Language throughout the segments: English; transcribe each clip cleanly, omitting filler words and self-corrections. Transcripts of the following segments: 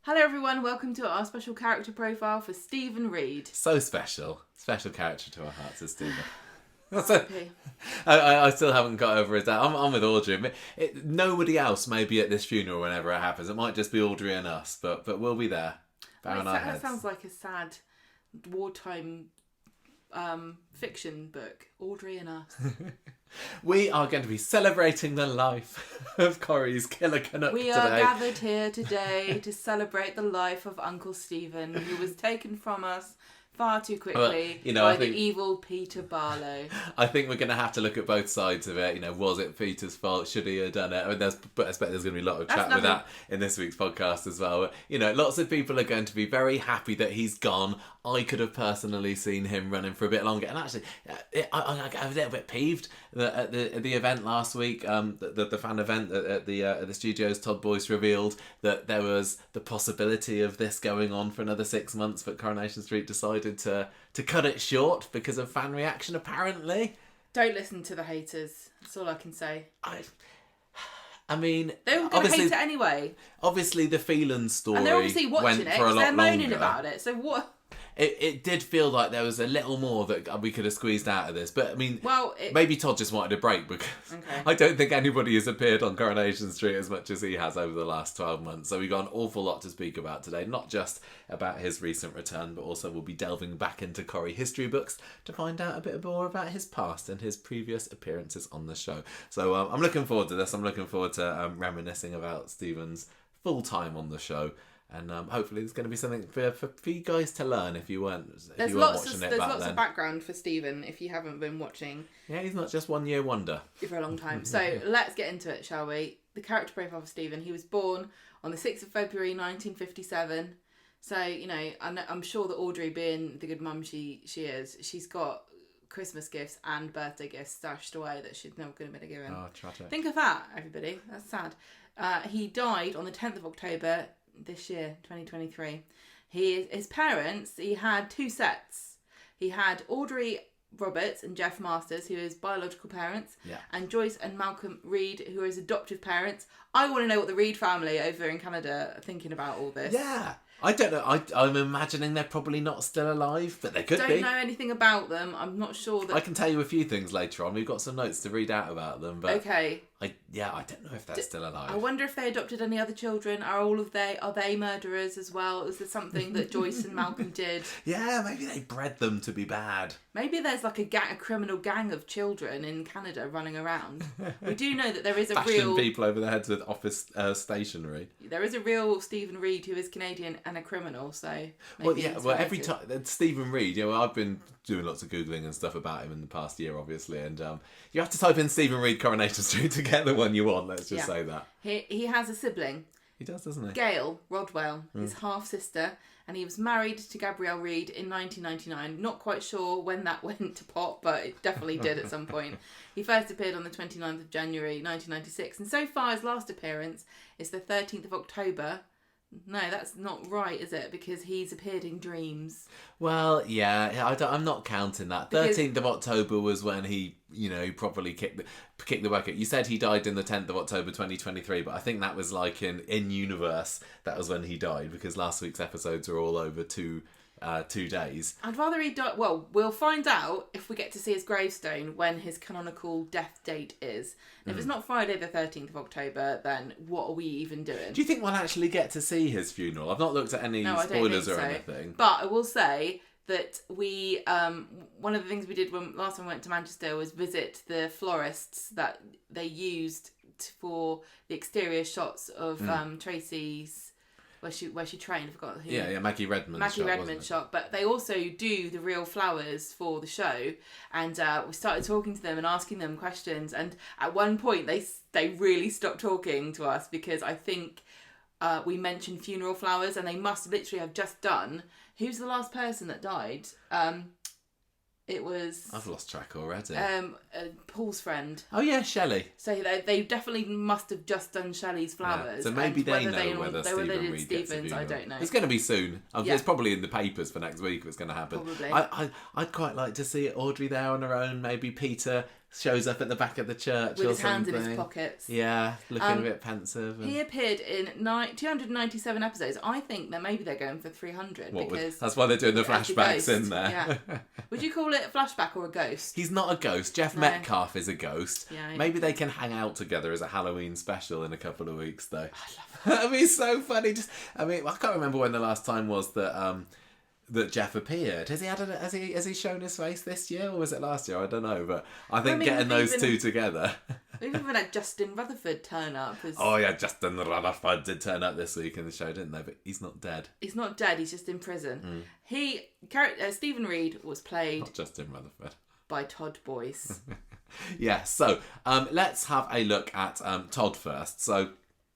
Hello everyone, welcome to our special character profile for Stephen Reid. So special. Special character to our hearts is Stephen. Okay. I still haven't got over it. I'm with Audrey. Nobody else may be at this funeral whenever it happens. It might just be Audrey and us, but we'll be there. That sounds like a sad wartime fiction book. Audrey and us. We are going to be celebrating the life of Corrie's killer Canuck today. We are gathered here today to celebrate the life of Uncle Stephen, who was taken from us far too quickly by the evil Peter Barlow. I think we're going to have to look at both sides of it. Was it Peter's fault? Should he have done it? But I expect there's going to be a lot of chat with that in this week's podcast as well. Lots of people are going to be very happy that he's gone. I could have personally seen him running for a bit longer. And actually, I was a little bit peeved that at the event last week, the fan event at the studios, Todd Boyce revealed that there was the possibility of this going on for another 6 months, but Coronation Street decided to cut it short because of fan reaction, apparently. Don't listen to the haters. That's all I can say. I mean, they were going to hate it anyway. Obviously, the Phelan story and they're obviously watching went it for a lot they're moaning longer. about it. So what? It did feel like there was a little more that we could have squeezed out of this. But, I mean, maybe Todd just wanted a break because I don't think anybody has appeared on Coronation Street as much as he has over the last 12 months. So we've got an awful lot to speak about today, not just about his recent return, but also we'll be delving back into Corrie history books to find out a bit more about his past and his previous appearances on the show. So I'm looking forward to this. I'm looking forward to reminiscing about Stephen's full time on the show. And hopefully there's going to be something for you guys to learn if you weren't watching it back then. There's lots of background for Stephen if you haven't been watching. Yeah, he's not just 1 year wonder. For a long time. So let's get into it, shall we? The character profile for Stephen. He was born on the 6th of February 1957. So, I'm sure that Audrey, being the good mum she is, she's got Christmas gifts and birthday gifts stashed away that she's never going to be given. Oh, tragic. Think of that, everybody. That's sad. He died on the 10th of October this year, 2023. His parents, he had two sets. He had Audrey Roberts and Jeff Masters, who are his biological parents, and Joyce and Malcolm Reid, who are his adoptive parents. I want to know what the Reid family over in Canada are thinking about all this. Yeah. I don't know. I'm imagining they're probably not still alive, but they could be. Don't know anything about them. I'm not sure that... I can tell you a few things later on. We've got some notes to read out about them, but... Okay. I don't know if they're still alive. I wonder if they adopted any other children. Are they murderers as well? Is there something that Joyce and Malcolm did? Yeah, maybe they bred them to be bad. Maybe there's like a criminal gang of children in Canada running around. We do know that there is a Bashing people over their heads with office stationery. There is a real Stephen Reid who is Canadian and a criminal, so... every time... Stephen Reid, I've been doing lots of Googling and stuff about him in the past year, obviously, and you have to type in Stephen Reid Coronation Street to get the one you want, let's just say that. He has a sibling. He does, doesn't he? Gail Rodwell, his half-sister, and he was married to Gabrielle Reid in 1999. Not quite sure when that went to pot, but it definitely did at some point. He first appeared on the 29th of January 1996, and so far his last appearance is the 13th of October. No, that's not right, is it? Because he's appeared in dreams. Well, yeah, I'm not counting that. 13th of October was when he, properly kicked the bucket. You said he died in the 10th of October 2023, but I think that was like in universe, that was when he died, because last week's episodes are all over 2 days. I'd rather he die... Well, we'll find out if we get to see his gravestone when his canonical death date is. And if it's not Friday the 13th of October, then what are we even doing? Do you think we'll actually get to see his funeral? I've not looked at any spoilers or anything. But I will say that we... one of the things we did last time we went to Manchester was visit the florists that they used for the exterior shots of Tracy's... Where she trained, I forgot who. Yeah, Maggie Redmond's shot. But they also do the real flowers for the show, and we started talking to them and asking them questions. And at one point, they really stopped talking to us because I think we mentioned funeral flowers, and they must literally have just done. Who's the last person that died? It was... I've lost track already. Paul's friend. Oh yeah, Shelley. So they definitely must have just done Shelley's flowers. Yeah. So maybe they know whether Stephen Reid gets a funeral. I don't know. It's going to be soon. It's probably in the papers for next week if it's going to happen. Probably. I'd quite like to see Audrey there on her own. Maybe Peter shows up at the back of the church with or his hands something. in his pockets. Yeah, looking a bit pensive. He appeared in 297 episodes. I think that maybe they're going for 300 because that's why they're doing the flashbacks in there. Yeah. Would you call it a flashback or a ghost? He's not a ghost. Jeff Metcalf is a ghost. Yeah, maybe they can hang out together as a Halloween special in a couple of weeks, though. I love that. That'd be so funny. I can't remember when the last time was that. That Jeff appeared. Has he shown his face this year or was it last year? I don't know, but I think getting those two together. We've even had Justin Rutherford turn up. Oh yeah, Justin Rutherford did turn up this week in the show, didn't they? But he's not dead. He's not dead. He's just in prison. Stephen Reid was played. Not Justin Rutherford. By Todd Boyce. Yeah. So let's have a look at Todd first. So.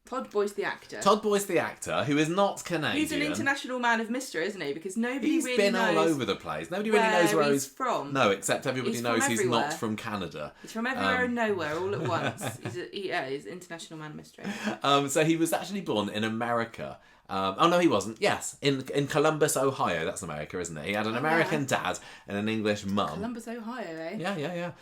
Todd Boyce the actor. Todd Boyce the actor, who is not Canadian. He's an international man of mystery, isn't he? Because nobody he's really been knows all over the place. Nobody really knows where he's from. No, except everybody knows he's not from Canada. He's from everywhere and nowhere, all at once. He's an international man of mystery. So he was actually born in America. Oh no, he wasn't. Yes, in Columbus, Ohio. That's America, isn't it? He had an American dad and an English mum. Columbus, Ohio, eh? Yeah.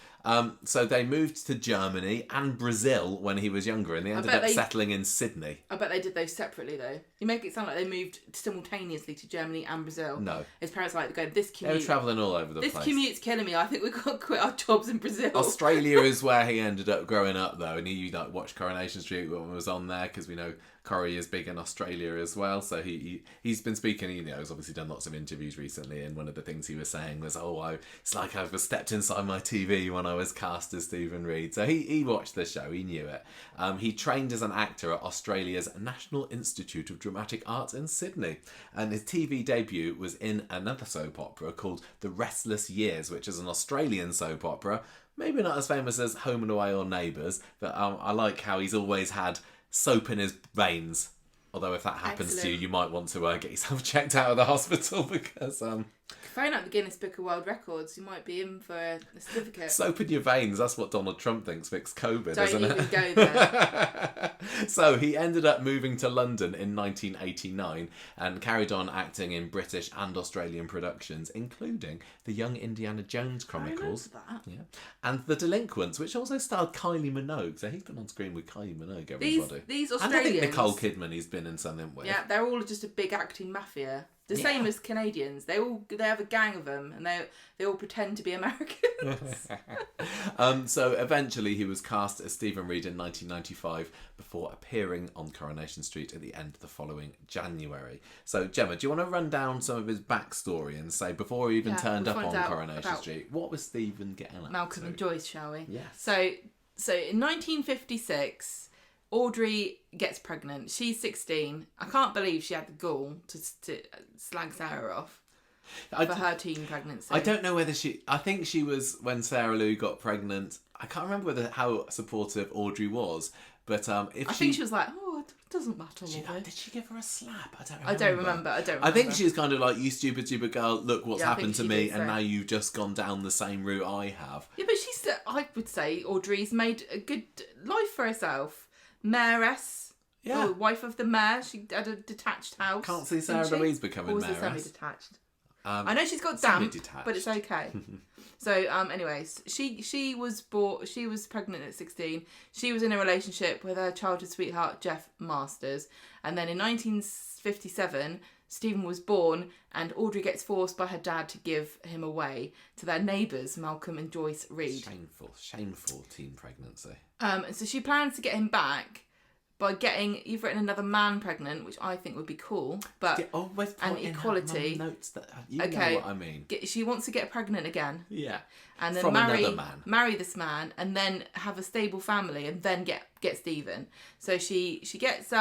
So they moved to Germany and Brazil when he was younger, and they ended up settling in Sydney. I bet they did those separately, though. You make it sound like they moved simultaneously to Germany and Brazil. No. His parents were like, going, this commute... They were travelling all over the place. This commute's killing me. I think we've got to quit our jobs in Brazil. Australia is where he ended up growing up, though, and he watched Coronation Street when it was on there, because we know Corrie is big in Australia as well, so he's been speaking. He's obviously done lots of interviews recently, and one of the things he was saying was, it's like I've stepped inside my TV when I was cast as Stephen Reid. So he watched the show, he knew it. He trained as an actor at Australia's National Institute of Dramatic Arts in Sydney, and his TV debut was in another soap opera called The Restless Years, which is an Australian soap opera, maybe not as famous as Home and Away or Neighbours, but I like how he's always had soap in his veins. Although if that happens to you, you might want to get yourself checked out of the hospital because... Phone up the Guinness Book of World Records, you might be in for a certificate. Soap in your veins, that's what Donald Trump thinks fixed COVID, isn't it? Don't even go there. So he ended up moving to London in 1989 and carried on acting in British and Australian productions, including The Young Indiana Jones Chronicles. I remember that. Yeah. And The Delinquents, which also starred Kylie Minogue. So he's been on screen with Kylie Minogue, everybody. These Australians... And I think Nicole Kidman he's been in something with. Yeah, they're all just a big acting mafia. The same as Canadians. They have a gang of them, and they all pretend to be Americans. So eventually he was cast as Stephen Reid in 1995 before appearing on Coronation Street at the end of the following January. So Gemma, do you want to run down some of his backstory and say before he even turned up on Coronation Street, what was Stephen getting at? Malcolm and Joyce, shall we? Yes. So in 1956. Audrey gets pregnant. She's 16. I can't believe she had the gall to slag Sarah off for her teen pregnancy. I don't know whether I think she was when Sarah Lou got pregnant. I can't remember how supportive Audrey was, but I think she was like, it doesn't matter. Did she give her a slap? I don't remember. I think she was kind of like, you stupid girl, look what's happened to me, and now you've just gone down the same route I have. Yeah, but I would say Audrey's made a good life for herself. Mayoress. Yeah. Wife of the mayor. She had a detached house. Can't see Sarah Louise becoming mayoress. Or was it semi-detached? I know she's got damp, but it's okay. So, anyways, she was pregnant at 16. She was in a relationship with her childhood sweetheart, Jeff Masters. And then in 1957, Stephen was born, and Audrey gets forced by her dad to give him away to their neighbours, Malcolm and Joyce Reid. Shameful teen pregnancy. So she plans to get him back by getting, you've written another man pregnant, which I think would be cool, but and equality. Notes that know what I mean. She wants to get pregnant again. Yeah. And then From another man. Marry this man, and then have a stable family, and then get Stephen. So she gets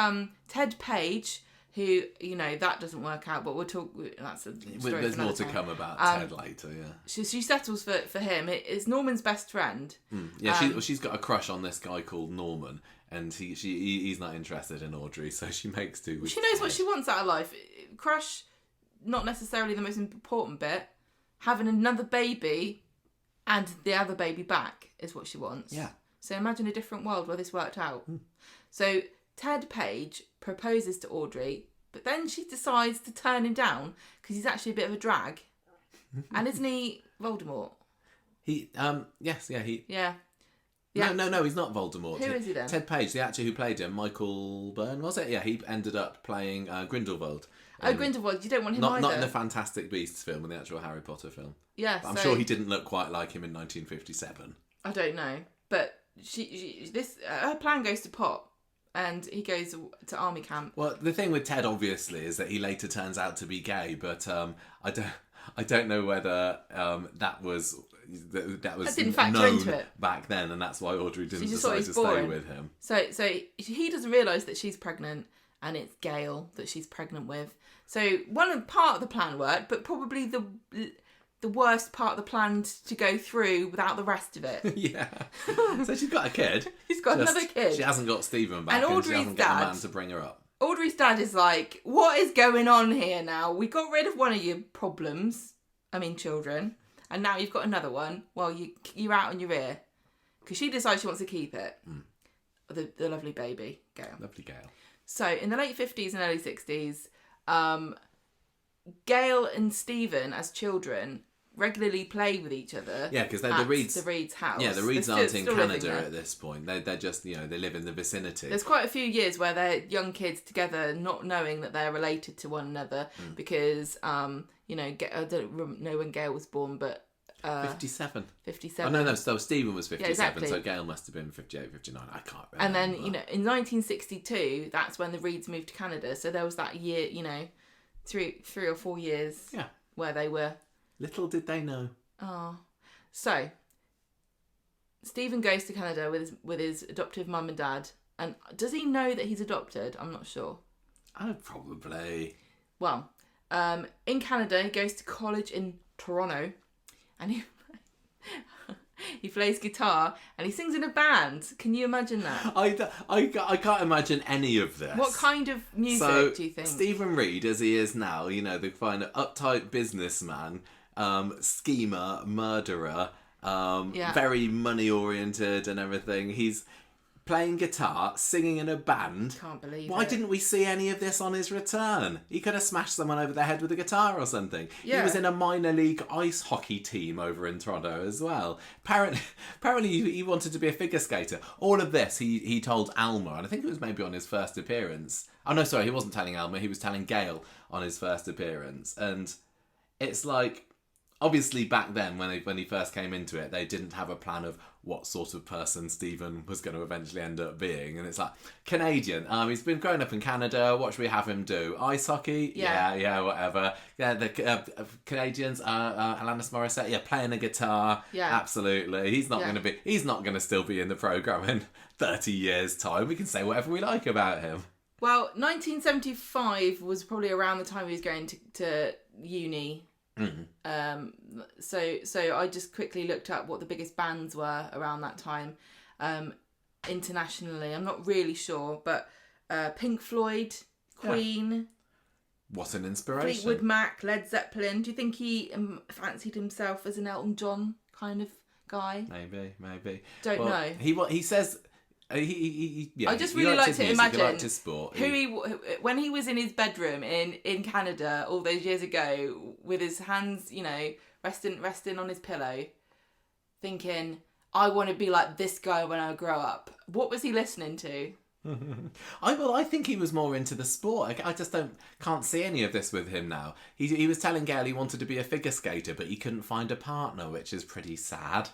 Ted Page, who, that doesn't work out, but we'll talk. That's a story. There's more to come about Ted later. Yeah. She settles for him. It's Norman's best friend. Yeah, she's got a crush on this guy called Norman, and he's not interested in Audrey, so she makes do with. She knows what she wants out of life. Crush, not necessarily the most important bit. Having another baby, and the other baby back is what she wants. Yeah. So imagine a different world where this worked out. So Ted Page proposes to Audrey, but then she decides to turn him down because he's actually a bit of a drag. And isn't he Voldemort? Yes, yeah, Yeah. Yeah. No, he's not Voldemort. Who is he then? Ted Page, the actor who played him, Michael Byrne, was it? Yeah, he ended up playing Grindelwald. Grindelwald, you don't want him either. Not in the Fantastic Beasts film, in the actual Harry Potter film. Yeah, but I'm sure he didn't look quite like him in 1957. I don't know, but her plan goes to pot. And he goes to army camp. Well, the thing with Ted, obviously, is that he later turns out to be gay, but I don't know whether that was didn't factor known into it back then, and that's why Audrey didn't decide to stay with him. So he doesn't realise that she's pregnant, and it's Gail that she's pregnant with. So part of the plan worked, but probably the worst part of the plan to go through without the rest of it. Yeah. So she's got a kid. She's got another kid. She hasn't got Stephen back, and she hasn't got a man to bring her up. Audrey's dad is like, what is going on here now? We got rid of one of your problems. I mean, children. And now you've got another one. Well, you're out on your ear. Because she decides she wants to keep it. The lovely baby, Gail. Lovely Gail. So, in the late 50s and early 60s, Gail and Stephen, as children, regularly play with each other. Yeah, because they're the Reids. The Reids' house. Yeah, the Reids aren't in Canada at this point. They're just, they live in the vicinity. There's quite a few years where they're young kids together, not knowing that they're related to one another, because, I don't know when Gail was born, but... 57. 57. Oh, no, so Stephen was 57, yeah, exactly. So Gail must have been 58, 59. I can't remember. And then, in 1962, that's when the Reids moved to Canada. So there was that year, 3 or 4 years where they were... Little did they know. Oh. So, Stephen goes to Canada with his adoptive mum and dad. And does he know that he's adopted? I'm not sure. Probably. Well, in Canada, he goes to college in Toronto. And he plays guitar and he sings in a band. Can you imagine that? I can't imagine any of this. What kind of music do you think? Stephen Reid, as he is now, the kind of uptight businessman, schemer, murderer, very money oriented and everything. He's playing guitar, singing in a band. Can't believe Why it. didn't we see any of this on his return? He could have smashed someone over the head with a guitar or something. Yeah. He was in a minor league ice hockey team over in Toronto as well. Apparently he wanted to be a figure skater. All of this he told Alma, and I think it was maybe on his first appearance. Oh no, sorry, he wasn't telling Alma, he was telling Gail on his first appearance. And it's like, obviously back then when he first came into it, they didn't have a plan of what sort of person Stephen was going to eventually end up being. And it's like, Canadian, he's been growing up in Canada, what should we have him do? Ice hockey? Yeah, whatever. Yeah, the Canadians, Alanis Morissette, playing a guitar. Yeah. Absolutely. He's not going to still be in the programme in 30 years' time. We can say whatever we like about him. Well, 1975 was probably around the time he was going to uni. Mm-hmm. So I just quickly looked up what the biggest bands were around that time, internationally. I'm not really sure, but Pink Floyd, Queen. What an inspiration! Fleetwood Mac, Led Zeppelin. Do you think he fancied himself as an Elton John kind of guy? Maybe. Don't know. He says. I just really like to imagine he liked his sport. When he was in his bedroom in Canada all those years ago with his hands, resting on his pillow, thinking, I want to be like this guy when I grow up. What was he listening to? I think he was more into the sport. I just can't see any of this with him now. He was telling Gail he wanted to be a figure skater, but he couldn't find a partner, which is pretty sad.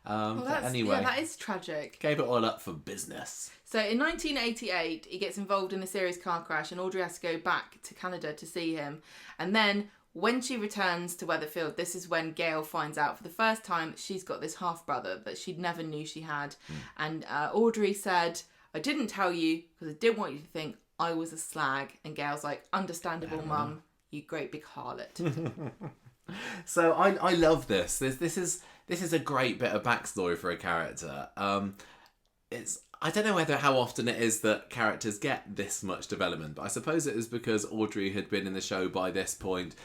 But anyway, that is tragic. Gave it all up for business. So in 1988, he gets involved in a serious car crash and Audrey has to go back to Canada to see him. And then when she returns to Weatherfield, this is when Gail finds out for the first time that she's got this half-brother that she never knew she had. And Audrey said, I didn't tell you because I didn't want you to think I was a slag. And Gail's like, understandable, Mum, you great big harlot. So I love this. This is a great bit of backstory for a character. I don't know how often it is that characters get this much development, but I suppose it is because Audrey had been in the show by this point,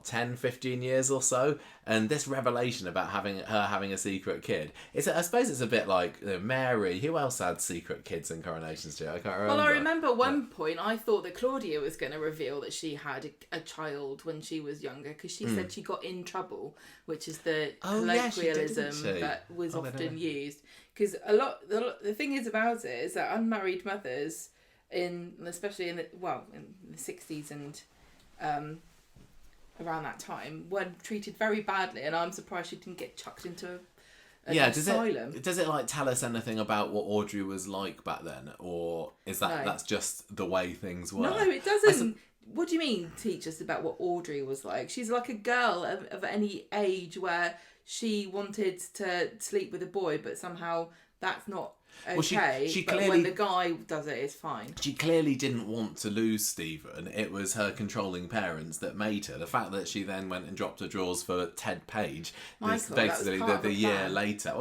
10, 15 years or so, and this revelation about having a secret kid, I suppose it's a bit like Mary. Who else had secret kids in Coronation Street? I can't remember. Well, I remember at one point I thought that Claudia was going to reveal that she had a child when she was younger, because she said she got in trouble, which is the colloquialism that was often used. Because the thing is about it is that unmarried mothers, especially in the 60s and around that time, were treated very badly, and I'm surprised she didn't get chucked into an asylum. Does it like tell us anything about what Audrey was like back then, or is that's just the way things were? No, it doesn't. What do you mean teach us about what Audrey was like? She's like a girl of any age where she wanted to sleep with a boy, but somehow that's not okay. Well, she clearly, when the guy does it, it's fine. She clearly didn't want to lose Stephen. It was her controlling parents that made her. The fact that she then went and dropped her drawers for Ted Page is basically the year later.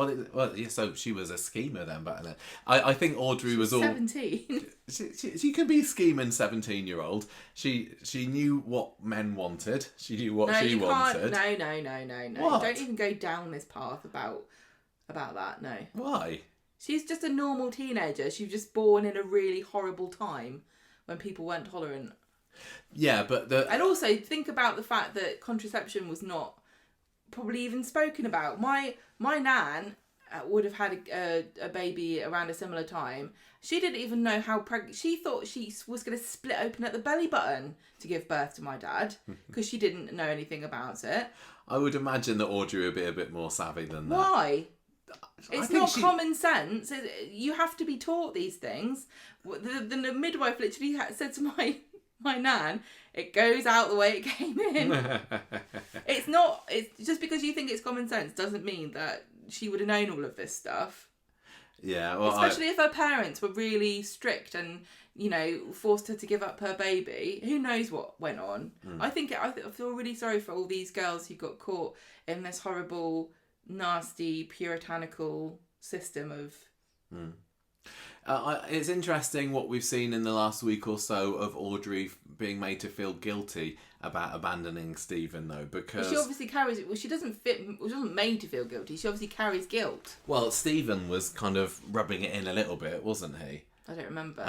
So she was a schemer then back then. I think Audrey was all 17. She can be a scheming 17-year-old. She knew what men wanted. She knew what she wanted. No. What? Don't even go down this path about that. No. Why? She's just a normal teenager. She was just born in a really horrible time when people weren't tolerant. Yeah, but and also think about the fact that contraception was not probably even spoken about. My nan would have had a baby around a similar time. She didn't even know how pregnant. She thought she was going to split open at the belly button to give birth to my dad because she didn't know anything about it. I would imagine that Audrey would be a bit more savvy than that. Why? It's not common sense. You have to be taught these things. The midwife literally said to my nan, it goes out the way it came in. It's just because you think it's common sense doesn't mean that she would have known all of this stuff. Yeah, well, especially if her parents were really strict and forced her to give up her baby. Who knows what went on? I feel really sorry for all these girls who got caught in this horrible, nasty puritanical system of it's interesting what we've seen in the last week or so of Audrey being made to feel guilty about abandoning Stephen, though, because she obviously carries it. Well, she wasn't made to feel guilty. She obviously carries guilt. Well, Stephen was kind of rubbing it in a little bit, wasn't he? I don't remember.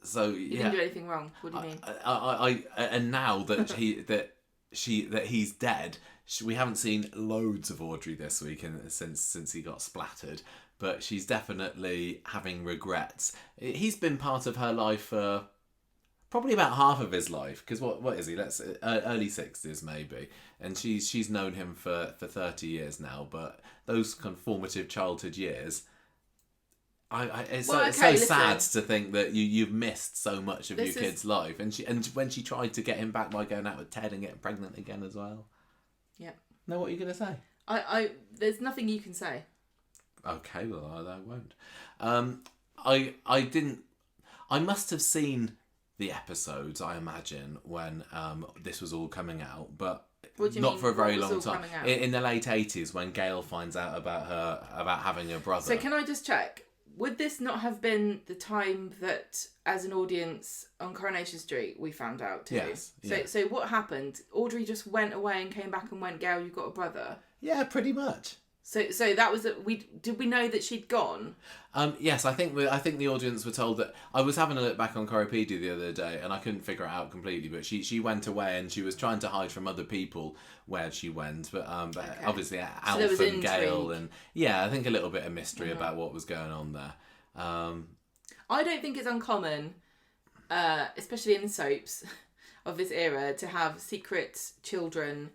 So he didn't do anything wrong. What do you mean? And now that he's dead, we haven't seen loads of Audrey this week since he got splattered, but she's definitely having regrets. He's been part of her life for probably about half of his life, because what is he? Early 60s maybe, and she's known him for 30 years now. But those kind of formative childhood years, it's so sad to think that you've missed so much of your kid's life, and when she tried to get him back by going out with Ted and getting pregnant again as well. Yeah. No, what are you going to say? There's nothing you can say. Okay, well, I won't. I must have seen the episodes, I imagine, when this was all coming out, but not for a very long time. In the late 80s, when Gail finds out about having a brother. So can I just check? Would this not have been the time that, as an audience on Coronation Street, we found out too? Yes. So what happened? Audrey just went away and came back and went, Gail, you've got a brother? Yeah, pretty much. So that was did we know that she'd gone? Yes, I think the audience were told that. I was having a look back on Corriepedia the other day, and I couldn't figure it out completely. But she went away, and she was trying to hide from other people where she went. But okay. Obviously Alf and Gail, and I think a little bit of mystery about what was going on there. I don't think it's uncommon, especially in soaps of this era, to have secret children.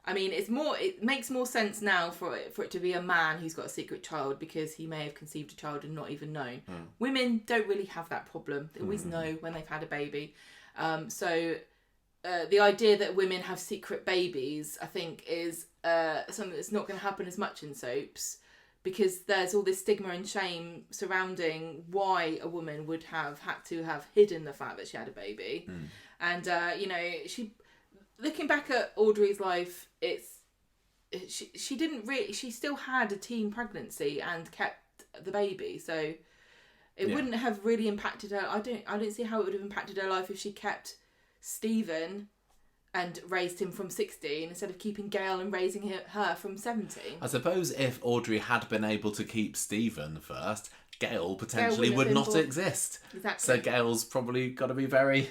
I mean, it makes more sense now for it to be a man who's got a secret child, because he may have conceived a child and not even known. Women don't really have that problem. They always know when they've had a baby. So the idea that women have secret babies, I think, is something that's not going to happen as much in soaps, because there's all this stigma and shame surrounding why a woman would have had to have hidden the fact that she had a baby. And, looking back at Audrey's life, she didn't really. She still had a teen pregnancy and kept the baby, so it wouldn't have really impacted her. I don't see how it would have impacted her life if she kept Stephen and raised him from 16 instead of keeping Gail and raising her from 17. I suppose if Audrey had been able to keep Stephen first, Gail potentially would not exist. Exactly. So Gail's probably got to be very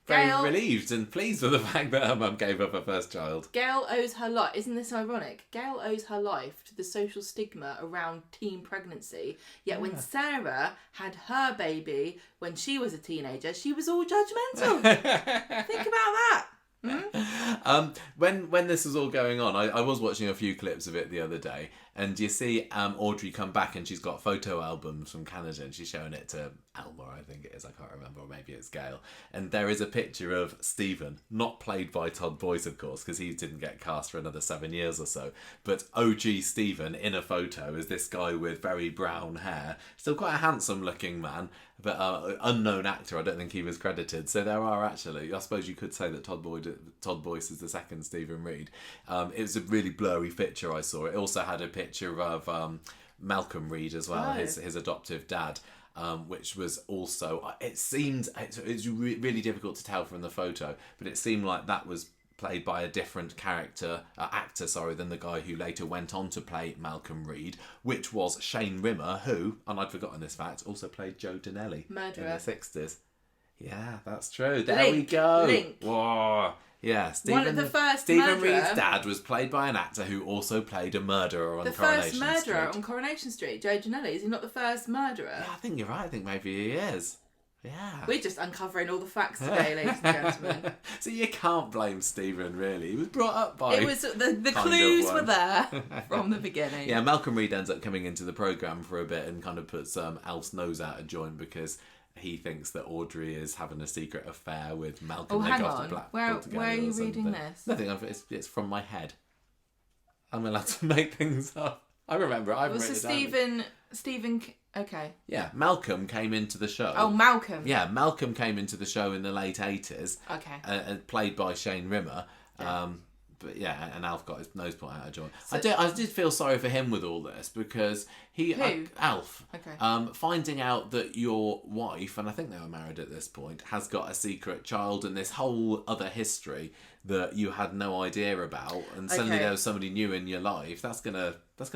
Gail, relieved and pleased with the fact that her mum gave up her first child. Gail owes her life. Isn't this ironic? Gail owes her life to the social stigma around teen pregnancy. Yet when Sarah had her baby when she was a teenager, she was all judgmental. Think about that. Mm-hmm. When this was all going on, I was watching a few clips of it the other day, and you see Audrey come back and she's got photo albums from Canada and she's showing it to Alma, I think it is, I can't remember, or maybe it's Gail, and there is a picture of Stephen, not played by Todd Boyce of course because he didn't get cast for another 7 years or so, but OG Stephen in a photo is this guy with very brown hair, still quite a handsome looking man, but unknown actor. I don't think he was credited. So there are actually, I suppose you could say that Todd Boyce is the second Stephen Reid. It was a really blurry picture I saw. It also had a picture of Malcolm Reid as well, his adoptive dad, which was also, it's really difficult to tell from the photo, but it seemed like that was played by a different actor than the guy who later went on to play Malcolm Reid, which was Shane Rimmer, who, and I'd forgotten this fact, also played Joe Donnelly Murderer in the 60s. Yeah, that's true. There we go. Link. Whoa. Yeah, one of the first Stephen Reid's dad was played by an actor who also played a murderer on Coronation Street. The first murderer on Coronation Street, Joe Donnelly. Is he not the first murderer? Yeah, I think you're right. I think maybe he is. Yeah. We're just uncovering all the facts today, ladies and gentlemen. So you can't blame Stephen, really. He was brought up by... It was the clues were there from the beginning. Yeah, Malcolm Reid ends up coming into the programme for a bit and kind of puts Alf's nose out of joint because he thinks that Audrey is having a secret affair with Malcolm. Oh, hang on. Where are you reading this? Nothing. It's from my head. I'm allowed to make things up. I remember. I've written it down. Stephen. Okay. Yeah, Malcolm came into the show. Oh, Malcolm. Yeah, Malcolm came into the show in the late 80s. Okay. Played by Shane Rimmer. Yeah. But yeah, and Alf got his nose put out of joint. So, I did feel sorry for him with all this because Alf, finding out that your wife, and I think they were married at this point, has got a secret child and this whole other history that you had no idea about, and suddenly there was somebody new in your life. That's gonna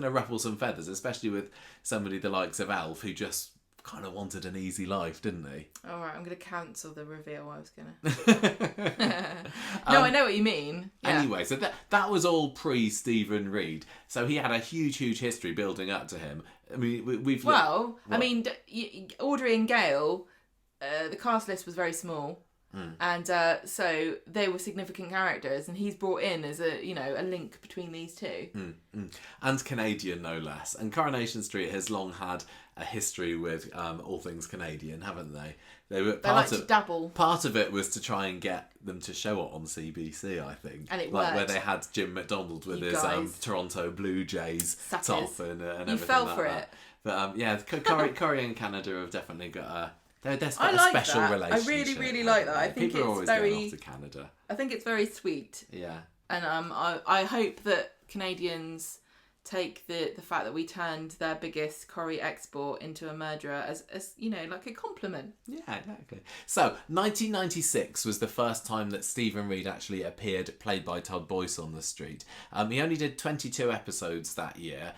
ruffle some feathers, especially with somebody the likes of Alf who just kind of wanted an easy life, didn't he? All right, I'm going to cancel the reveal. I was going to. No, I know what you mean. Yeah. Anyway, so that was all pre-Stephen Reid. So he had a huge history building up to him. I mean, we've... I mean, Audrey and Gail, the cast list was very small. And so they were significant characters, and he's brought in as a link between these two. And Canadian, no less. And Coronation Street has long had a history with all things Canadian, haven't they? They like to dabble. Part of it was to try and get them to show it on CBC, I think. And it worked. Where they had Jim McDonald with his Toronto Blue Jays top and everything. You fell like for that. it. But Corrie and Canada have definitely got a... There's got I like a special that. relationship. I really like that. I think people are always very... going off to Canada. I think it's very sweet. Yeah. And I hope that Canadians take the fact that we turned their biggest Corrie export into a murderer as like a compliment. Yeah, exactly. So 1996 was the first time that Stephen Reid actually appeared, played by Todd Boyce, on the street. He only did 22 episodes that year,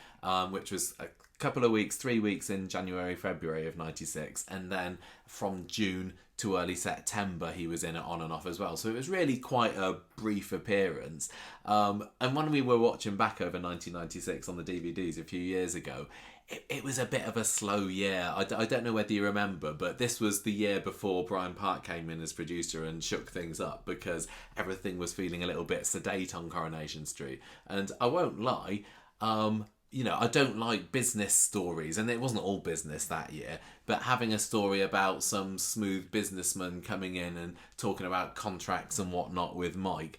which was a couple of weeks, 3 weeks in January, February of 96, and then from June to early September he was in it on and off as well. So it was really quite a brief appearance. And when we were watching back over 1996 on the DVDs a few years ago, it was a bit of a slow year. I don't know whether you remember, but this was the year before Brian Park came in as producer and shook things up because everything was feeling a little bit sedate on Coronation Street. And I won't lie, I don't like business stories, and it wasn't all business that year, but having a story about some smooth businessman coming in and talking about contracts and whatnot with Mike,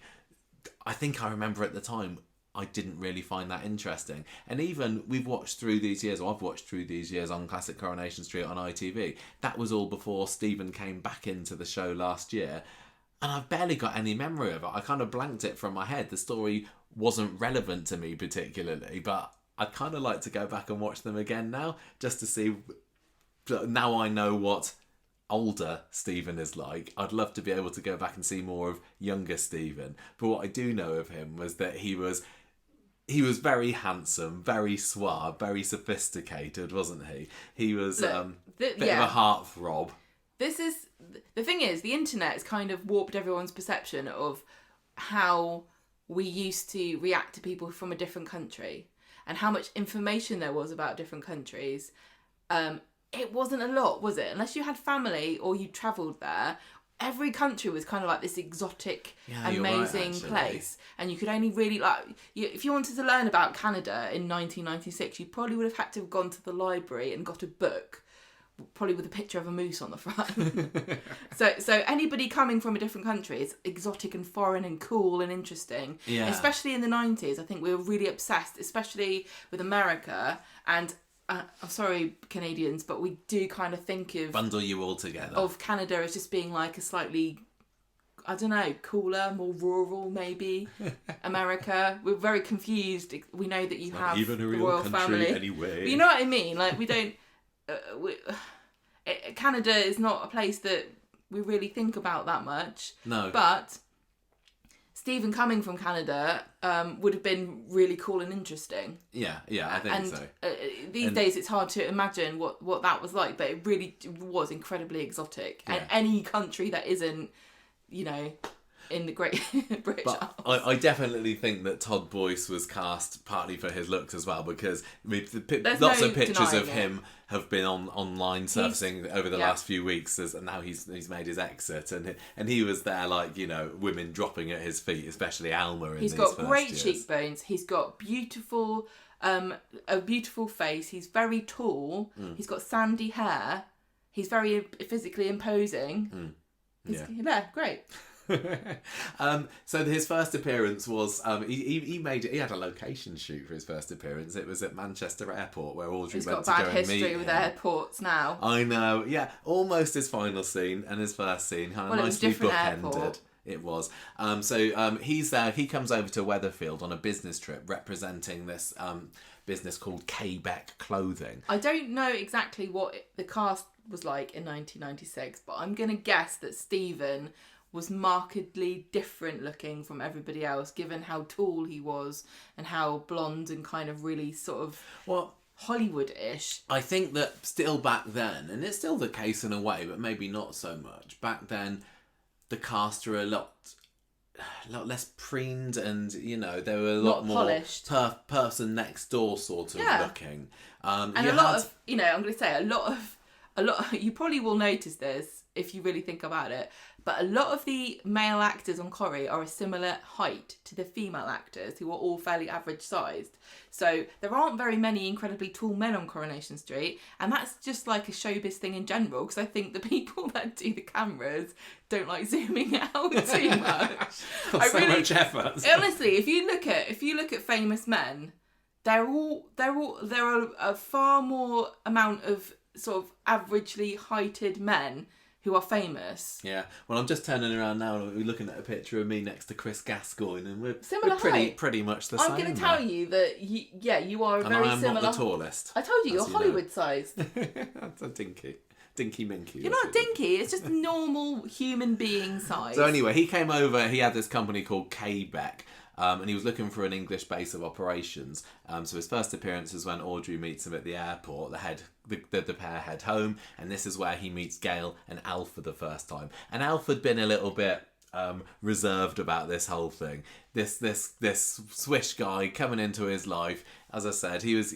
I think I remember at the time I didn't really find that interesting. And even I've watched through these years on Classic Coronation Street on ITV. That was all before Stephen came back into the show last year, and I've barely got any memory of it. I kind of blanked it from my head. The story wasn't relevant to me particularly, but I'd kind of like to go back and watch them again now, just to see. Now I know what older Stephen is like. I'd love to be able to go back and see more of younger Stephen. But what I do know of him was that he was very handsome, very suave, very sophisticated, wasn't he? He was a bit of a heartthrob. the thing is, the internet has kind of warped everyone's perception of how we used to react to people from a different country and how much information there was about different countries. It wasn't a lot, was it? Unless you had family or you travelled there, every country was kind of like this exotic, amazing place. And you could only really, if you wanted to learn about Canada in 1996, you probably would have had to have gone to the library and got a book, probably with a picture of a moose on the front. So anybody coming from a different country is exotic and foreign and cool and interesting. Yeah. Especially in the 90s, I think we were really obsessed, especially with America. And I'm sorry, Canadians, but we do kind of think of... Bundle you all together. Of Canada as just being like a slightly, I don't know, cooler, more rural maybe. America. We're very confused. We know that you have even a the real royal country family. Anyway. But you know what I mean? Like, we don't... Canada is not a place that we really think about that much. No. But... Stephen coming from Canada would have been really cool and interesting. Yeah, I think so. These days it's hard to imagine what that was like, but it really was incredibly exotic. Yeah. And any country that isn't, in the Great British Isles. I definitely think that Todd Boyce was cast partly for his looks as well, because lots of pictures of him have been online surfacing over the last few weeks, and now he's made his exit, and he was there, women dropping at his feet, especially Alma. He's got great cheekbones. He's got a beautiful face. He's very tall. He's got sandy hair. He's very physically imposing. Yeah, great. So his first appearance was he had a location shoot for his first appearance. It was at Manchester Airport, where Audrey went to go and meet him. He's got bad history with airports now. I know, yeah, almost his final scene and his first scene, nicely bookended. It was. He's there. He comes over to Weatherfield on a business trip, representing this business called Canuck Clothing. I don't know exactly what the cast was like in 1996, but I'm going to guess that Stephen was markedly different looking from everybody else, given how tall he was and how blonde and kind of really sort of Hollywood-ish. I think that still back then, and it's still the case in a way, but maybe not so much. Back then, the cast were a lot less preened, and they were a lot more polished, person next door sort of looking. And I'm going to say a lot of you probably will notice this if you really think about it, but a lot of the male actors on Corrie are a similar height to the female actors, who are all fairly average sized. So there aren't very many incredibly tall men on Coronation Street, and that's just like a showbiz thing in general, because I think the people that do the cameras don't like zooming out too much. Much effort. Honestly, if you look at famous men, there are a far more amount of sort of averagely heighted men who are famous. Yeah. Well, I'm just turning around now and we're looking at a picture of me next to Chris Gascoigne, and we're pretty much the same. I'm going to tell you that you are very similar. And I'm not the tallest. I told you, you're Hollywood sized. That's a dinky minky. You're not dinky, it's just normal human being size. So anyway, he came over, he had this company called Canuck. And he was looking for an English base of operations. So his first appearance is when Audrey meets him at the airport. The pair head home, and this is where he meets Gail and Alf for the first time. And Alf had been a little bit reserved about this whole thing. This Swish guy coming into his life. As I said, he was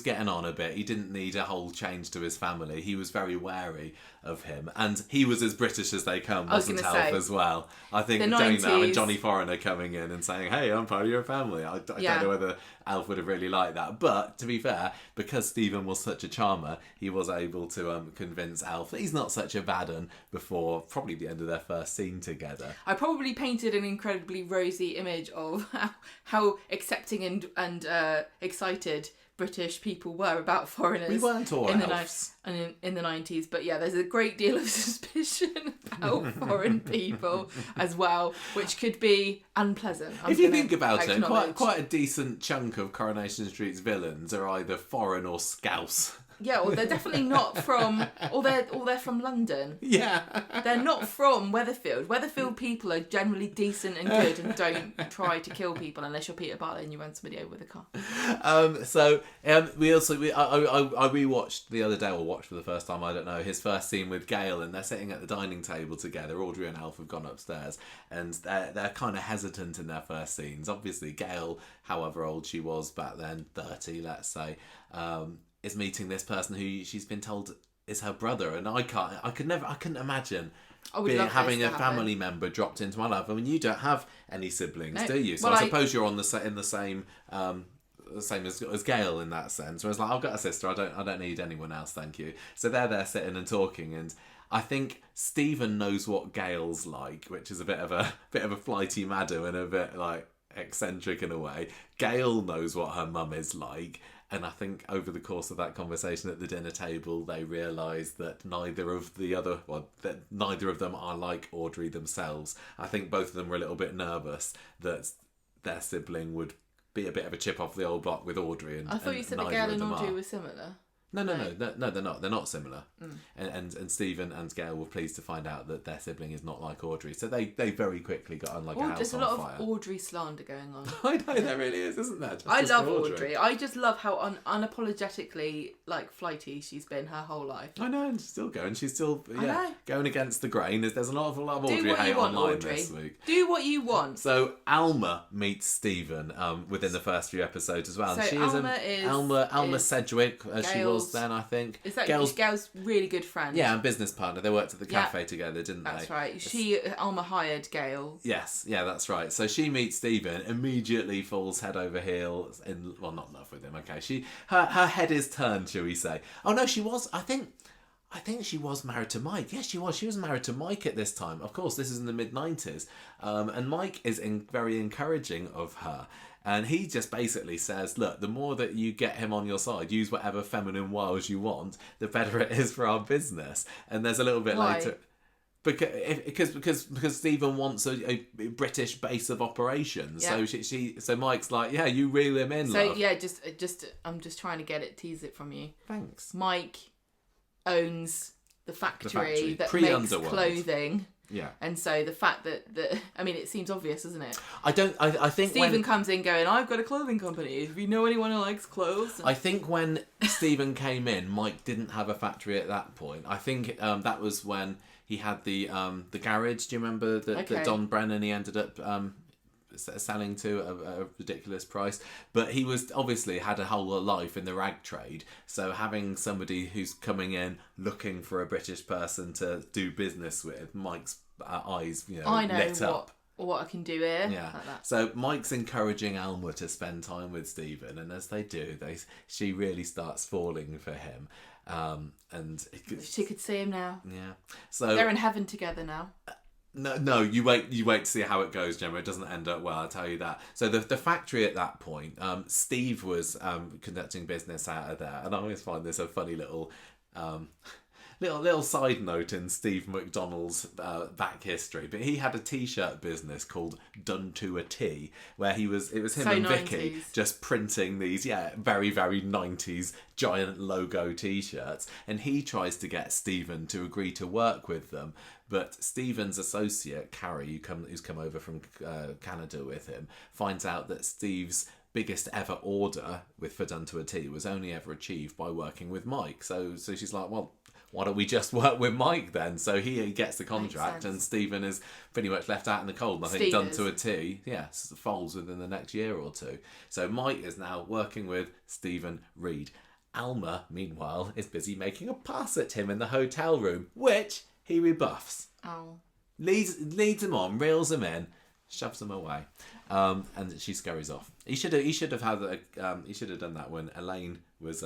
getting on a bit. He didn't need a whole change to his family. He was very wary of him, and he was as British as they come, wasn't Alf as well? I think doing that with Johnny Foreigner coming in and saying, "Hey, I'm part of your family." I don't know whether Alf would have really liked that, but to be fair, because Stephen was such a charmer, he was able to convince Alf that he's not such a bad un before probably the end of their first scene together. I probably painted an incredibly rosy image of how accepting and excited British people were about foreigners. We weren't all in the 90s, but there's a great deal of suspicion about foreign people as well, which could be unpleasant. If you think about it, quite a decent chunk of Coronation Street's villains are either foreign or Scouse. Yeah, or they're definitely not from, or they're from London. Yeah. They're not from Weatherfield. Weatherfield people are generally decent and good and don't try to kill people unless you're Peter Barlow and you run somebody over with a car. We I rewatched the other day, or watched for the first time, I don't know, his first scene with Gail, and they're sitting at the dining table together. Audrey and Alf have gone upstairs, and they're kind of hesitant in their first scenes. Obviously, Gail, however old she was back then, 30, let's say, is meeting this person who she's been told is her brother, and I couldn't imagine having a family member dropped into my life. I mean, you don't have any siblings, do you? So I suppose you're in the same as Gail in that sense. Whereas like, I've got a sister, I don't need anyone else, thank you. So they're there sitting and talking, and I think Stephen knows what Gail's like, which is a bit of a flighty madam and a bit like eccentric in a way. Gail knows what her mum is like. And I think over the course of that conversation at the dinner table, they realise that neither of them are like Audrey themselves. I think both of them were a little bit nervous that their sibling would be a bit of a chip off the old block with Audrey. I thought you said that Gail and Audrey were similar. No, they're not. They're not similar. And Stephen and Gail were pleased to find out that their sibling is not like Audrey. So they very quickly got on like a house on fire. There's a lot of Audrey slander going on. I know, there really is, isn't there? I love Audrey. I just love how unapologetically like flighty she's been her whole life. I know, and she's still going. She's still going against the grain. There's an awful lot of Audrey hate online this week. Do what you want. So Alma meets Stephen within the first few episodes as well. So she Alma Sedgwick, as she was then, I think. Is that Gail's really good friend? Yeah, and business partner. They worked at the cafe together, didn't they? That's right. Alma hired Gail. Yes, yeah, that's right. So she meets Stephen, immediately falls head over heels not in love with him. Okay, her head is turned, shall we say? Oh no, she was. I think she was married to Mike. Yes, she was. She was married to Mike at this time. Of course, this is in the mid-90s, and Mike is very encouraging of her. And he just basically says, look, the more that you get him on your side, use whatever feminine wiles you want, the better it is for our business. And there's a little bit later... Because Stephen wants a British base of operations. Yeah. So Mike's like, yeah, you reel him in, love. So, yeah, I'm just trying to tease it from you. Thanks. Mike owns the factory that makes clothing. Yeah. And so the fact that I mean, it seems obvious, isn't it? I think Stephen comes in going, I've got a clothing company. If you know anyone who likes clothes. I think when Stephen came in, Mike didn't have a factory at that point. I think that was when he had the garage. Do you remember that Don Brennan he ended up selling to a ridiculous price? But he was obviously had a whole life in the rag trade, so having somebody who's coming in looking for a British person to do business with, Mike's eyes lit up. What I can do here. Yeah. Like that. So Mike's encouraging Alma to spend time with Stephen, and as they do, she really starts falling for him. And she could see him now. Yeah. So they're in heaven together now. No, you wait to see how it goes, Gemma. It doesn't end up well, I'll tell you that. So the factory at that point, Steve was conducting business out of there, and I always find this a funny little side note in Steve McDonald's back history. But he had a t-shirt business called Done to a T, where it was him so and 90s. Vicky just printing these very, very 90s giant logo t-shirts, and he tries to get Stephen to agree to work with them. But Stephen's associate, Carrie, who's come over from Canada with him, finds out that Steve's biggest ever order for Done to a T was only ever achieved by working with Mike. So she's like, well, why don't we just work with Mike then? So he gets the contract, and Stephen is pretty much left out in the cold. And I think Done to a T, folds within the next year or two. So Mike is now working with Stephen Reid. Alma, meanwhile, is busy making a pass at him in the hotel room, which he rebuffs. Oh. Leads him on, reels him in, shoves him away, and she scurries off. He should have done that when Elaine was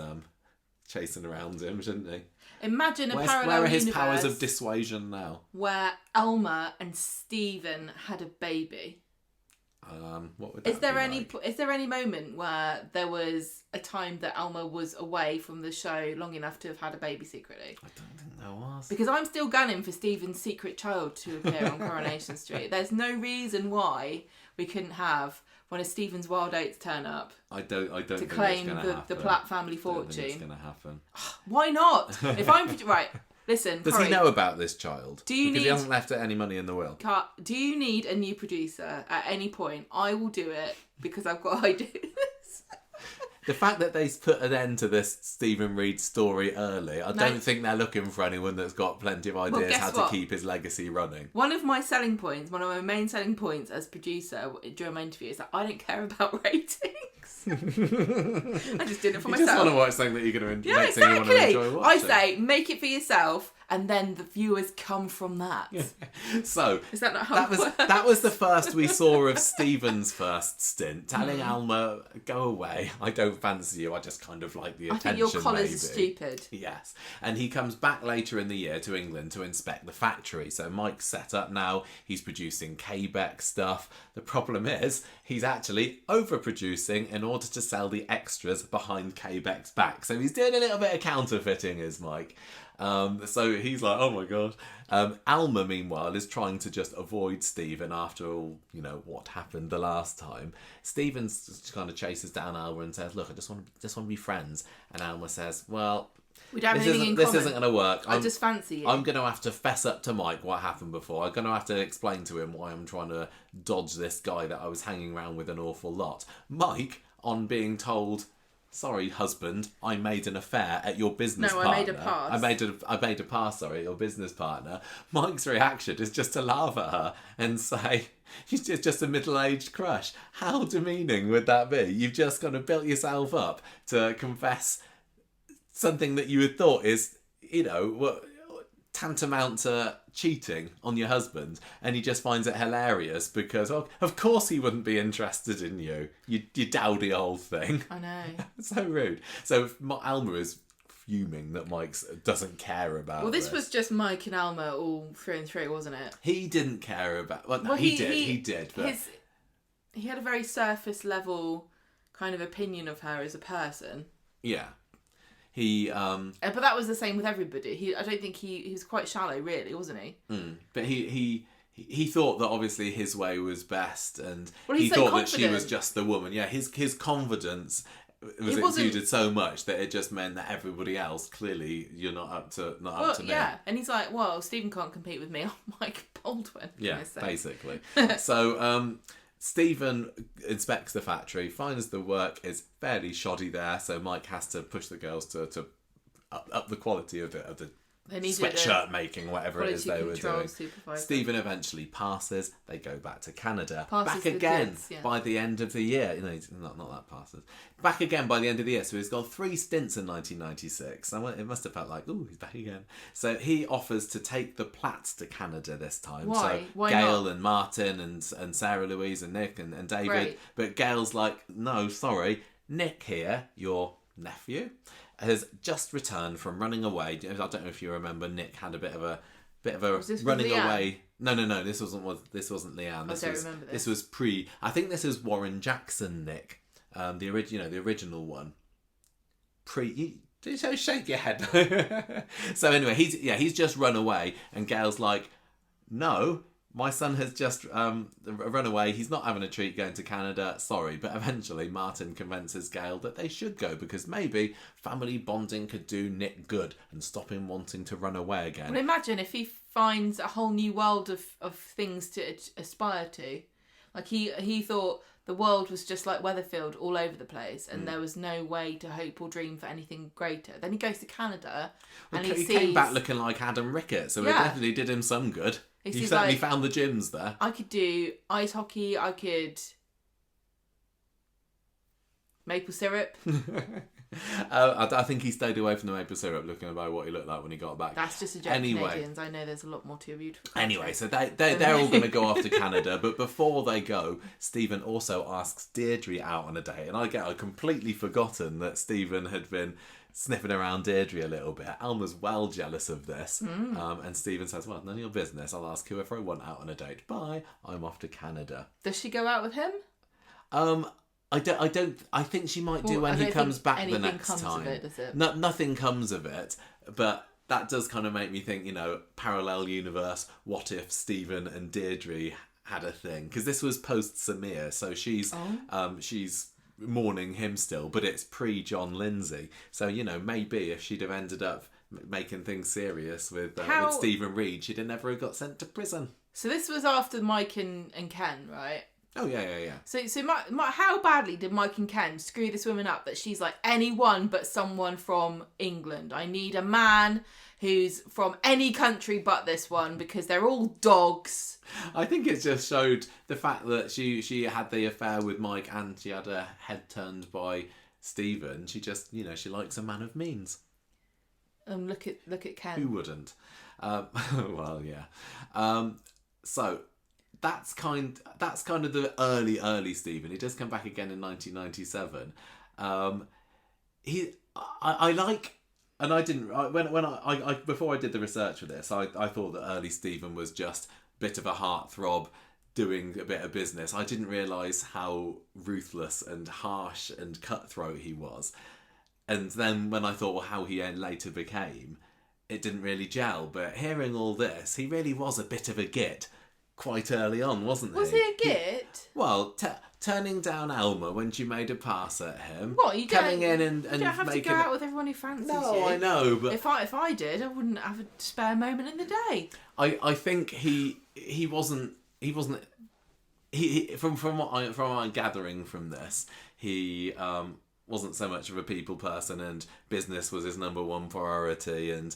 chasing around him, shouldn't he? Imagine a parallel Where are his universe powers of dissuasion now? Where Alma and Stephen had a baby. What would that Is there any moment where there was a time that Alma was away from the show long enough to have had a baby secretly? I don't think there was. Because I'm still gunning for Stephen's secret child to appear on Coronation Street. There's no reason why we couldn't have one of Stephen's wild oats turn up. I don't to think claim it's gonna the Platt family fortune. I don't think it's going to happen. Why not? If I'm right. Listen, does Corrie, he know about this child? Because he hasn't left any money in the will. Do you need a new producer at any point? I will do it because I've got ideas. The fact that they put an end to this Stephen Reid story early, I don't think they're looking for anyone that's got plenty of ideas how to keep his legacy running. One of my main selling points as producer during my interview is that I don't care about ratings. I just did it for myself. You just want to watch something that you're going to enjoy. Exactly. You want to enjoy watching. I say, make it for yourself, and then the viewers come from that. Yeah. So is that not how it works? That was the first we saw of Stephen's first stint, telling Alma, "Go away. I don't fancy you. I just kind of like the attention." I think your collar's stupid. Yes, and he comes back later in the year to England to inspect the factory. So Mike's set up now. He's producing Quebec stuff. The problem is he's actually overproducing in order to sell the extras behind Quebec's back. So he's doing a little bit of counterfeiting, is Mike. So he's like, oh my god. Alma, meanwhile, is trying to just avoid Stephen after all, what happened the last time. Stephen just kind of chases down Alma and says, look, I just want to be friends. And Alma says, well, we don't have anything in common. This isn't going to work. I just fancy you. I'm going to have to fess up to Mike what happened before. I'm going to have to explain to him why I'm trying to dodge this guy that I was hanging around with an awful lot. Mike, on being told, sorry, husband, I made an affair at your business partner. No, I made a pass. I made a pass, at your business partner. Mike's reaction is just to laugh at her and say, it's just a middle-aged crush. How demeaning would that be? You've just kind of built yourself up to confess something that you had thought is, tantamount to cheating on your husband, and he just finds it hilarious because, of course he wouldn't be interested in you dowdy old thing. I know. So rude. So Alma is fuming that Mike doesn't care about this was just Mike and Alma all through and through, wasn't it? He didn't care about... Well, no, he did. But he had a very surface level kind of opinion of her as a person. Yeah. But that was the same with everybody. I don't think he was quite shallow, really, wasn't he? But he thought that obviously his way was best, and he so thought confident. that she was just the woman. Yeah, his confidence was exuded so much that it just meant that everybody else, clearly, you're not up to me. Yeah, and he's like, well, Stephen can't compete with me. I'm Mike Baldwin. Yeah, basically. So Stephen inspects the factory, finds the work is fairly shoddy there, so Mike has to push the girls to up the quality of the sweatshirt making, whatever it is they were doing. Supervisor. Stephen eventually passes. They go back to Canada. Passes back again kids, yeah. By the end of the year. Not that passes. Back again by the end of the year. So he's got 3 stints in 1996. It must have felt like, ooh, he's back again. So he offers to take the Platts to Canada this time. Why? So Why Gail not? And Martin and Sarah Louise and Nick and David. Right. But Gail's like, no, sorry. Nick here, your nephew, has just returned from running away. I don't know if you remember, Nick had a bit of a running away. No. This wasn't Leanne. I don't remember this. This was pre. I think this is Warren Jackson Nick, the original one. Don't shake your head. So anyway, he's just run away, and Gail's like, no. My son has just run away. He's not having a treat going to Canada. Sorry. But eventually Martin convinces Gail that they should go because maybe family bonding could do Nick good and stop him wanting to run away again. Well, imagine if he finds a whole new world of things to aspire to. Like he thought the world was just like Weatherfield all over the place and there was no way to hope or dream for anything greater. Then he goes to Canada and he came back looking like Adam Ricketts, so it definitely did him some good. He certainly found the gyms there. I could do ice hockey, I could maple syrup. I think he stayed away from the maple syrup, looking about what he looked like when he got back. That's just a joke, Canadians. I know there's a lot more to a beautiful country. Anyway, so they're all going to go off to Canada, but before they go, Stephen also asks Deirdre out on a date, and I'd completely forgotten that Stephen had been sniffing around Deirdre a little bit. Alma's well jealous of this, and Stephen says, well, none of your business. I'll ask whoever I want out on a date. Bye. I'm off to Canada. Does she go out with him? I think she might do when he comes back the next time. Of it, does it? Nothing comes of it, but that does kind of make me think, parallel universe, what if Stephen and Deirdre had a thing? Because this was post Samir, so she's mourning him still, but it's pre-John Lindsay. So, maybe if she'd have ended up making things serious with Stephen Reid, she'd have never got sent to prison. So this was after Mike and Ken, right? Oh, yeah. So how badly did Mike and Ken screw this woman up that she's like, anyone but someone from England? I need a man who's from any country but this one because they're all dogs. I think it just showed the fact that she had the affair with Mike and she had her head turned by Stephen. She just, she likes a man of means. Look at Ken. Who wouldn't? Well, yeah. So... That's kind of the early Stephen. He does come back again in 1997. I like, and I didn't when I before I did the research for this, I thought that early Stephen was just a bit of a heartthrob doing a bit of business. I didn't realise how ruthless and harsh and cutthroat he was. And then when I thought, well, how he later became, it didn't really gel. But hearing all this, he really was a bit of a git. Quite early on, wasn't he? Was he a git? Well, turning down Alma when she made a pass at him. What, you don't, coming in and you don't have to go out with everyone who fancies you. No, I know, but if I did, I wouldn't have a spare moment in the day. I think he wasn't from what I'm gathering from this, he wasn't so much of a people person, and business was his number one priority, and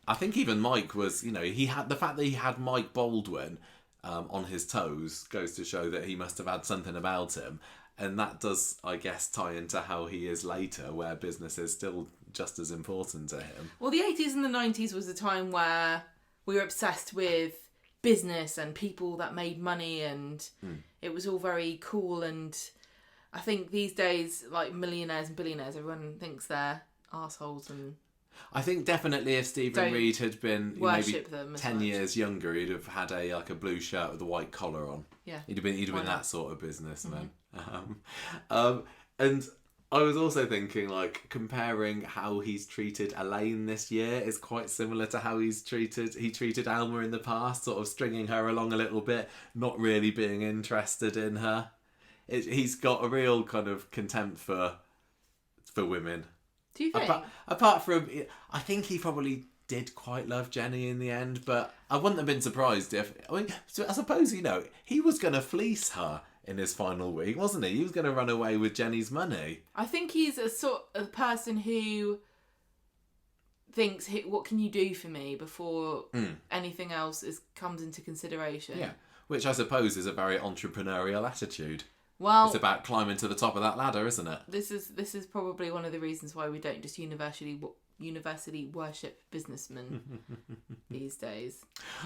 I think even Mike was, he had the fact that he had Mike Baldwin on his toes goes to show that he must have had something about him. And that does, I guess, tie into how he is later, where business is still just as important to him. Well, the 80s and the 90s was a time where we were obsessed with business and people that made money, and it was all very cool. And I think these days, like millionaires and billionaires, everyone thinks they're arseholes and... I think definitely if Stephen Reid had been maybe them 10 years younger, he'd have had a blue shirt with a white collar on. Yeah, he'd have been that sort of businessman. And I was also thinking, comparing how he's treated Elaine this year is quite similar to how he treated Alma in the past, sort of stringing her along a little bit, not really being interested in her. He's got a real kind of contempt for women. Do you think? Apart from, I think he probably did quite love Jenny in the end, but I wouldn't have been surprised if... I suppose, he was going to fleece her in his final week, wasn't he? He was going to run away with Jenny's money. I think he's a sort of person who thinks, what can you do for me before anything else comes into consideration. Yeah, which I suppose is a very entrepreneurial attitude. Well, it's about climbing to the top of that ladder, isn't it? This is probably one of the reasons why we don't just universally worship businessmen these days.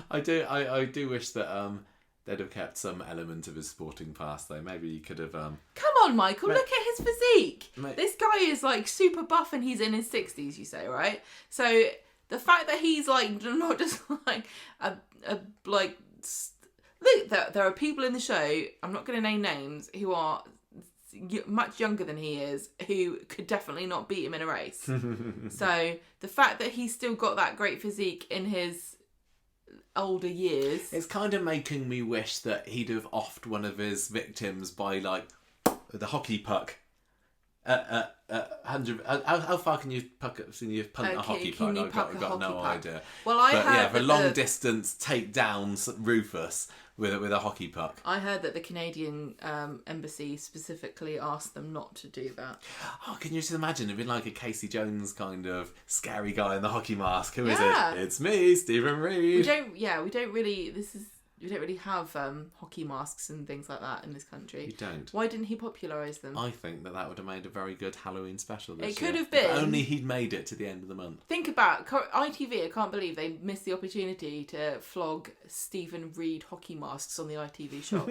I do wish that they'd have kept some element of his sporting past, though. Maybe you could have... Come on, Michael, look at his physique. This guy is super buff and he's in his 60s, you say, right? So the fact that he's not just Look, there are people in the show, I'm not going to name names, who are much younger than he is, who could definitely not beat him in a race. So the fact that he's still got that great physique in his older years... It's kind of making me wish that he'd have offed one of his victims by, the hockey puck. 100. How far can you punt a hockey puck? I've got no idea. Well, I heard for long distance takedowns, Rufus with a hockey puck. I heard that the Canadian embassy specifically asked them not to do that. Oh, can you just imagine? It'd be like a Casey Jones kind of scary guy in the hockey mask. Who is it? It's me, Stephen Reid. We don't really. really have hockey masks and things like that in this country. You don't. Why didn't he popularise them? I think that would have made a very good Halloween special this year. It could have been. If only he'd made it to the end of the month. Think about ITV. I can't believe they missed the opportunity to flog Stephen Reid hockey masks on the ITV shop.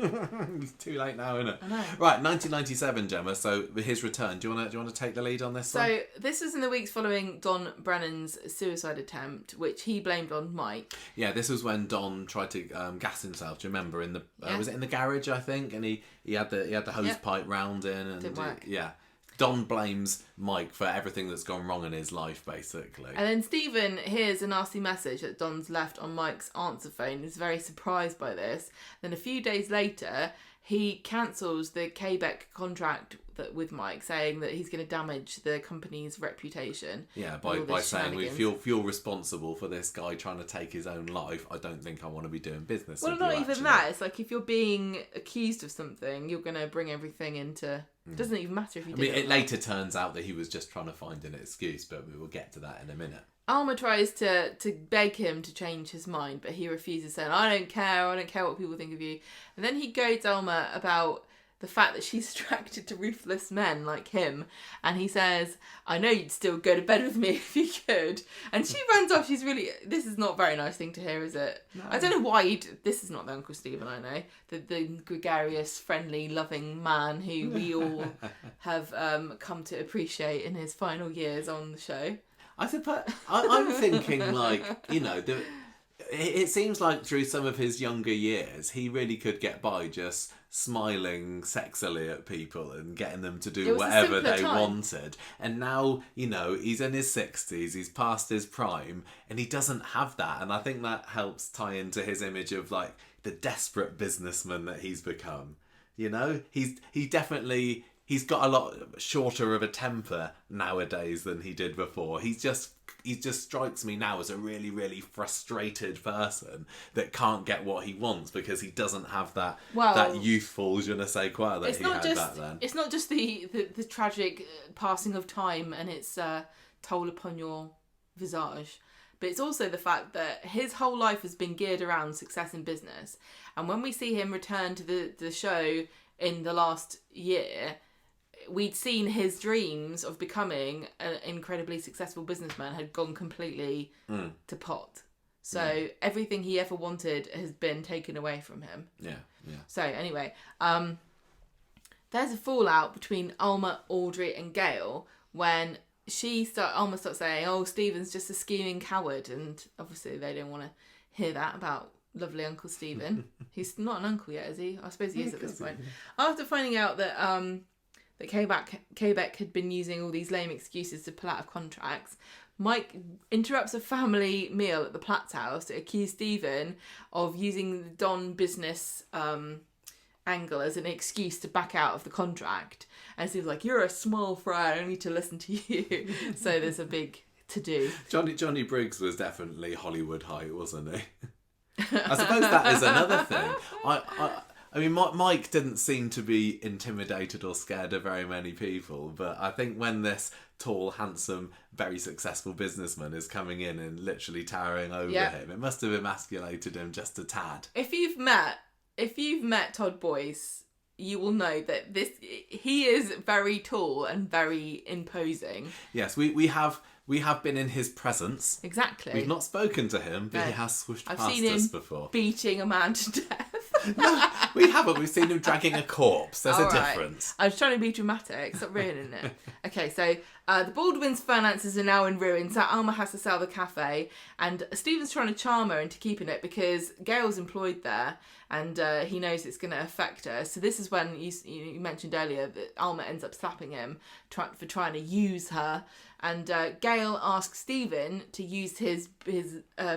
It's too late now, isn't it? I know. Right, 1997, Gemma. So his return. Do you want to take the lead on this one? So this was in the weeks following Don Brennan's suicide attempt, which he blamed on Mike. Yeah, this was when Don tried to gas himself. Do you remember? In the was it in the garage? I think, and he had the hose pipe round in, and didn't work. Don blames Mike for everything that's gone wrong in his life, basically. And then Stephen hears a nasty message that Don's left on Mike's answer phone. He's very surprised by this. Then a few days later, he cancels the Quebec contract with Mike, saying that he's going to damage the company's reputation. Yeah, by saying we feel responsible for this guy trying to take his own life. I don't think I want to be doing business. Well, not even that. It's like if you're being accused of something, you're going to bring everything into... It doesn't even matter if you did it later turns out that he was just trying to find an excuse, but we will get to that in a minute. Alma tries to beg him to change his mind, but he refuses, saying, I don't care what people think of you. And then he goads Alma about the fact that she's attracted to ruthless men like him. And he says, I know you'd still go to bed with me if you could. And she runs off. This is not a very nice thing to hear, is it? No. I don't know why this is not the Uncle Stephen I know. The gregarious, friendly, loving man who we all have come to appreciate in his final years on the show. I suppose I'm thinking, it seems like through some of his younger years, he really could get by just smiling sexily at people and getting them to do whatever they wanted. And now, he's in his 60s, he's past his prime, and he doesn't have that. And I think that helps tie into his image of like the desperate businessman that he's become. He's got a lot shorter of a temper nowadays than he did before. He just strikes me now as a really, really frustrated person that can't get what he wants because he doesn't have that youthful je ne sais quoi that he had back then. It's not just the tragic passing of time and its toll upon your visage, but it's also the fact that his whole life has been geared around success in business. And when we see him return to the show in the last year, we'd seen his dreams of becoming an incredibly successful businessman had gone completely to pot. So everything he ever wanted has been taken away from him. Yeah. So anyway, there's a fallout between Alma, Audrey and Gail when Alma starts saying, oh, Stephen's just a scheming coward. And obviously they don't want to hear that about lovely Uncle Stephen. He's not an uncle yet, is he? I suppose he is at this point. After finding out that Quebec had been using all these lame excuses to pull out of contracts, Mike interrupts a family meal at the Platt's house to accuse Stephen of using the Don business angle as an excuse to back out of the contract. And Steve's like, you're a small fry, I don't need to listen to you. So there's a big to-do. Johnny Briggs was definitely Hollywood height, wasn't he? I suppose that is another thing. I mean, Mike didn't seem to be intimidated or scared of very many people, but I think when this tall, handsome, very successful businessman is coming in and literally towering over him, it must have emasculated him just a tad. If you've met Todd Boyce, you will know that he is very tall and very imposing. Yes, we have been in his presence. Exactly. We've not spoken to him, but he has swished past us before. I've seen him beating a man to death. No, we haven't. We've seen him dragging a corpse. There's a difference. I was trying to be dramatic. Stop ruining it. Okay, so the Baldwins' finances are now in ruin, so Alma has to sell the cafe, and Stephen's trying to charm her into keeping it because Gail's employed there, and he knows it's going to affect her. So this is when you mentioned earlier that Alma ends up slapping him for trying to use her. And Gail asks Stephen to use his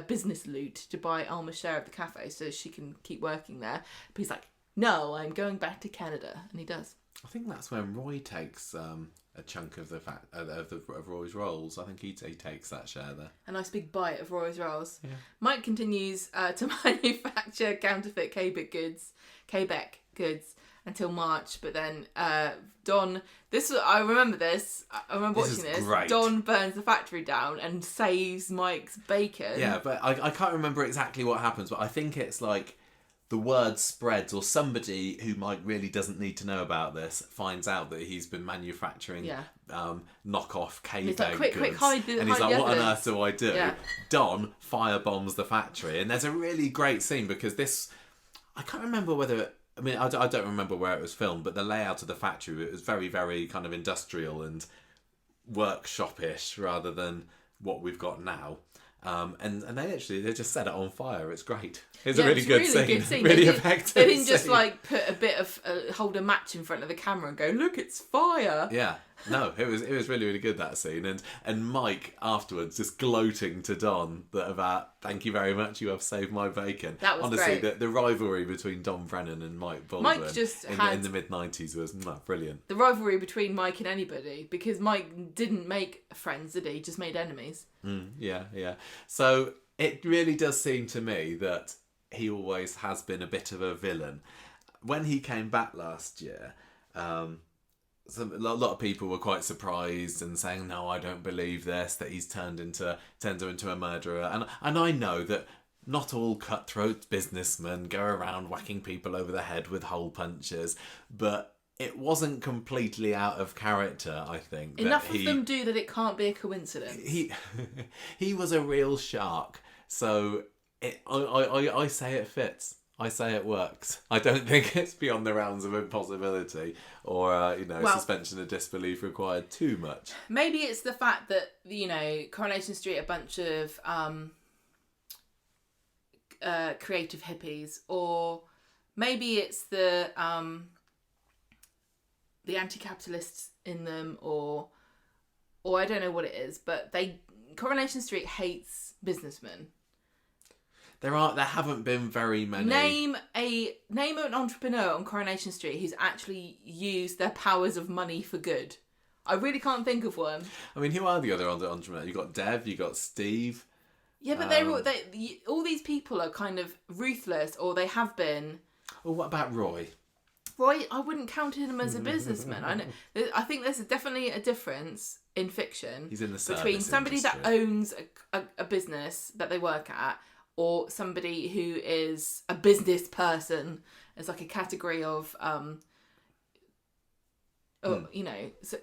business loot to buy Alma's share of the cafe so she can keep working there. But he's like, no, I'm going back to Canada. And he does. I think that's when Roy takes a chunk of of Roy's rolls. I think he takes that share there. A nice big bite of Roy's rolls. Yeah. Mike continues to manufacture counterfeit Quebec goods until March, but then Don... I remember watching this. Great. Don burns the factory down and saves Mike's bacon. Yeah, but I can't remember exactly what happens, but I think it's like the word spreads, or somebody who Mike really doesn't need to know about this finds out that he's been manufacturing knockoff K-Bag like, goods. Hide and he's like, what on earth do I do? Yeah. Don firebombs the factory. And there's a really great scene because this... I can't remember whether... I mean, I don't remember where it was filmed, but the layout of the factory, it was very, very kind of industrial and workshop-ish rather than what we've got now. And they just set it on fire. It's great. It's a really good scene. Really effective. They didn't just like put a bit of hold a match in front of the camera and go, look, it's fire. Yeah. No, it was really, really good, that scene. And Mike afterwards just gloating to Don about, thank you very much, you have saved my bacon. That was honestly great. The rivalry between Don Brennan and Mike Baldwin in the mid-90s was brilliant. The rivalry between Mike and anybody, because Mike didn't make friends, did he? Just made enemies. Yeah. So it really does seem to me that he always has been a bit of a villain. When he came back last year... a lot of people were quite surprised and saying, no, I don't believe this, that he's turned into a murderer. And I know that not all cutthroat businessmen go around whacking people over the head with hole punches, but it wasn't completely out of character, I think. Enough of them do that it can't be a coincidence. He was a real shark, so I say it fits. I say it works. I don't think it's beyond the realms of impossibility or, suspension of disbelief required too much. Maybe it's the fact that, Coronation Street, a bunch of creative hippies, or maybe it's the anti-capitalists in them, or I don't know what it is, but Coronation Street hates businessmen. There haven't been very many. Name an entrepreneur on Coronation Street who's actually used their powers of money for good. I really can't think of one. I mean, who are the other entrepreneurs? You got Dev, you got Steve. Yeah, but all these people are kind of ruthless, or they have been. Well, what about Roy? Roy, I wouldn't count him as a businessman. I think there's definitely a difference in fiction. He's in the service between somebody industry. that owns a business that they work at, or somebody who is a business person as like a category of,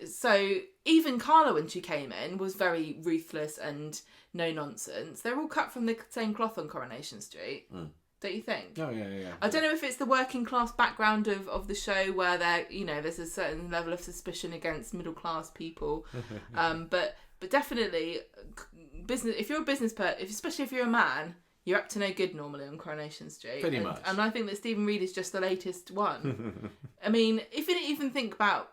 so even Carla, when she came in, was very ruthless and no nonsense. They're all cut from the same cloth on Coronation Street. Don't you think? Oh, yeah. I don't know if it's the working class background of the show where there's a certain level of suspicion against middle class people. But definitely, business. If you're a business person, especially if you're a man, you're up to no good normally on Coronation Street. Pretty much. And I think that Stephen Reid is just the latest one. I mean, if you even think about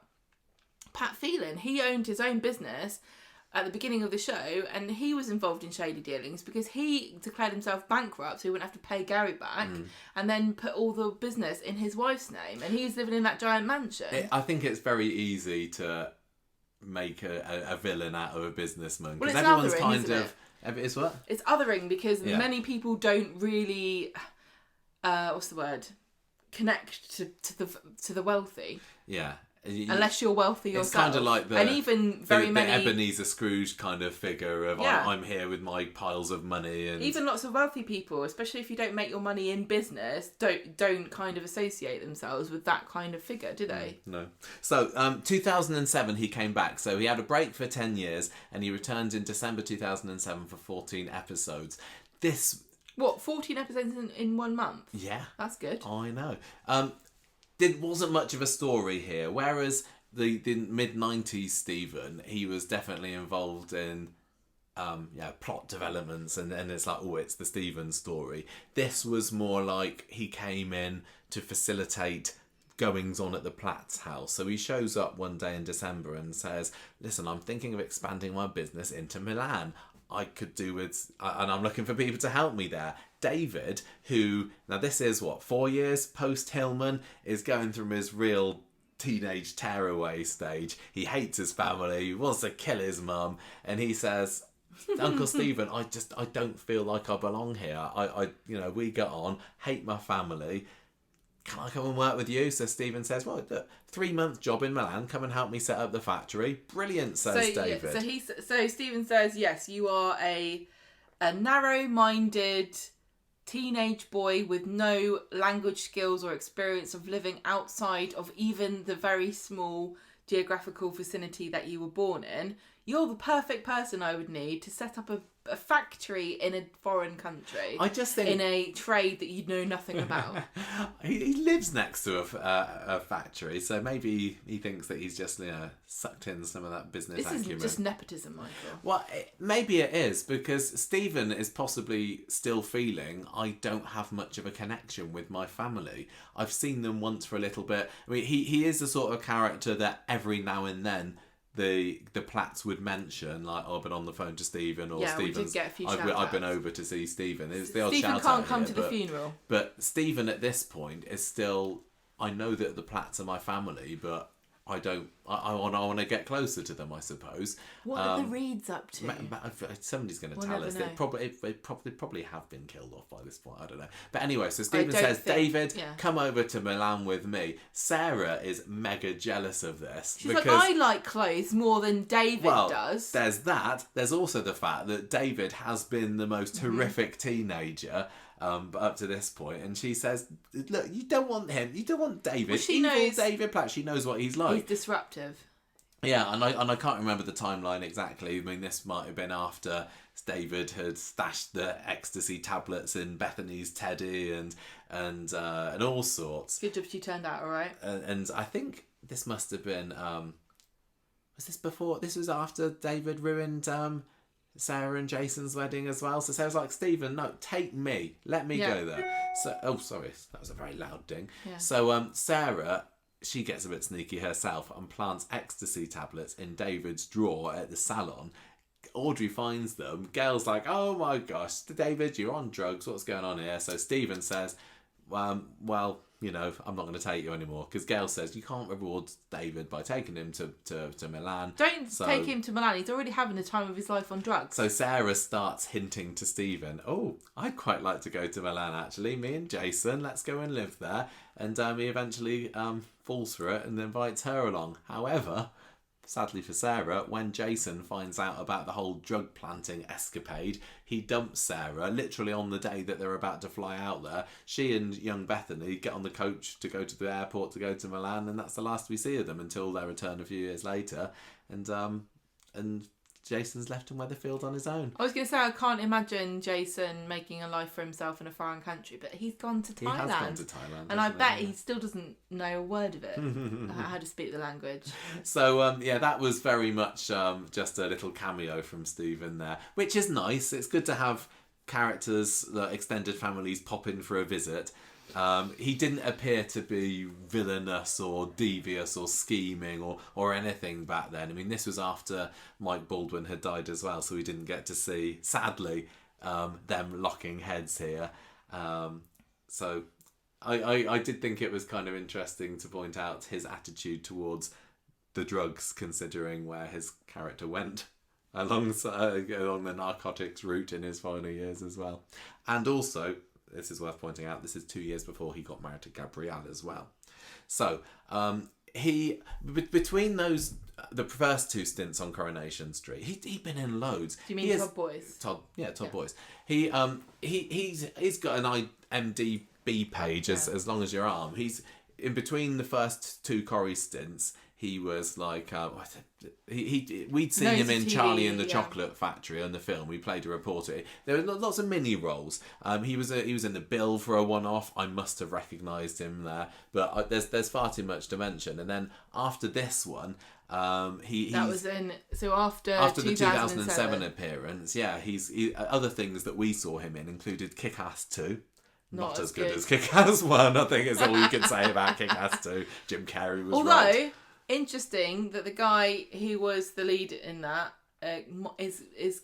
Pat Phelan, he owned his own business at the beginning of the show, and he was involved in shady dealings because he declared himself bankrupt so he wouldn't have to pay Gary back, and then put all the business in his wife's name, and he's living in that giant mansion. I think it's very easy to make a villain out of a businessman, because everyone's kind of... It's what? It's othering, because many people don't really, connect to the wealthy. Yeah. Unless you're wealthy yourself. It's kind of like the Ebenezer Scrooge kind of figure of I'm here with my piles of money, and even lots of wealthy people, especially if you don't make your money in business, don't kind of associate themselves with that kind of figure, do they? No. So 2007 he came back. So he had a break for 10 years and he returned in December 2007 for 14 episodes. 14 episodes in 1 month? Yeah. That's good. I know. Wasn't much of a story here, whereas the mid-90s Stephen, he was definitely involved in plot developments, and it's like, it's the Stephen story. This was more like he came in to facilitate goings on at the Platt's house. So he shows up one day in December and says, listen, I'm thinking of expanding my business into Milan. I could do with, and I'm looking for people to help me there. David, who, now this is 4 years post Hillman, is going through his real teenage tearaway stage. He hates his family, he wants to kill his mum, and he says, Uncle Stephen, I don't feel like I belong here. We get on, hate my family. Can I come and work with you? So Stephen says, 3-month job in Milan, come and help me set up the factory. Brilliant, says David. So Stephen says, yes, you are a narrow-minded teenage boy with no language skills or experience of living outside of even the very small geographical vicinity that you were born in, you're the perfect person I would need to set up a factory in a foreign country. I just think... in a trade that you know nothing about. He lives next to a factory, so maybe he thinks that he's just sucked in some of that business acumen. This isn't just nepotism, Michael. Well, maybe it is, because Stephen is possibly still feeling, I don't have much of a connection with my family. I've seen them once for a little bit. I mean, he is the sort of character that every now and then the Platts would mention, like, I've been on the phone to Stephen, or Stephen's, I've been over to see Stephen. It's the odd Stephen shout can't out come here, to the funeral. But Stephen at this point is still, I know that the Platts are my family, but I don't. I want to get closer to them, I suppose. What are the Reids up to? Somebody's going to tell us. They probably have been killed off by this point. I don't know. But anyway, so Stephen says, David, come over to Milan with me. Sarah is mega jealous of this. She's like, I like clothes more than David does. There's that. There's also the fact that David has been the most horrific teenager up to this point, and she says, look, you don't want him, you don't want David. Well, she knows David Platt. She knows what he's like. He's disruptive. Yeah, and I can't remember the timeline exactly. I mean, this might have been after David had stashed the ecstasy tablets in Bethany's teddy and all sorts. Good job she turned out all right. And I think this must have been was this before? This was after David ruined Sarah and Jason's wedding as well. So Sarah's like, Stephen, no, take me. Let me go there. So, sorry, that was a very loud ding. Yeah. So Sarah, she gets a bit sneaky herself and plants ecstasy tablets in David's drawer at the salon. Audrey finds them. Gail's like, oh my gosh, David, you're on drugs. What's going on here? So Stephen says, well, you know, I'm not going to take you anymore, because Gail says you can't reward David by taking him to Milan. Don't take him to Milan. He's already having the time of his life on drugs. So Sarah starts hinting to Stephen, oh, I'd quite like to go to Milan, actually. Me and Jason, let's go and live there. And he eventually falls for it and invites her along. However, sadly for Sarah, when Jason finds out about the whole drug planting escapade, he dumps Sarah literally on the day that they're about to fly out there. She and young Bethany get on the coach to go to the airport to go to Milan, and that's the last we see of them until their return a few years later. And Jason's left in Weatherfield on his own. I was going to say, I can't imagine Jason making a life for himself in a foreign country, but he's gone to Thailand. He has gone to Thailand. And I bet he still doesn't know a word of it, how to speak the language. So, that was very much just a little cameo from Stephen there, which is nice. It's good to have characters, extended families pop in for a visit. He didn't appear to be villainous or devious or scheming or anything back then. I mean, this was after Mike Baldwin had died as well, so we didn't get to see, sadly, them locking heads here. So I did think it was kind of interesting to point out his attitude towards the drugs, considering where his character went along the narcotics route in his final years as well. And also, this is worth pointing out, this is 2 years before he got married to Gabrielle as well. So, between those, the first two stints on Coronation Street, he'd been in loads. Do you mean Todd Boys? Todd Boys. He's got an IMDb page as long as your arm. He's in between the first two Corrie stints. He was like, we'd seen him in Charlie and the Chocolate Factory on the film. We played a reporter. There were lots of mini roles. He was in the bill for a one-off. I must have recognised him there, but there's far too much to mention. And then after this one, after the 2007 appearance, other things that we saw him in included Kick-Ass 2. Not as good as Kick-Ass 1, I think is all you can say about Kick-Ass 2. Jim Carrey was right. Interesting that the guy who was the lead in that is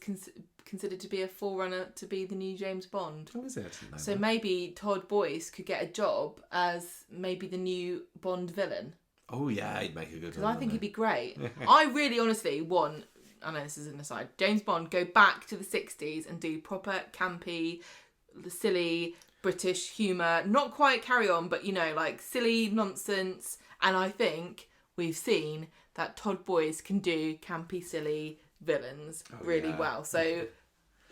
considered to be a forerunner to be the new James Bond. Oh, is it? So maybe Todd Boyce could get a job as maybe the new Bond villain. Oh yeah, he'd make a good one. Because I think he'd be great. I really honestly want, I know this is an aside, James Bond go back to the 60s and do proper campy, silly British humour. Not quite Carry On, but like silly nonsense. And I think we've seen that Todd Boyce can do campy, silly villains really well. So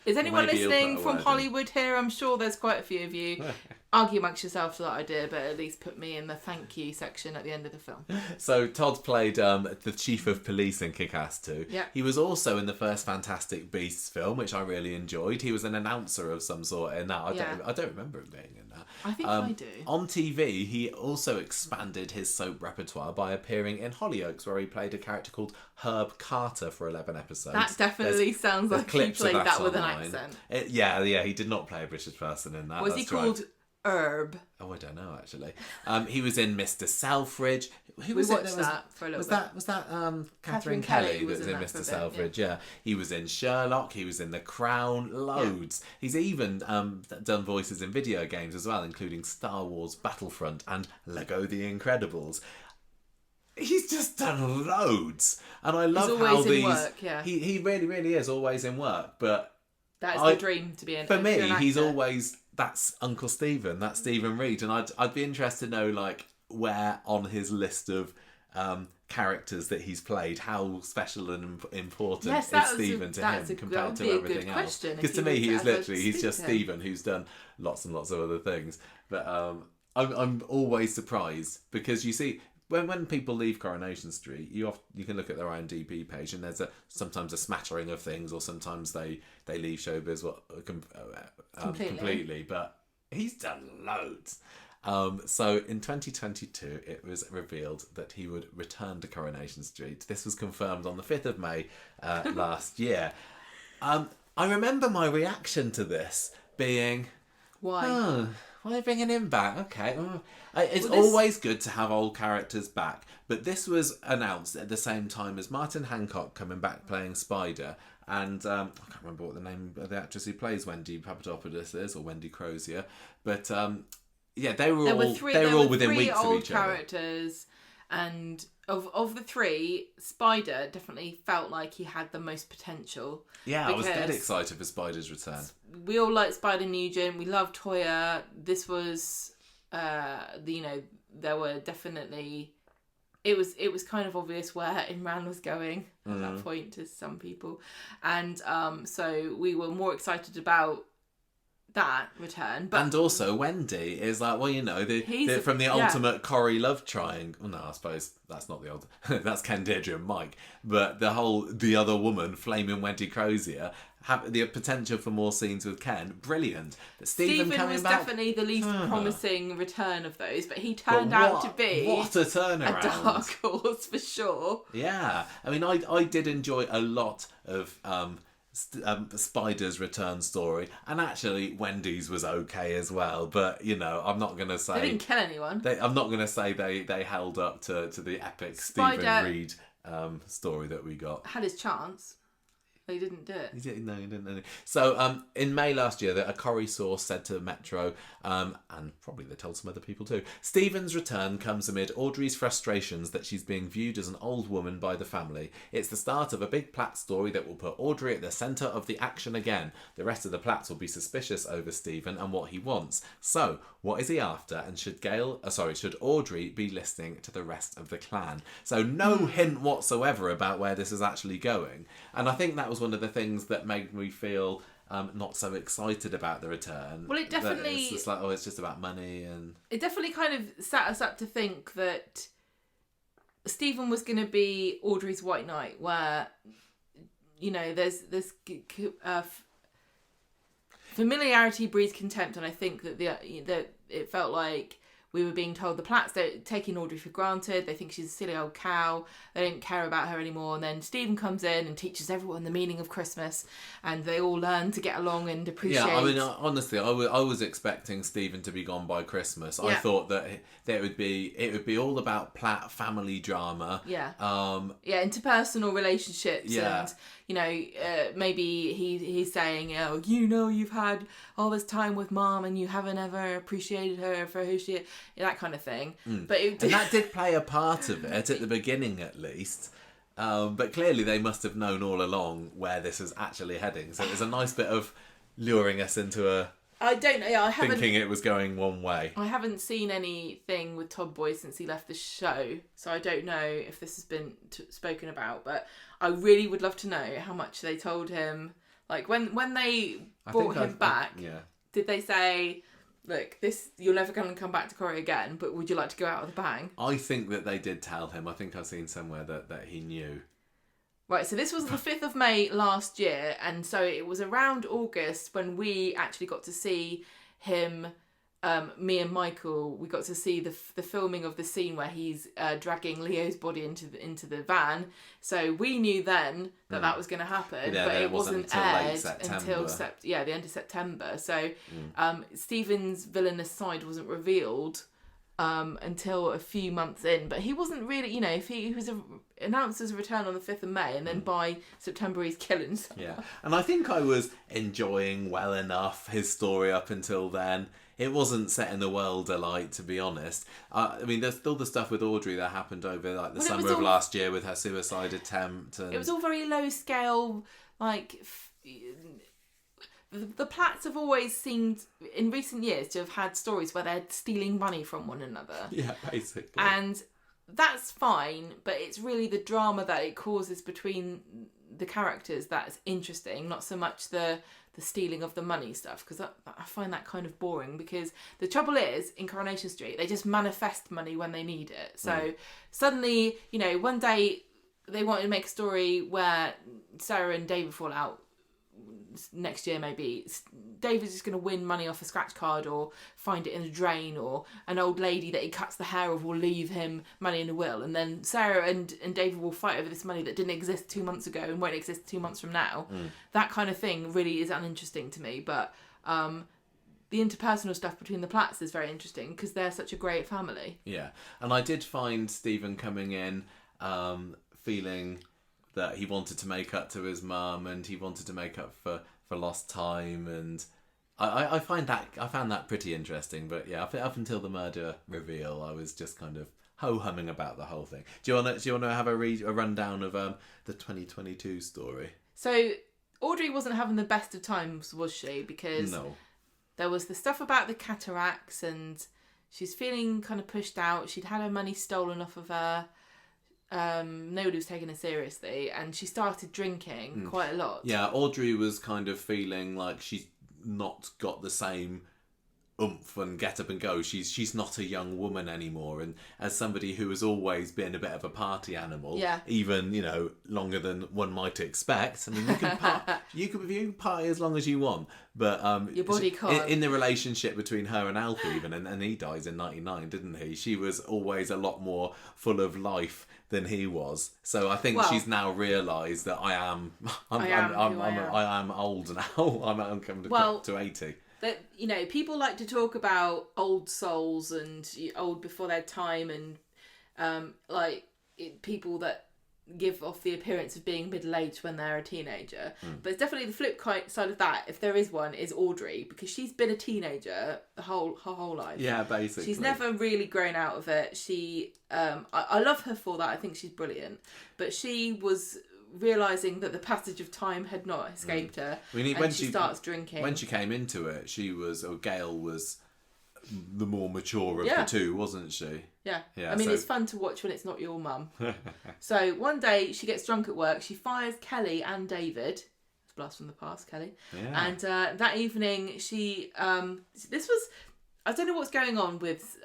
Is anyone listening from Hollywood here? I'm sure there's quite a few of you. Argue amongst yourselves for that idea, but at least put me in the thank you section at the end of the film. So Todd played the chief of police in Kick-Ass 2. Yeah. He was also in the first Fantastic Beasts film, which I really enjoyed. He was an announcer of some sort in that. I don't remember him being in that. I think I do. On TV, he also expanded his soap repertoire by appearing in Hollyoaks, where he played a character called Herb Carter for 11 episodes. That definitely sounds like he played that with an accent. Yeah, he did not play a British person in that. Was he called Herb? Oh, I don't know actually. He was in Mr. Selfridge. Who was that for a little bit? Was that Catherine Kelly that was in Mr. Selfridge? Yeah. He was in Sherlock. He was in The Crown. Loads. Yeah. He's even done voices in video games as well, including Star Wars Battlefront and Lego The Incredibles. He's just done loads, and I love how these. Work, yeah. He really, really is always in work. But that's the dream to be in. For me, he's always. That's Uncle Stephen. That's Stephen Reid, and I'd be interested to know like where on his list of characters that he's played, how special and important is Stephen to him compared to everything else. Because to me, he's just Stephen who's done lots and lots of other things. But I'm always surprised because you see. When people leave Coronation Street, you can look at their IMDb page, and there's sometimes a smattering of things, or sometimes they leave showbiz completely. But he's done loads. So in 2022, it was revealed that he would return to Coronation Street. This was confirmed on the 5th of May last year. I remember my reaction to this being, why? Oh, why are they bringing him back? Okay. It's always good to have old characters back, but this was announced at the same time as Martin Hancock coming back playing Spider, and I can't remember what the name of the actress who plays Wendy Papadopoulos is, or Wendy Crozier, but they were all within weeks of each other. Characters, and of the three, Spider definitely felt like he had the most potential. Yeah, I was dead excited for Spider's return. We all liked Spider Nugent. We loved Toya. This was. There were definitely. It was kind of obvious where Imran was going at that point to some people, and so we were more excited about that return. But and also Wendy is like, well, from the ultimate Corrie love triangle. No, I suppose that's not the old. That's Ken, Deirdre, and Mike. But the other woman, flaming Wendy Crozier, have the potential for more scenes with Ken. Brilliant. But Stephen was back, definitely the least promising return of those, but he turned out to be what a turnaround. A dark horse for sure. Yeah, I mean, I did enjoy a lot of Spider's return story, and actually Wendy's was okay as well. But I'm not gonna say they didn't kill anyone. I'm not gonna say they held up to the epic Stephen Reid story that we got. Had his chance. He didn't do it. He didn't. So in May last year, a Corrie source said to Metro, and probably they told some other people too, Stephen's return comes amid Audrey's frustrations that she's being viewed as an old woman by the family. It's the start of a big Platt story that will put Audrey at the centre of the action again. The rest of the Platts will be suspicious over Stephen and what he wants. So, what is he after? And should Audrey be listening to the rest of the clan? So no hint whatsoever about where this is actually going. And I think that was one of the things that made me feel not so excited about the return. Well, it definitely... It's just like, it's just about money and... It definitely kind of sat us up to think that Stephen was going to be Audrey's White Knight, where, there's this... familiarity breeds contempt, and I think that that it felt like we were being told the Platts, they're taking Audrey for granted. They think she's a silly old cow. They don't care about her anymore. And then Stephen comes in and teaches everyone the meaning of Christmas, and they all learn to get along and appreciate. Yeah, I mean, honestly, I was expecting Stephen to be gone by Christmas. Yeah. I thought that it would be all about Platt family drama. Yeah. Interpersonal relationships. Yeah. And maybe he's saying, you've had all this time with Mom and you haven't ever appreciated her for who she is, that kind of thing. But and that did play a part of it at the beginning, at least. But clearly they must have known all along where this is actually heading. So it was a nice bit of luring us into I don't know. I haven't thinking it was going one way. I haven't seen anything with Todd Boyd since he left the show, so I don't know if this has been spoken about. But I really would love to know how much they told him Like when they brought him back, did they say, look, you're never going to come back to Corrie again, but would you like to go out with a bang? I think that they did tell him. I think I've seen somewhere that he knew. Right, so this was the 5th of May last year, and so it was around August when we actually got to see him, me and Michael, we got to see the filming of the scene where he's dragging Leo's body into the van. So we knew then that was going to happen, but it wasn't aired until the end of September. So Stephen's villainous side wasn't revealed until a few months in, but he wasn't really, if he was announced as a return on the 5th of May, and then by September he's killing someone. Yeah, and I think I was enjoying well enough his story up until then. It wasn't setting the world alight, to be honest. I mean, there's still the stuff with Audrey that happened over like the summer of last year with her suicide attempt. And... It was all very low scale, like... The Platts have always seemed, in recent years, to have had stories where they're stealing money from one another. Yeah, basically. And that's fine, but it's really the drama that it causes between the characters that's interesting, not so much the stealing of the money stuff, because I find that kind of boring, because the trouble is, in Coronation Street, they just manifest money when they need it. So suddenly, one day they wanted to make a story where Sarah and David fall out, next year maybe David's just going to win money off a scratch card or find it in a drain, or an old lady that he cuts the hair of will leave him money in a will, and then Sarah and David will fight over this money that didn't exist 2 months ago and won't exist 2 months from now. That kind of thing really is uninteresting to me, but the interpersonal stuff between the Platts is very interesting because they're such a great family. Yeah, and I did find Stephen coming in feeling that he wanted to make up to his mum, and he wanted to make up for lost time, and I found that pretty interesting. But yeah, up until the murder reveal, I was just kind of ho-humming about the whole thing. Do you want to have a rundown of the 2022 story? So Audrey wasn't having the best of times, was she? Because there was the stuff about the cataracts, and she's feeling kind of pushed out. She'd had her money stolen off of her. Nobody was taking her seriously, and she started drinking quite a lot. Yeah, Audrey was kind of feeling like she's not got the same oomph and get up and go. She's not a young woman anymore, and as somebody who has always been a bit of a party animal, even longer than one might expect. I mean, you can party as long as you want, but your body can't. In the relationship between her and Alf, even, and he dies in '99, didn't he? She was always a lot more full of life than he was. So I think she's now realised that I am old now. I'm coming to 80. That people like to talk about old souls and old before their time, and people that give off the appearance of being middle-aged when they're a teenager. But it's definitely the flip side of that, if there is one, is Audrey, because she's been a teenager her whole life. Yeah, basically. She's never really grown out of it. She, I love her for that. I think she's brilliant. But she was realising that the passage of time had not escaped her, and she starts drinking. When she came into it, Gail was the more mature of the two, wasn't she? Yeah. I mean, it's fun to watch when it's not your mum. So one day she gets drunk at work. She fires Kelly and David. Blast from the past, Kelly. Yeah. And that evening she... this was... I don't know what's going on with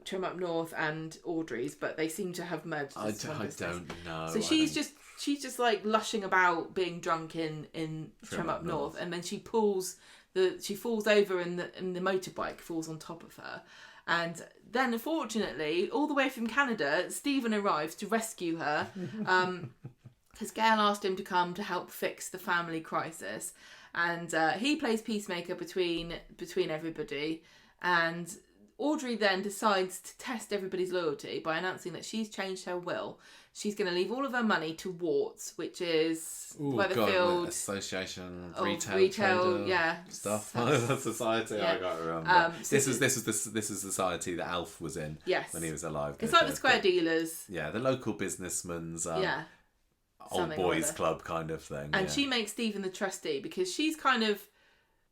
Trim Up North and Audrey's, but they seem to have merged. I don't know. So she's just like lushing about being drunk in Trim Up North, and then she falls over, and the motorbike falls on top of her. And then, fortunately, all the way from Canada, Stephen arrives to rescue her, because Gail asked him to come to help fix the family crisis, and he plays peacemaker between everybody. And Audrey then decides to test everybody's loyalty by announcing that she's changed her will. She's going to leave all of her money to Warts, which is Weatherfield Association of Retail stuff. Society. I can't remember. This is the society that Alf was in when he was alive. It's like the Square Dealers. Yeah, the local businessman's old boys club kind of thing. And she makes Stephen the trustee because she's kind of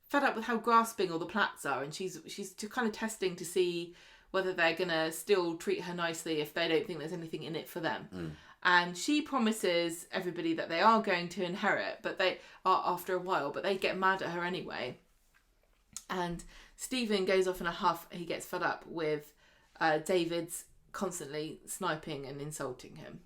fed up with how grasping all the Platts are, and she's kind of testing to see whether they're going to still treat her nicely if they don't think there's anything in it for them. And she promises everybody that they are going to inherit, but they are after a while, but they get mad at her anyway. And Stephen goes off in a huff. He gets fed up with David's constantly sniping and insulting him.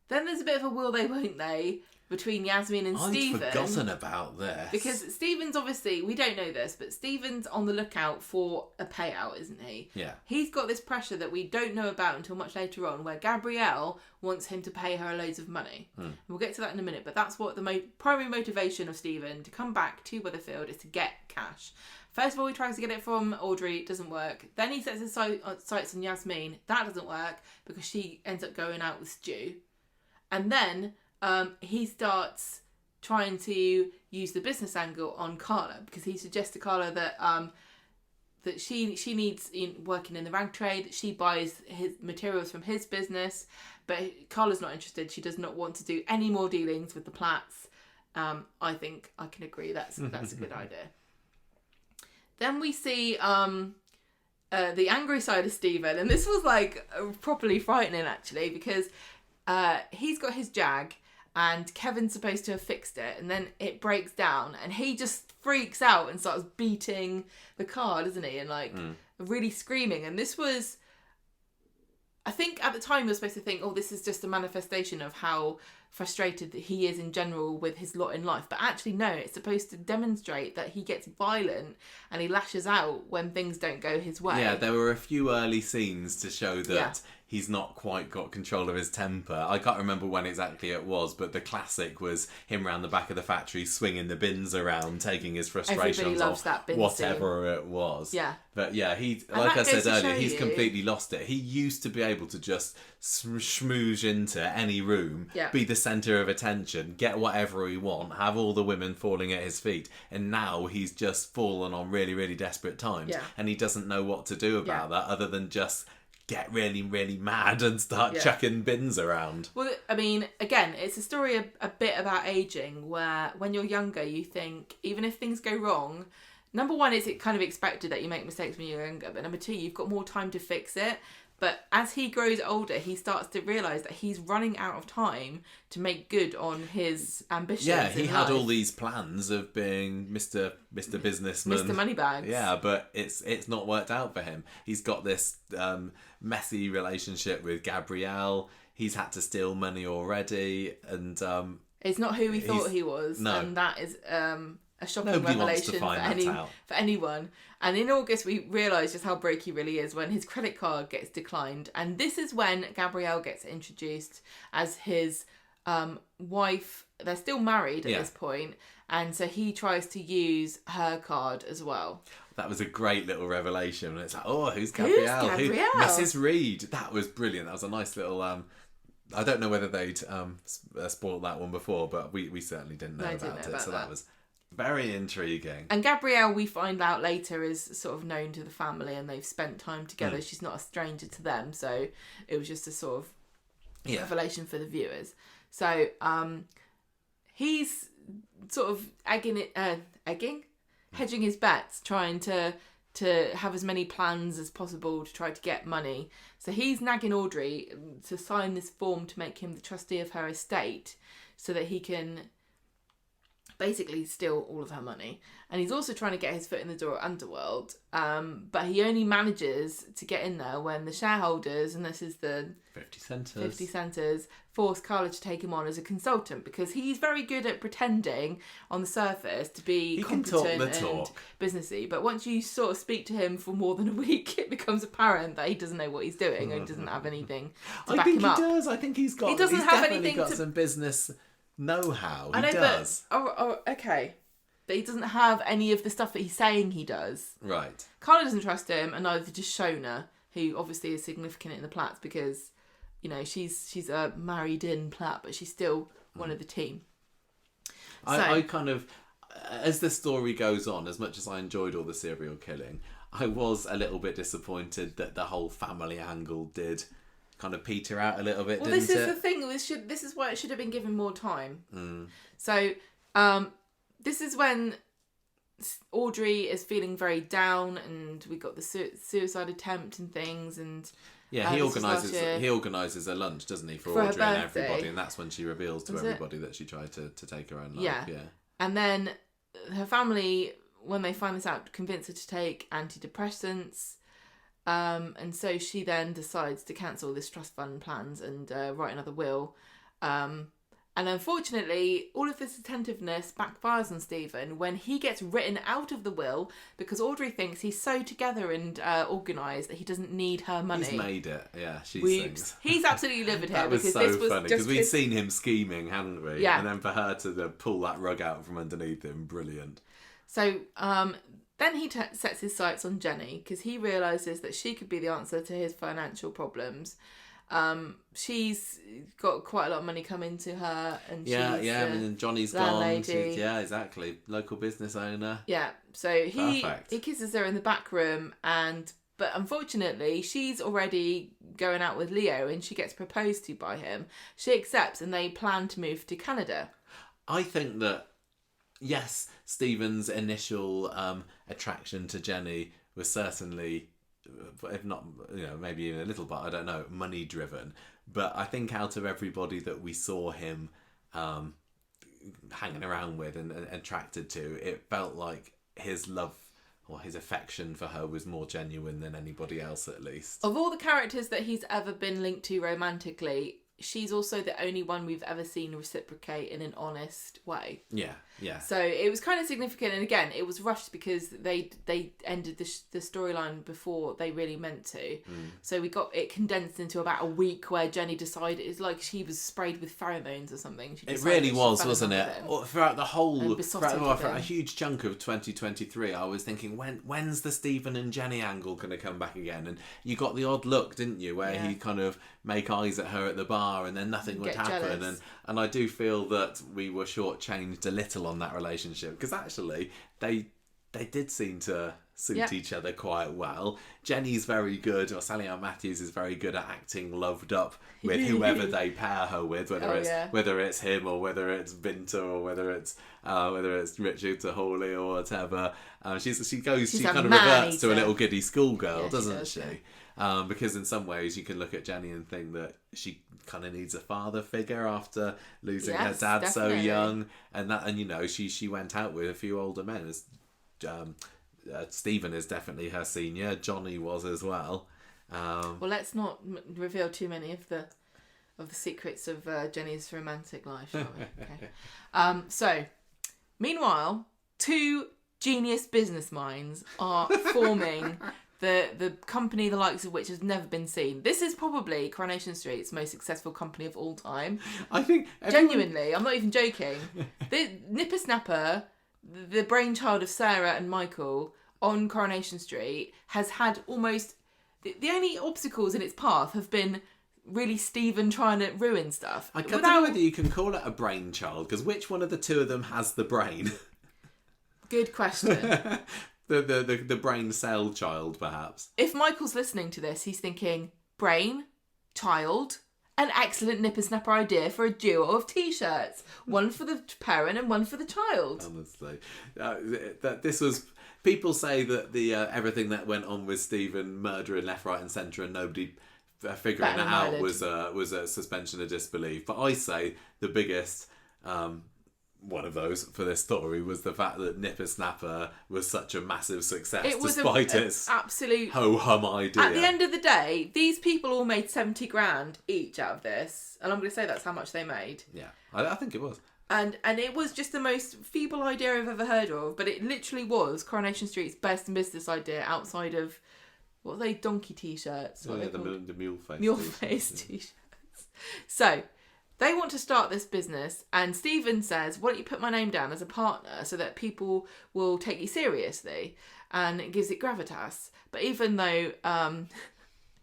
Then there's a bit of a will they, won't they between Yasmin and Stephen. I'd forgotten about this. Because Stephen's obviously, we don't know this, but Stephen's on the lookout for a payout, isn't he? Yeah. He's got this pressure that we don't know about until much later on, where Gabrielle wants him to pay her loads of money. We'll get to that in a minute, but that's what the primary motivation of Stephen to come back to Weatherfield is to get cash. First of all, he tries to get it from Audrey. It doesn't work. Then he sets his sights on Yasmin. That doesn't work because she ends up going out with Stu. And then he starts trying to use the business angle on Carla, because he suggests to Carla that that she needs working in the rag trade, that she buys his materials from his business, but Carla's not interested. She does not want to do any more dealings with the Platts. I think I can agree that's a good idea. Then we see the angry side of Stephen, and this was like properly frightening actually, because he's got his Jag and Kevin's supposed to have fixed it, and then it breaks down and he just freaks out and starts beating the car, doesn't he? And really screaming. And this was, I think at the time you're supposed to think, oh, this is just a manifestation of how frustrated that he is in general with his lot in life. But actually, no, it's supposed to demonstrate that he gets violent and he lashes out when things don't go his way. Yeah, there were a few early scenes to show that he's not quite got control of his temper. I can't remember when exactly it was, but the classic was him around the back of the factory swinging the bins around, taking his frustrations off whatever it was. Yeah. But yeah, like I said earlier, he's completely lost it. He used to be able to just schmooze into any room, be the centre of attention, get whatever he wants, have all the women falling at his feet, and now he's just fallen on really, really desperate times, and he doesn't know what to do about that other than just get really, really mad and start chucking bins around. Well, I mean, again, it's a story a bit about ageing, where when you're younger, you think, even if things go wrong, number one, it's kind of expected that you make mistakes when you're younger, but number two, you've got more time to fix it. But as he grows older, he starts to realise that he's running out of time to make good on his ambitions. Yeah, he had all these plans of being Mr. Businessman, Mr. Moneybags. Yeah, but it's not worked out for him. He's got this messy relationship with Gabrielle. He's had to steal money already, and it's not who he thought he was. No, and that is a shocking Nobody revelation for anyone. And in August, we realise just how broke he really is when his credit card gets declined. And this is when Gabrielle gets introduced as his wife. They're still married at this point, and so he tries to use her card as well. That was a great little revelation. It's like, oh, who's Gabrielle? Mrs. Reid. That was brilliant. That was a nice little... I don't know whether they'd spoiled that one before, but we certainly didn't know about it. So that was very intriguing. And Gabrielle, we find out later, is sort of known to the family and they've spent time together. She's not a stranger to them. So it was just a sort of revelation for the viewers. So he's sort of hedging his bets, trying to have as many plans as possible to try to get money. So he's nagging Audrey to sign this form to make him the trustee of her estate so that he can basically steal all of her money. And he's also trying to get his foot in the door at Underworld, but he only manages to get in there when the shareholders, and this is the 50 centers, force Carla to take him on as a consultant, because he's very good at pretending on the surface to be competent and businessy, but once you sort of speak to him for more than a week, it becomes apparent that he doesn't know what he's doing and doesn't have anything to back him up. I think he's got some business know-how. He does. Okay. But he doesn't have any of the stuff that he's saying he does. Right. Carla doesn't trust him, and neither does Shona, who obviously is significant in the Platts because, you know, she's a married-in Platt, but she's still one of the team. I kind of, as the story goes on, as much as I enjoyed all the serial killing, I was a little bit disappointed that the whole family angle did kind of peter out a little bit, didn't it? Well, this is the thing. This is why it should have been given more time. So, this is when Audrey is feeling very down, and we got the suicide attempt and things, and Yeah, he organises a lunch, doesn't he, for Audrey and everybody, and that's when she reveals to everybody that she tried to take her own life. Yeah. And then her family, when they find this out, convince her to take antidepressants. And so she then decides to cancel this trust fund plans and write another will. And unfortunately, all of this attentiveness backfires on Stephen when he gets written out of the will because Audrey thinks he's so together and organised that he doesn't need her money. He's made it, yeah, she thinks. He's absolutely livid here. That was so funny, because we'd seen him scheming, hadn't we? Yeah. And then for her to pull that rug out from underneath him, brilliant. So then he sets his sights on Jenny because he realises that she could be the answer to his financial problems. She's got quite a lot of money coming to her, and and Johnny's gone. Yeah, exactly. Local business owner. Yeah, so he kisses her in the back room, but unfortunately she's already going out with Leo, and she gets proposed to by him. She accepts, and they plan to move to Canada. I think that yes, Stephen's initial attraction to Jenny was certainly, if not, maybe even a little bit, I don't know, money driven. But I think out of everybody that we saw him hanging around with and attracted to, it felt like his love or his affection for her was more genuine than anybody else, at least. Of all the characters that he's ever been linked to romantically, she's also the only one we've ever seen reciprocate in an honest way. Yeah. So it was kind of significant, and again, it was rushed because they ended the storyline before they really meant to. So we got it condensed into about a week where Jenny decided it's like she was sprayed with pheromones or something. It really was, wasn't it? Throughout the whole, for a huge chunk of 2023, I was thinking, when's the Stephen and Jenny angle going to come back again? And you got the odd look, didn't you, where he'd kind of make eyes at her at the bar and then nothing would happen. And I do feel that we were shortchanged a little on that relationship, because actually they did seem to suit each other quite well. Jenny's very good, or Sally Ann Matthews is very good at acting loved up with whoever they pair her with, whether it's him or whether it's Vinter or whether it's Richard to Hawley or whatever. She kind of reverts to a little giddy schoolgirl, doesn't she? Because in some ways you can look at Jenny and think that she kind of needs a father figure after losing her dad definitely. So young, and she went out with a few older men. Stephen is definitely her senior. Johnny was as well. Well, let's not reveal too many of the secrets of Jenny's romantic life, shall we? Okay. So, meanwhile, two genius business minds are forming the company the likes of which has never been seen. This is probably Coronation Street's most successful company of all time. I think genuinely, I'm not even joking. The Nipper Snapper, the brainchild of Sarah and Michael on Coronation Street, has had almost the only obstacles in its path have been really Stephen trying to ruin stuff. I don't know whether you can call it a brainchild, because which one of the two of them has the brain? Good question. The brain cell child, perhaps. If Michael's listening to this, he's thinking, brain, child, an excellent Nipper Snapper idea for a duo of T-shirts. One for the parent and one for the child. Honestly. This was... People say that the everything that went on with Stephen murdering left, right and centre and nobody figuring it out was a suspension of disbelief. But I say the biggest... one of those for this story was the fact that Nipper Snapper was such a massive success despite its absolute ho-hum idea. At the end of the day, these people all made 70 grand each out of this, and I'm going to say that's how much they made. Yeah, I think it was. And it was just the most feeble idea I've ever heard of, but it literally was Coronation Street's best business idea outside of, what are they, donkey T-shirts? Oh, yeah, the mule face. Mule face T-shirts. So... they want to start this business, and Stephen says, why don't you put my name down as a partner so that people will take you seriously, and it gives it gravitas. But even though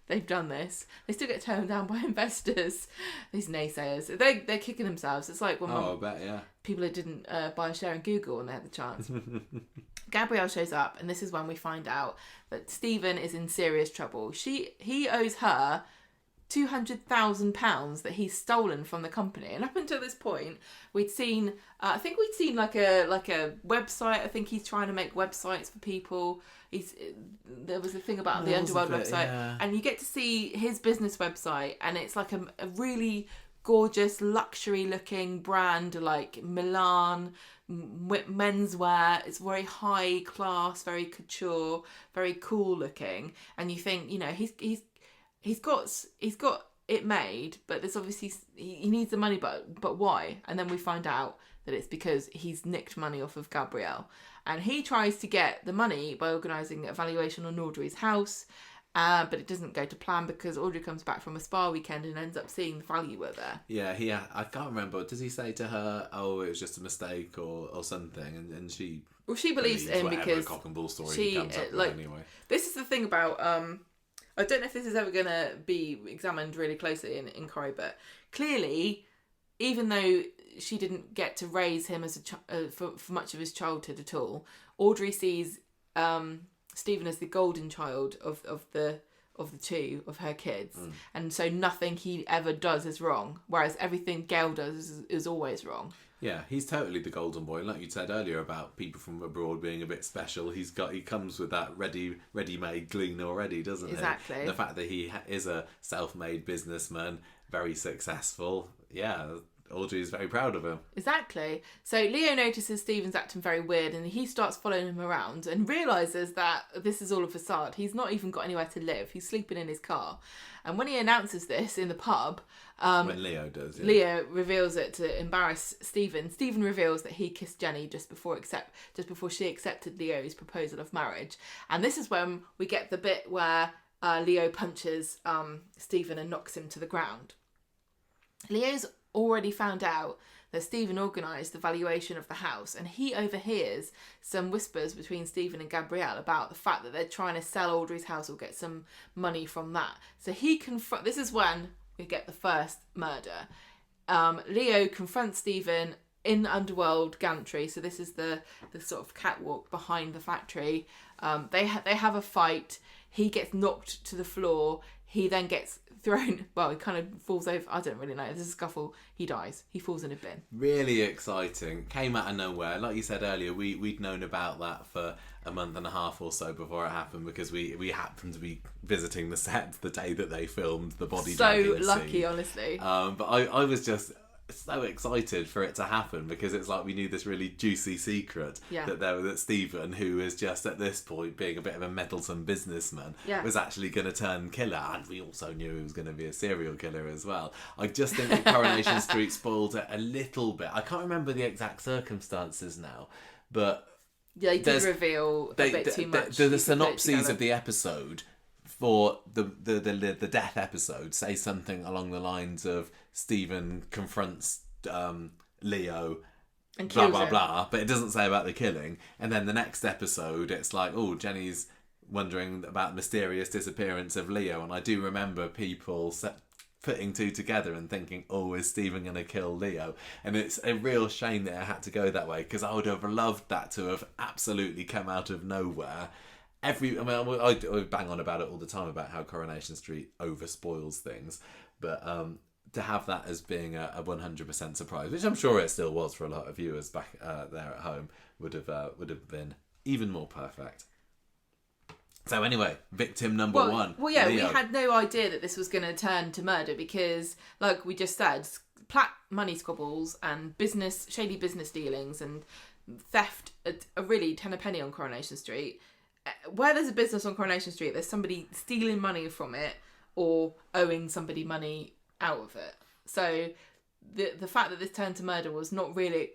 they've done this, they still get turned down by investors, these naysayers. They're kicking themselves. It's like when I bet, yeah. people who didn't buy a share in Google and they had the chance. Gabrielle shows up, and this is when we find out that Stephen is in serious trouble. He owes her £200,000 that he's stolen from the company. And up until this point, we'd seen, I think we'd seen like a website. I think he's trying to make websites for people. There was a thing about the Underworld website, and you get to see his business website, and it's like a really gorgeous, luxury-looking brand, like Milan menswear. It's very high class, very couture, very cool looking, and you think, he's got it made, but there's obviously he needs the money, but why? And then we find out that it's because he's nicked money off of Gabrielle, and he tries to get the money by organising a valuation on Audrey's house, but it doesn't go to plan because Audrey comes back from a spa weekend and ends up seeing the valuer there. Yeah, I can't remember. Does he say to her, "Oh, it was just a mistake" or something? And she believes him because cock and bull story he comes up with anyway. This is the thing about I don't know if this is ever going to be examined really closely in Corrie, but clearly, even though she didn't get to raise him as for much of his childhood at all, Audrey sees Stephen as the golden child of the two of her kids, and so nothing he ever does is wrong, whereas everything Gail does is always wrong. Yeah, he's totally the golden boy. Like you said earlier about people from abroad being a bit special, he comes with that ready-made glean already, doesn't he? Exactly. And the fact that he is a self-made businessman, very successful. Yeah, Audrey is very proud of him. Exactly. So Leo notices Stephen's acting very weird, and he starts following him around and realises that this is all a facade. He's not even got anywhere to live. He's sleeping in his car. And when he announces this in the pub... when Leo does, yeah. Leo reveals it to embarrass Stephen. Stephen reveals that he kissed Jenny just before she accepted Leo's proposal of marriage. And this is when we get the bit where Leo punches Stephen and knocks him to the ground. Leo's already found out that Stephen organised the valuation of the house, and he overhears some whispers between Stephen and Gabrielle about the fact that they're trying to sell Audrey's house or get some money from that. So this is when we get the first murder. Leo confronts Stephen in the underworld gantry. So this is the sort of catwalk behind the factory. They have a fight. He gets knocked to the floor. He then gets thrown, he kind of falls over. I don't really know. There's a scuffle. He dies. He falls in a bin. Really exciting. Came out of nowhere. Like you said earlier, we'd known about that for a month and a half or so before it happened, because we happened to be visiting the set the day that they filmed the body dragging scene. So lucky, honestly. But I was just so excited for it to happen, because it's like we knew this really juicy secret that Stephen, who is just at this point being a bit of a meddlesome businessman, was actually going to turn killer, and we also knew he was going to be a serial killer as well. I just think that Coronation Street spoiled it a little bit. I can't remember the exact circumstances now, but they did reveal a bit too much. The synopses of the episode for the death episode say something along the lines of Stephen confronts Leo and blah blah blah, but it doesn't say about the killing. And then the next episode, it's like, oh, Jenny's wondering about the mysterious disappearance of Leo. And I do remember people putting two together and thinking, oh, is Stephen going to kill Leo? And it's a real shame that it had to go that way, because I would have loved that to have absolutely come out of nowhere. I bang on about it all the time about how Coronation Street overspoils things, but to have that as being a 100% surprise, which I'm sure it still was for a lot of viewers back there at home, would have been even more perfect. So anyway, victim number one. Well, yeah, Leo. We had no idea that this was going to turn to murder, because, like we just said, money squabbles and shady business dealings and theft are really 10 a penny on Coronation Street. Where there's a business on Coronation Street, there's somebody stealing money from it or owing somebody money out of it. So the fact that this turned to murder was not really,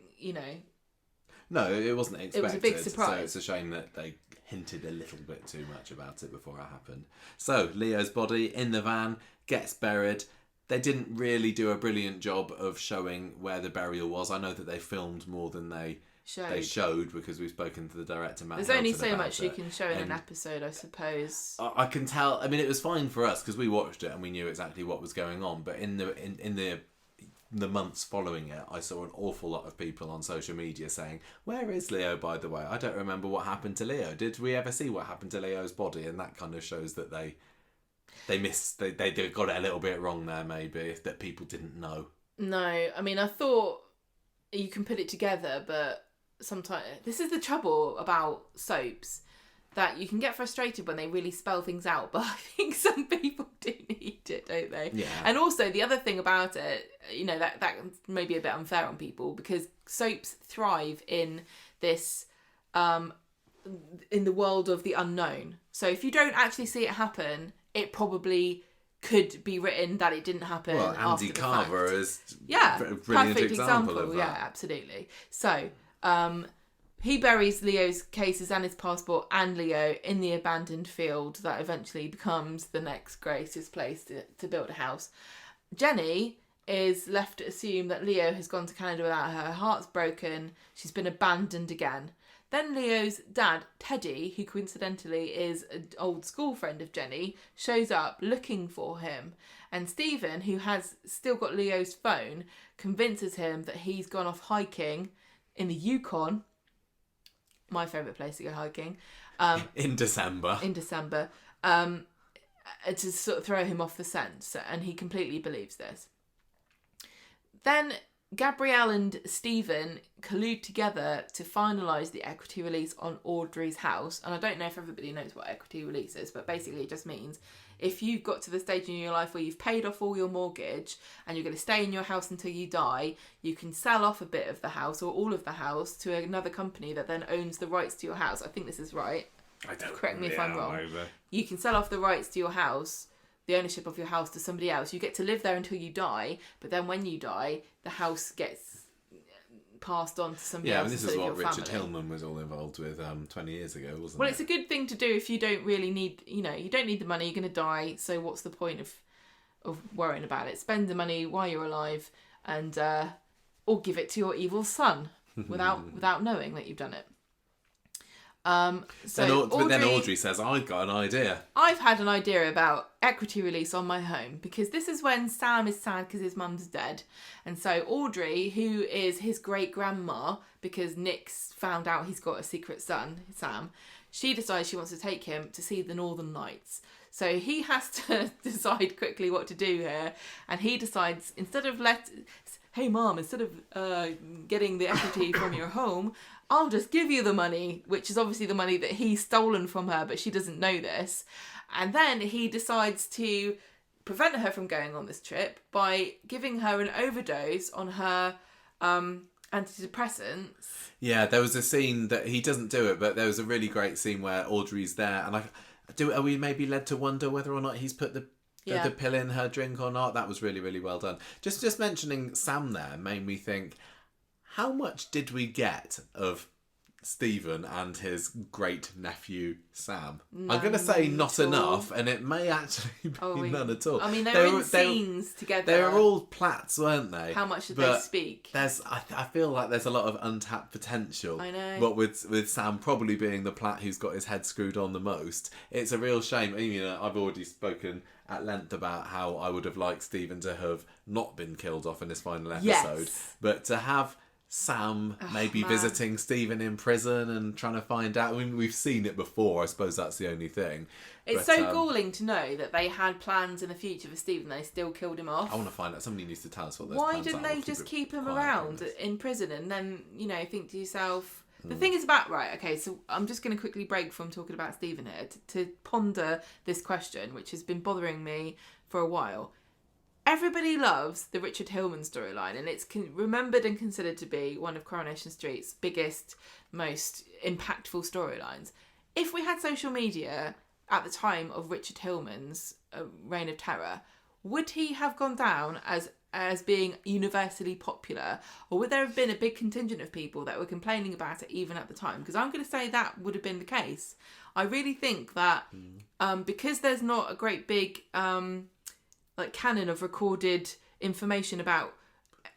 No, it wasn't expected. It was a big surprise. So it's a shame that they hinted a little bit too much about it before it happened. So Leo's body in the van gets buried. They didn't really do a brilliant job of showing where the burial was. I know that they filmed more than they showed, because we've spoken to the director, Matt. There's only so much you can show in an episode, I suppose. I can tell. I mean, it was fine for us because we watched it and we knew exactly what was going on. But in the months following it, I saw an awful lot of people on social media saying, "Where is Leo, by the way? I don't remember what happened to Leo. Did we ever see what happened to Leo's body?" And that kind of shows that they they got it a little bit wrong there, maybe, that people didn't know. No, I mean, I thought you can put it together, but sometimes this is the trouble about soaps, that you can get frustrated when they really spell things out, but I think some people do need it, don't they? Yeah. And also the other thing about it, that may be a bit unfair on people, because soaps thrive in this in the world of the unknown. So if you don't actually see it happen, it probably could be written that it didn't happen. Well, Andy Carver is a brilliant example of that. Yeah, absolutely. So he buries Leo's cases and his passport and Leo in the abandoned field that eventually becomes the next greatest place to build a house. Jenny is left to assume that Leo has gone to Canada without her. Her heart's broken. She's been abandoned again. Then Leo's dad, Teddy, who coincidentally is an old school friend of Jenny, shows up looking for him. And Stephen, who has still got Leo's phone, convinces him that he's gone off hiking in the Yukon, my favourite place to go hiking. In December. To sort of throw him off the scent. And he completely believes this. Then Gabrielle and Stephen collude together to finalise the equity release on Audrey's house. And I don't know if everybody knows what equity release is, but basically it just means if you've got to the stage in your life where you've paid off all your mortgage and you're going to stay in your house until you die, you can sell off a bit of the house or all of the house to another company that then owns the rights to your house. I think this is right. Correct me if I'm wrong. You can sell off the rights to your house, the ownership of your house, to somebody else. You get to live there until you die, but then when you die, the house gets passed on to somebody else. Yeah, this is what Richard Hillman was all involved with 20 years ago, wasn't it? Well, it's a good thing to do if you don't really need, you don't need the money, you're going to die, so what's the point of worrying about it? Spend the money while you're alive and or give it to your evil son without knowing that you've done it. But then Audrey says, I've got an idea. I've had an idea about equity release on my home, because this is when Sam is sad because his mum's dead. And so Audrey, who is his great-grandma, because Nick's found out he's got a secret son, Sam, she decides she wants to take him to see the Northern Lights. So he has to decide quickly what to do here. And he decides, hey mom, instead of getting the equity from your home, I'll just give you the money, which is obviously the money that he's stolen from her, but she doesn't know this. And then he decides to prevent her from going on this trip by giving her an overdose on her antidepressants. Yeah, there was a scene that he doesn't do it, but there was a really great scene where Audrey's there, and are we maybe led to wonder whether or not he's put the pill in her drink or not? That was really, really well done. Just mentioning Sam there made me think, how much did we get of Stephen and his great nephew Sam? I'm going to say not enough, and it may actually be none at all. I mean, they were in scenes together. They were all plats, weren't they? How much did they speak? I feel like there's a lot of untapped potential. I know. But with Sam probably being the plat who's got his head screwed on the most, it's a real shame. I've already spoken at length about how I would have liked Stephen to have not been killed off in his final episode, but to have Sam visiting Stephen in prison and trying to find out. I mean, we've seen it before. I suppose that's the only thing. It's so galling to know that they had plans in the future for Stephen. They still killed him off. I want to find out. Somebody needs to tell us what those plans are. Why didn't they just keep him around in prison and then, think to yourself... The thing is about... Right, okay, so I'm just going to quickly break from talking about Stephen here to ponder this question, which has been bothering me for a while. Everybody loves the Richard Hillman storyline, and it's remembered and considered to be one of Coronation Street's biggest, most impactful storylines. If we had social media at the time of Richard Hillman's Reign of Terror, would he have gone down as being universally popular, or would there have been a big contingent of people that were complaining about it even at the time? Because I'm going to say that would have been the case. I really think that because there's not a great big... canon of recorded information about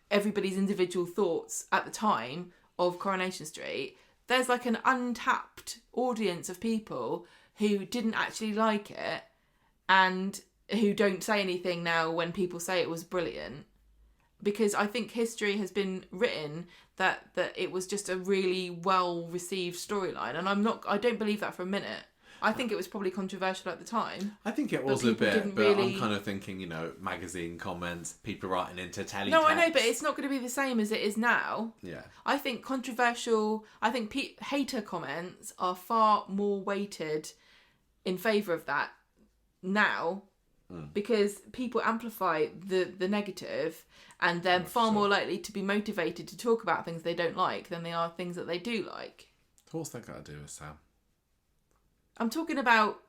everybody's individual thoughts at the time of Coronation Street, there's like an untapped audience of people who didn't actually like it and who don't say anything now when people say it was brilliant, because I think history has been written that it was just a really well received storyline, and I don't believe that for a minute. I think it was probably controversial at the time. I think it was a bit, but really... I'm kind of thinking, magazine comments, people writing into teletext. No, I know, but it's not going to be the same as it is now. Yeah. I think hater comments are far more weighted in favour of that now, because people amplify the negative, and they're far more likely to be motivated to talk about things they don't like than they are things that they do like. What's that got to do with Sam? I'm talking about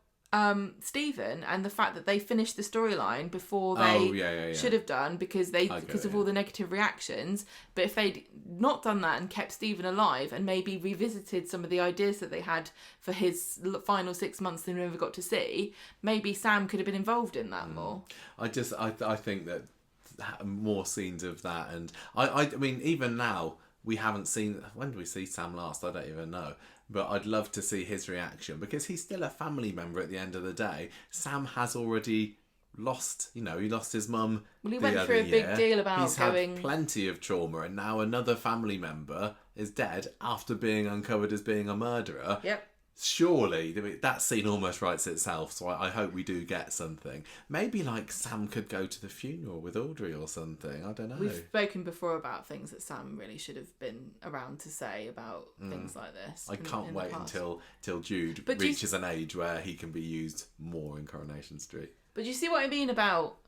Stephen and the fact that they finished the storyline before they should have done because of all the negative reactions. But if they'd not done that and kept Stephen alive and maybe revisited some of the ideas that they had for his final 6 months that we never got to see, maybe Sam could have been involved in that more. I think that more scenes of that, and I mean, even now we haven't seen. When did we see Sam last? I don't even know. But I'd love to see his reaction because he's still a family member at the end of the day. Sam has already lost, he lost his mum. Well, he went through a big deal about He's had plenty of trauma, and now another family member is dead after being uncovered as being a murderer. Yep. Surely that scene almost writes itself, so I hope we do get something. Maybe Sam could go to the funeral with Audrey or something. I don't know. We've spoken before about things that Sam really should have been around to say about things like this. I can't wait until Jude reaches an age where he can be used more in Coronation Street. But you see what I mean about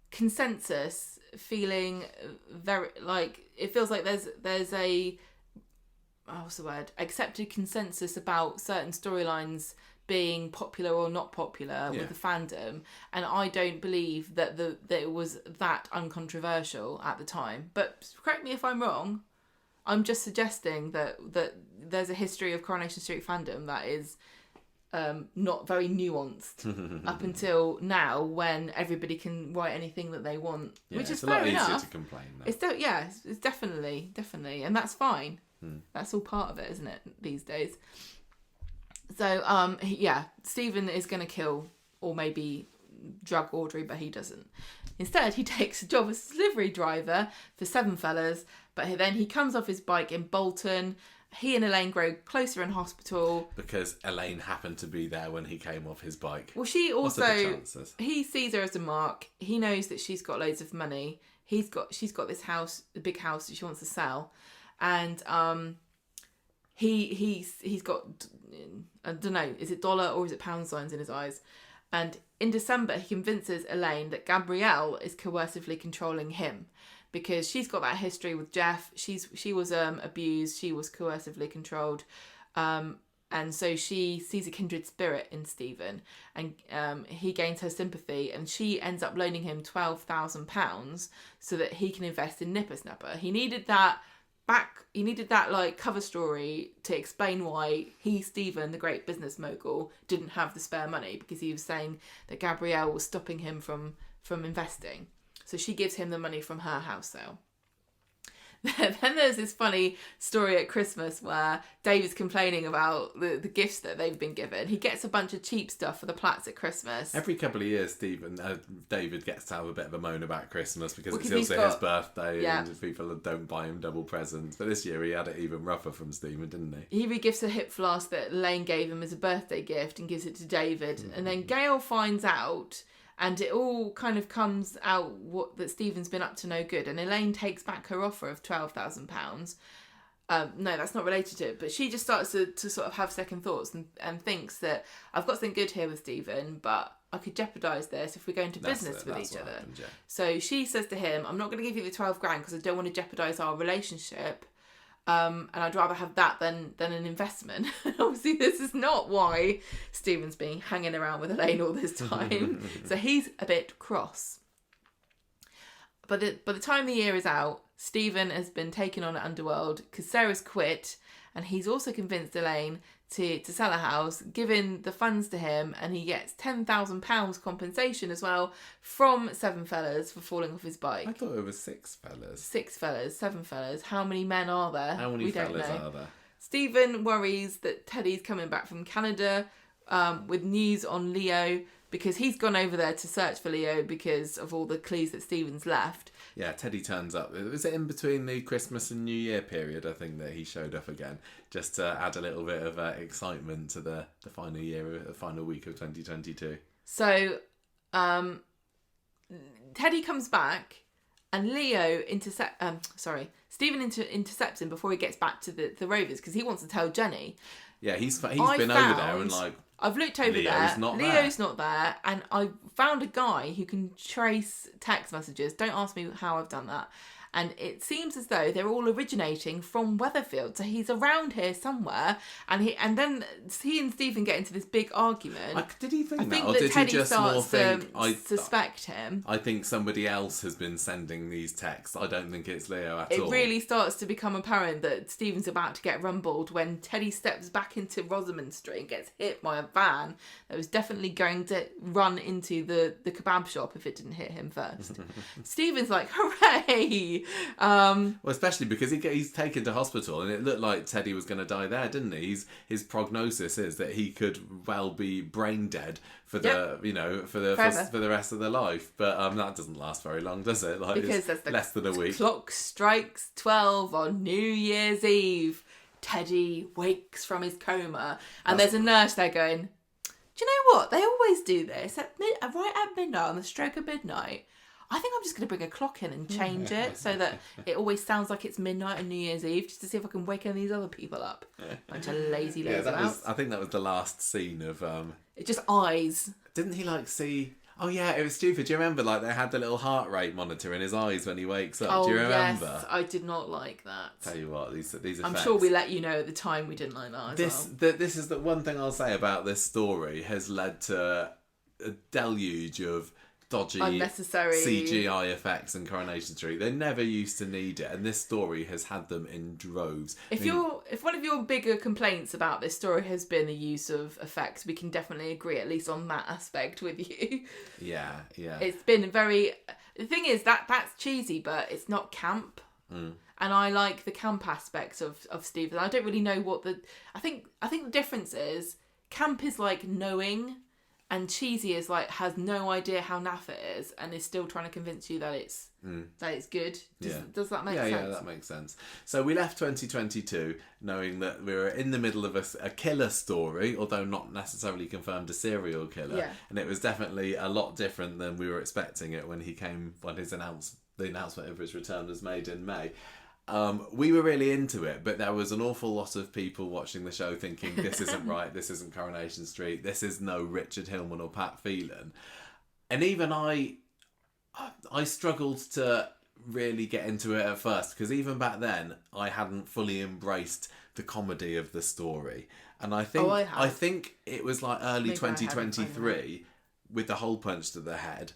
consensus feeling very it feels like there's a what's the word? Accepted consensus about certain storylines being popular or not popular with the fandom, and I don't believe that it was that uncontroversial at the time. But correct me if I'm wrong. I'm just suggesting that there's a history of Coronation Street fandom that is not very nuanced up until now, when everybody can write anything that they want, which is fair enough. It's a lot easier to complain now. It's definitely, and that's fine. That's all part of it, isn't it, these days? So, Stephen is going to kill or maybe drug Audrey, but he doesn't. Instead, he takes a job as a delivery driver for Seven Fellas, but then he comes off his bike in Bolton. He and Elaine grow closer in hospital. Because Elaine happened to be there when he came off his bike. Well, she also... He sees her as a mark. He knows that she's got loads of money. She's got this house, a big house that she wants to sell. And he's got, I don't know, is it dollar or is it pound signs in his eyes? And in December, he convinces Elaine that Gabrielle is coercively controlling him because she's got that history with Jeff. She was abused. She was coercively controlled. And so she sees a kindred spirit in Stephen, and he gains her sympathy, and she ends up loaning him £12,000 so that he can invest in Nipper Snapper. He needed that cover story to explain why Stephen, the great business mogul, didn't have the spare money, because he was saying that Gabrielle was stopping him from investing. So she gives him the money from her house sale. Then there's this funny story at Christmas where David's complaining about the gifts that they've been given. He gets a bunch of cheap stuff for the Platts at Christmas. Every couple of years, David gets to have a bit of a moan about Christmas because it's also his birthday and people don't buy him double presents. But this year he had it even rougher from Stephen, didn't he? He re-gifts a hip flask that Elaine gave him as a birthday gift and gives it to David. Mm-hmm. And then Gail finds out, and it all kind of comes out that Stephen's been up to no good. And Elaine takes back her offer of £12,000. No, that's not related to it. But she just starts to sort of have second thoughts and thinks that I've got something good here with Stephen, but I could jeopardise this if we go into business with each other. Happened, yeah. So she says to him, I'm not going to give you the 12 grand because I don't want to jeopardise our relationship. And I'd rather have that than an investment. Obviously, this is not why Stephen's been hanging around with Elaine all this time. So he's a bit cross. But by the time the year is out, Stephen has been taken on at Underworld because Sarah's quit, and he's also convinced Elaine to sell a house, giving the funds to him, and he gets £10,000 compensation as well from Seven Fellas for falling off his bike. I thought it was Six Fellas. Six Fellas, Seven Fellas. How many men are there? How many fellas are there? Stephen worries that Teddy's coming back from Canada with news on Leo, because he's gone over there to search for Leo because of all the clues that Stephen's left. Yeah, Teddy turns up. Was it in between the Christmas and New Year period, I think, that he showed up again, just to add a little bit of excitement to the final week of 2022. So, Teddy comes back, and Stephen intercepts him before he gets back to the Rovers, because he wants to tell Jenny. Yeah, he's been over there and I've looked over Leo's not there, and I found a guy who can trace text messages. Don't ask me how I've done that. And it seems as though they're all originating from Weatherfield. So he's around here somewhere, and then he and Stephen get into this big argument. Did he think that? Or did Teddy he just starts more think, suspect him. I think somebody else has been sending these texts. I don't think it's Leo at all. It really starts to become apparent that Stephen's about to get rumbled when Teddy steps back into Rosamond Street and gets hit by a van that was definitely going to run into the kebab shop if it didn't hit him first. Stephen's like, hooray! Well, especially because he's taken to hospital, and it looked like Teddy was going to die there, didn't he? His prognosis is that he could well be brain dead for the rest of their life. But that doesn't last very long, does it? Because it's less than a week. Clock strikes 12 on New Year's Eve. Teddy wakes from his coma, and there's a nurse there going, "Do you know what? They always do this right at midnight, on the stroke of midnight. I think I'm just going to bring a clock in and change it so that it always sounds like it's midnight on New Year's Eve, just to see if I can wake any of these other people up." Bunch of lazy I think that was the last scene of... It's just eyes. Didn't he see... Oh yeah, it was stupid. Do you remember they had the little heart rate monitor in his eyes when he wakes up? Do you remember? Yes, I did not like that. Tell you what, these effects... I'm sure we let you know at the time we didn't like that as well. This is the one thing I'll say about this story has led to a deluge of dodgy, unnecessary CGI effects in Coronation Street. They never used to need it, and this story has had them in droves. If one of your bigger complaints about this story has been the use of effects, we can definitely agree, at least on that aspect, with you. Yeah. It's been very... The thing is, that's cheesy, but it's not camp. And I like the camp aspects of Stephen. I don't really know what the... I think the difference is, camp is like knowing... And cheesy is has no idea how naff it is, and is still trying to convince you that it's good. Does that make sense? Yeah, that makes sense. So we left 2022 knowing that we were in the middle of a killer story, although not necessarily confirmed a serial killer. Yeah. And it was definitely a lot different than we were expecting it when the announcement of his return was made in May. We were really into it, but there was an awful lot of people watching the show thinking, this isn't right, this isn't Coronation Street, this is no Richard Hillman or Pat Phelan. And even I struggled to really get into it at first, because even back then I hadn't fully embraced the comedy of the story. And I think it was early 2023 with the hole punch to the head.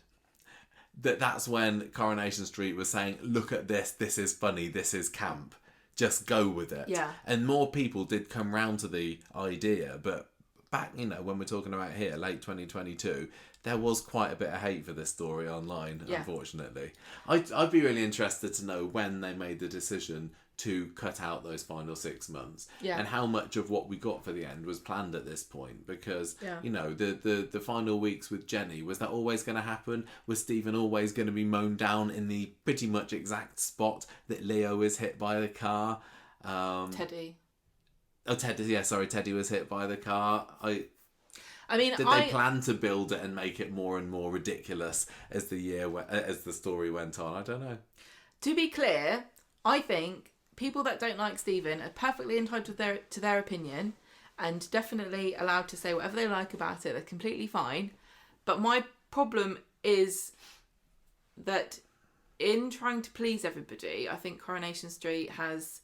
That's when Coronation Street was saying, look at this is funny, this is camp, just go with it. Yeah. And more people did come round to the idea, but back, when we're talking about here, late 2022, there was quite a bit of hate for this story online, unfortunately. I'd be really interested to know when they made the decision to cut out those final 6 months, and how much of what we got for the end was planned at this point, because the final weeks with Jenny, was that always going to happen? Was Stephen always going to be mown down in the pretty much exact spot that Leo is hit by the car? Teddy was hit by the car. Did they plan to build it and make it more and more ridiculous as the story went on? I don't know. To be clear, I think people that don't like Stephen are perfectly entitled to their opinion, and definitely allowed to say whatever they like about it. They're completely fine. But my problem is that in trying to please everybody, I think Coronation Street has,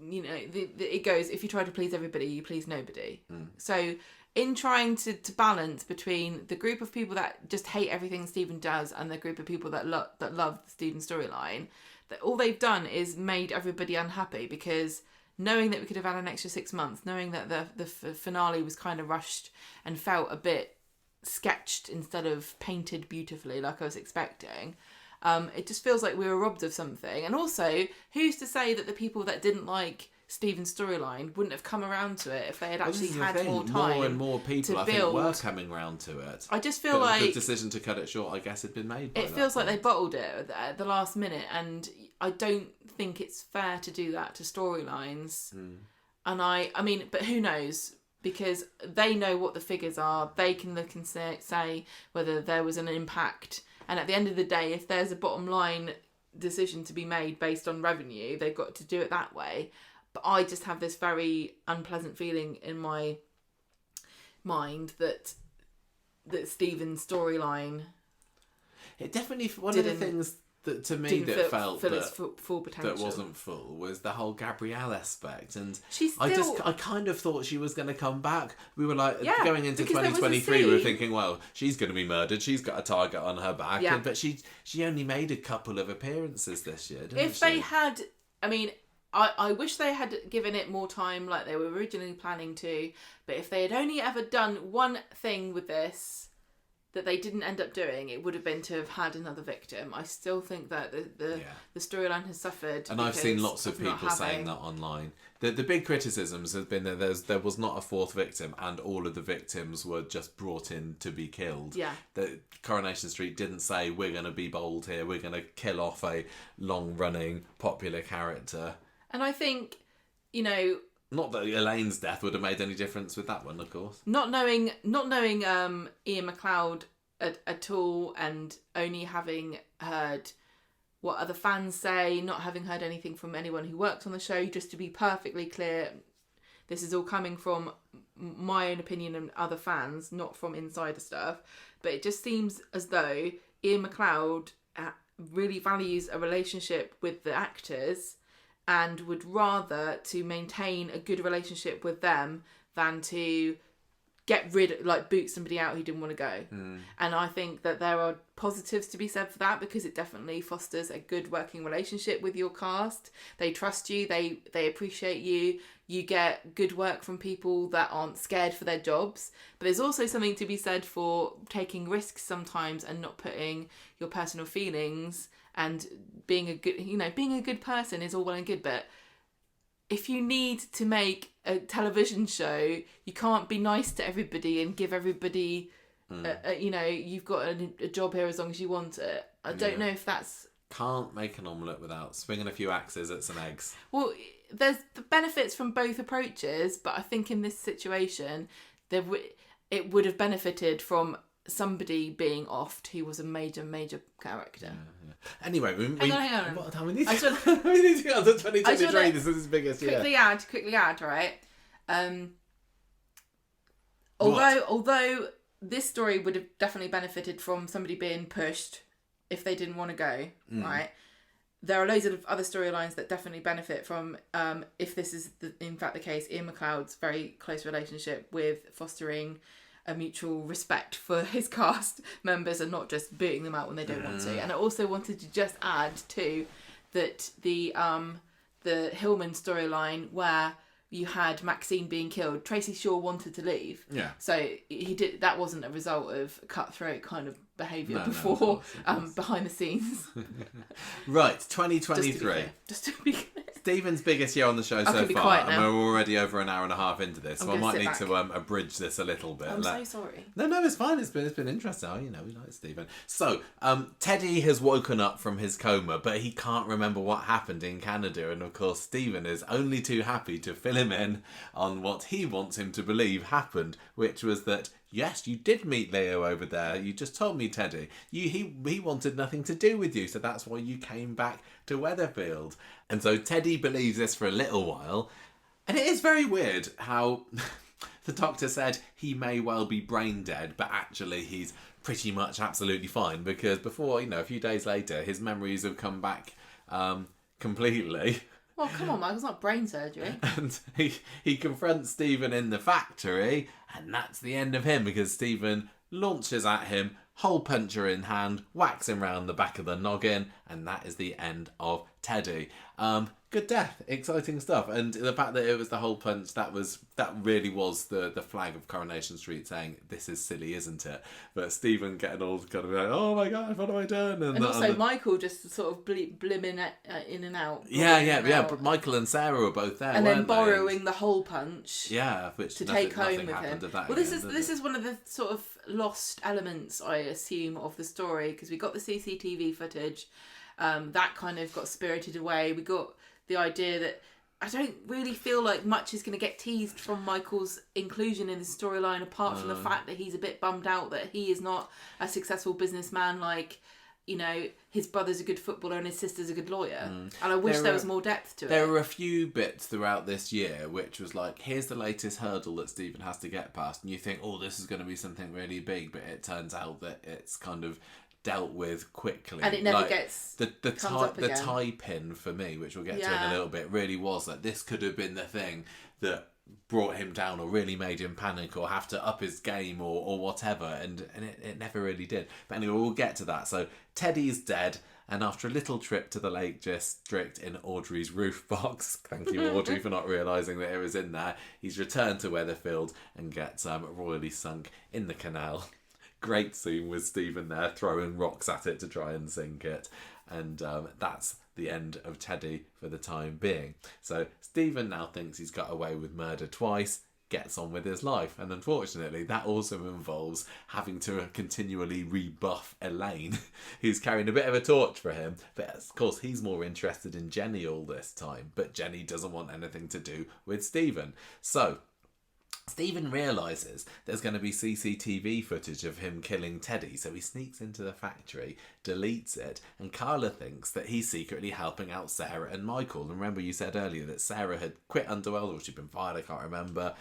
it goes, if you try to please everybody, you please nobody. So in trying to balance between the group of people that just hate everything Stephen does and the group of people that love the Stephen storyline, that all they've done is made everybody unhappy, because knowing that we could have had an extra 6 months, knowing that the finale was kind of rushed and felt a bit sketched instead of painted beautifully like I was expecting, it just feels like we were robbed of something. And also, who's to say that the people that didn't like Stephen's storyline wouldn't have come around to it if they had actually had more time. More and more people, I think, were coming round to it. I just feel like the decision to cut it short, I guess, had been made. It feels like they bottled it at the last minute, and I don't think it's fair to do that to storylines. And I mean, but who knows? Because they know what the figures are. They can look and say whether there was an impact. And at the end of the day, if there's a bottom line decision to be made based on revenue, they've got to do it that way. But I just have this very unpleasant feeling in my mind that Stephen's storyline... It definitely... One of the things that to me that felt that its full potential, that wasn't full, was the whole Gabrielle aspect, and she's still... I kind of thought she was going to come back. We were like, going into 2023, we were thinking, well, she's going to be murdered, she's got a target on her back, but she only made a couple of appearances this year, didn't she? If they had, I mean, I wish they had given it more time like they were originally planning to, but if they had only ever done one thing with this that they didn't end up doing, it would have been to have had another victim. I still think that the storyline has suffered. And I've seen lots of people saying that online. The big criticisms have been that there was not a fourth victim, and all of the victims were just brought in to be killed. Yeah. That Coronation Street didn't say, we're going to be bold here, we're going to kill off a long-running popular character. And I think, you know... Not that Elaine's death would have made any difference with that one, of course. Not knowing Ian McLeod at all, and only having heard what other fans say, not having heard anything from anyone who works on the show, just to be perfectly clear, this is all coming from my own opinion and other fans, not from insider stuff. But it just seems as though Ian McLeod really values a relationship with the actors and would rather to maintain a good relationship with them than to boot somebody out who didn't want to go. And I think that there are positives to be said for that, because it definitely fosters a good working relationship with your cast. They trust you, they appreciate you, you get good work from people that aren't scared for their jobs. But there's also something to be said for taking risks sometimes and not putting your personal feelings, and being a good person is all well and good, but if you need to make a television show, you can't be nice to everybody and give everybody, you've got a job here as long as you want it. I don't know if that's... Can't make an omelette without swinging a few axes at some eggs. Well, there's the benefits from both approaches, but I think in this situation, it would have benefited from somebody being offed who was a major character. Anyway, hang on. What time we need to get on to 2023. This is his biggest year. Quickly add, right? Although this story would have definitely benefited from somebody being pushed if they didn't want to go, right? There are loads of other storylines that definitely benefit from, if this is in fact the case, Ian McLeod's very close relationship with fostering a mutual respect for his cast members and not just booting them out when they don't want to. And I also wanted to just add too that the Hillman storyline, where you had Maxine being killed, Tracy Shaw wanted to leave. Yeah. So that wasn't a result of cutthroat kind of behaviour before, behind the scenes. Right, 2023. Just to be clear. Stephen's biggest year on the show so far, and we're already over an hour and a half into this, so I might need to abridge this a little bit. I'm so sorry. No, it's fine. It's been interesting. We like Stephen. So, Teddy has woken up from his coma, but he can't remember what happened in Canada, and of course Stephen is only too happy to fill him in on what he wants him to believe happened, which was that, yes, you did meet Leo over there. You just told me, Teddy. He wanted nothing to do with you, so that's why you came back to Weatherfield. And so Teddy believes this for a little while. And it is very weird how the doctor said he may well be brain dead, but actually he's pretty much absolutely fine, because before, a few days later, his memories have come back completely. Well, come on, Michael, it's not brain surgery. And he confronts Stephen in the factory, and that's the end of him, because Stephen launches at him, hole puncher in hand, whacks him round the back of the noggin, and that is the end of Teddy. Good good death, exciting stuff, and the fact that it was the hole punch, that really was the flag of Coronation Street saying, this is silly, isn't it? But Stephen getting all kind of like, oh my god, what have I done? And also Michael just sort of blimming in and out. Yeah. But Michael and Sarah were both there, and then borrowing the hole punch. Yeah, which to take home with him. This is one of the sort of lost elements, I assume, of the story, because we got the CCTV footage. That kind of got spirited away. We got the idea that I don't really feel like much is going to get teased from Michael's inclusion in the storyline, apart from the fact that he's a bit bummed out that he is not a successful businessman like, you know, his brother's a good footballer and his sister's a good lawyer. And I wish there was more depth to it. There were a few bits throughout this year which was like, here's the latest hurdle that Stephen has to get past, and you think, oh, this is going to be something really big, but it turns out that it's kind of dealt with quickly, and it never gets the tie pin for me, which we'll get to in a little bit, really was that this could have been the thing that brought him down or really made him panic or have to up his game or whatever, and it never really did. But anyway, we'll get to that. So Teddy's dead, and after a little trip to the Lake District in Audrey's roof box, thank you Audrey for not realising that it was in there, he's returned to Weatherfield and gets royally sunk in the canal. Great scene with Stephen there throwing rocks at it to try and sink it. And that's the end of Teddy for the time being. So Stephen now thinks he's got away with murder twice, gets on with his life. And unfortunately, that also involves having to continually rebuff Elaine, who's carrying a bit of a torch for him. But of course, he's more interested in Jenny all this time. But Jenny doesn't want anything to do with Stephen. So Stephen realises there's going to be CCTV footage of him killing Teddy, so he sneaks into the factory, deletes it, and Carla thinks that he's secretly helping out Sarah and Michael. And remember, you said earlier that Sarah had quit Underworld, or she'd been fired, I can't remember.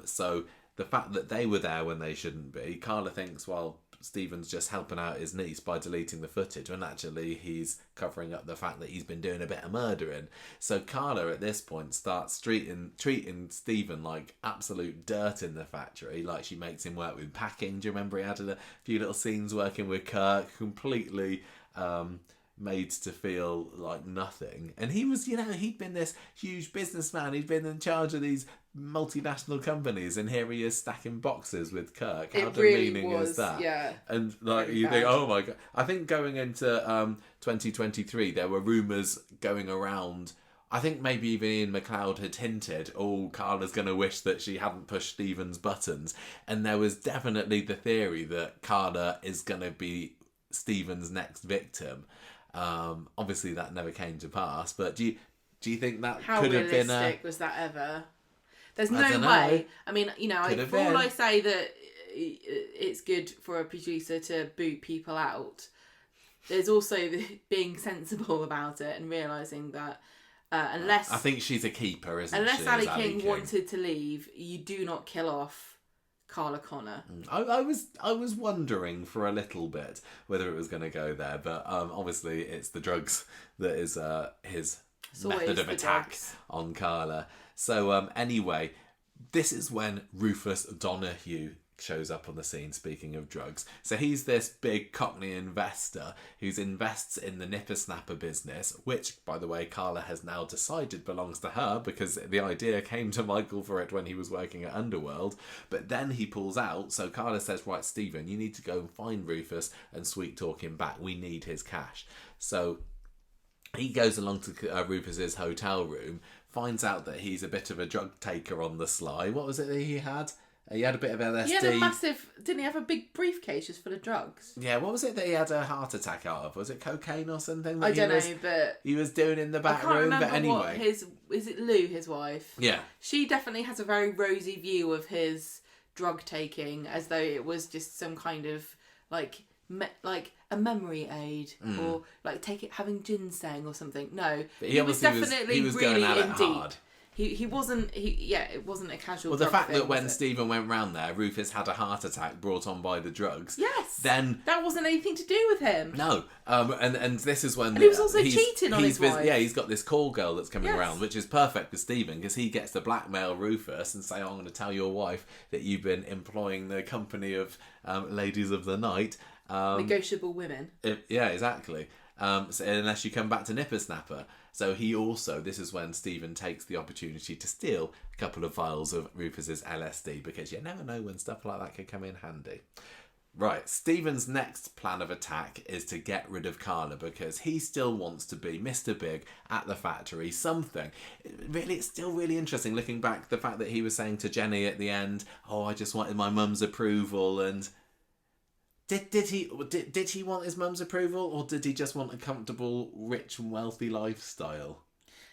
So the fact that they were there when they shouldn't be, Carla thinks, well, Stephen's just helping out his niece by deleting the footage, when actually he's covering up the fact that he's been doing a bit of murdering. So Carla at this point starts treating Stephen like absolute dirt in the factory, like she makes him work with packing. Do you remember he had a few little scenes working with Kirk, completely made to feel like nothing? And he was, you know, he'd been this huge businessman, he'd been in charge of these multinational companies, and here he is stacking boxes with Kirk. How demeaning is that? Yeah. And like you think, oh my god. I think going into 2023 there were rumours going around, I think maybe even Ian McLeod had hinted, oh, Carla's going to wish that she hadn't pushed Stephen's buttons. And there was definitely the theory that Carla is going to be Stephen's next victim. Obviously that never came to pass, but do you think that could have been How realistic was that ever? There's no way. I mean, you know, for all I say that it's good for a producer to boot people out, there's also being sensible about it and realising that unless... I think she's a keeper, isn't she? Unless Ali King wanted to leave, you do not kill off Carla Connor. I was wondering for a little bit whether it was going to go there, but obviously it's the drugs that is his method of attack on Carla. So anyway, this is when Rufus Donahue shows up on the scene, speaking of drugs. So he's this big Cockney investor who invests in the Nipper Snapper business, which, by the way, Carla has now decided belongs to her because the idea came to Michael for it when he was working at Underworld. But then he pulls out, so Carla says, right, Stephen, you need to go and find Rufus and sweet talk him back. We need his cash. So he goes along to Rufus's hotel room, finds out that he's a bit of a drug taker on the sly. What was it that he had? He had a bit of LSD. He had a massive... Didn't he have a big briefcase just full of drugs? Yeah, what was it that he had a heart attack out of? Was it cocaine or something? I don't know, but... He was doing in the back room, but anyway. Is it Lou, his wife? Yeah. She definitely has a very rosy view of his drug taking, as though it was just some kind of, like a memory aid, or like having ginseng or something. No, but he was definitely really going at it deep. Hard. It wasn't a casual. Well, the fact that when Stephen went round there, Rufus had a heart attack brought on by the drugs. Yes. Then that wasn't anything to do with him. No. And this is when he was also cheating on his wife. Yeah, he's got this call girl that's coming around, which is perfect for Stephen because he gets to blackmail Rufus and say, "Oh, I'm going to tell your wife that you've been employing the company of ladies of the night." Negotiable women. Yeah, exactly. unless you come back to Nipper Snapper. So this is when Stephen takes the opportunity to steal a couple of vials of Rufus's LSD, because you never know when stuff like that could come in handy. Right, Stephen's next plan of attack is to get rid of Carla, because he still wants to be Mr. Big at the factory, something. Really, it's still really interesting looking back, the fact that he was saying to Jenny at the end, oh, I just wanted my mum's approval, and did he want his mum's approval, or did he just want a comfortable, rich and wealthy lifestyle?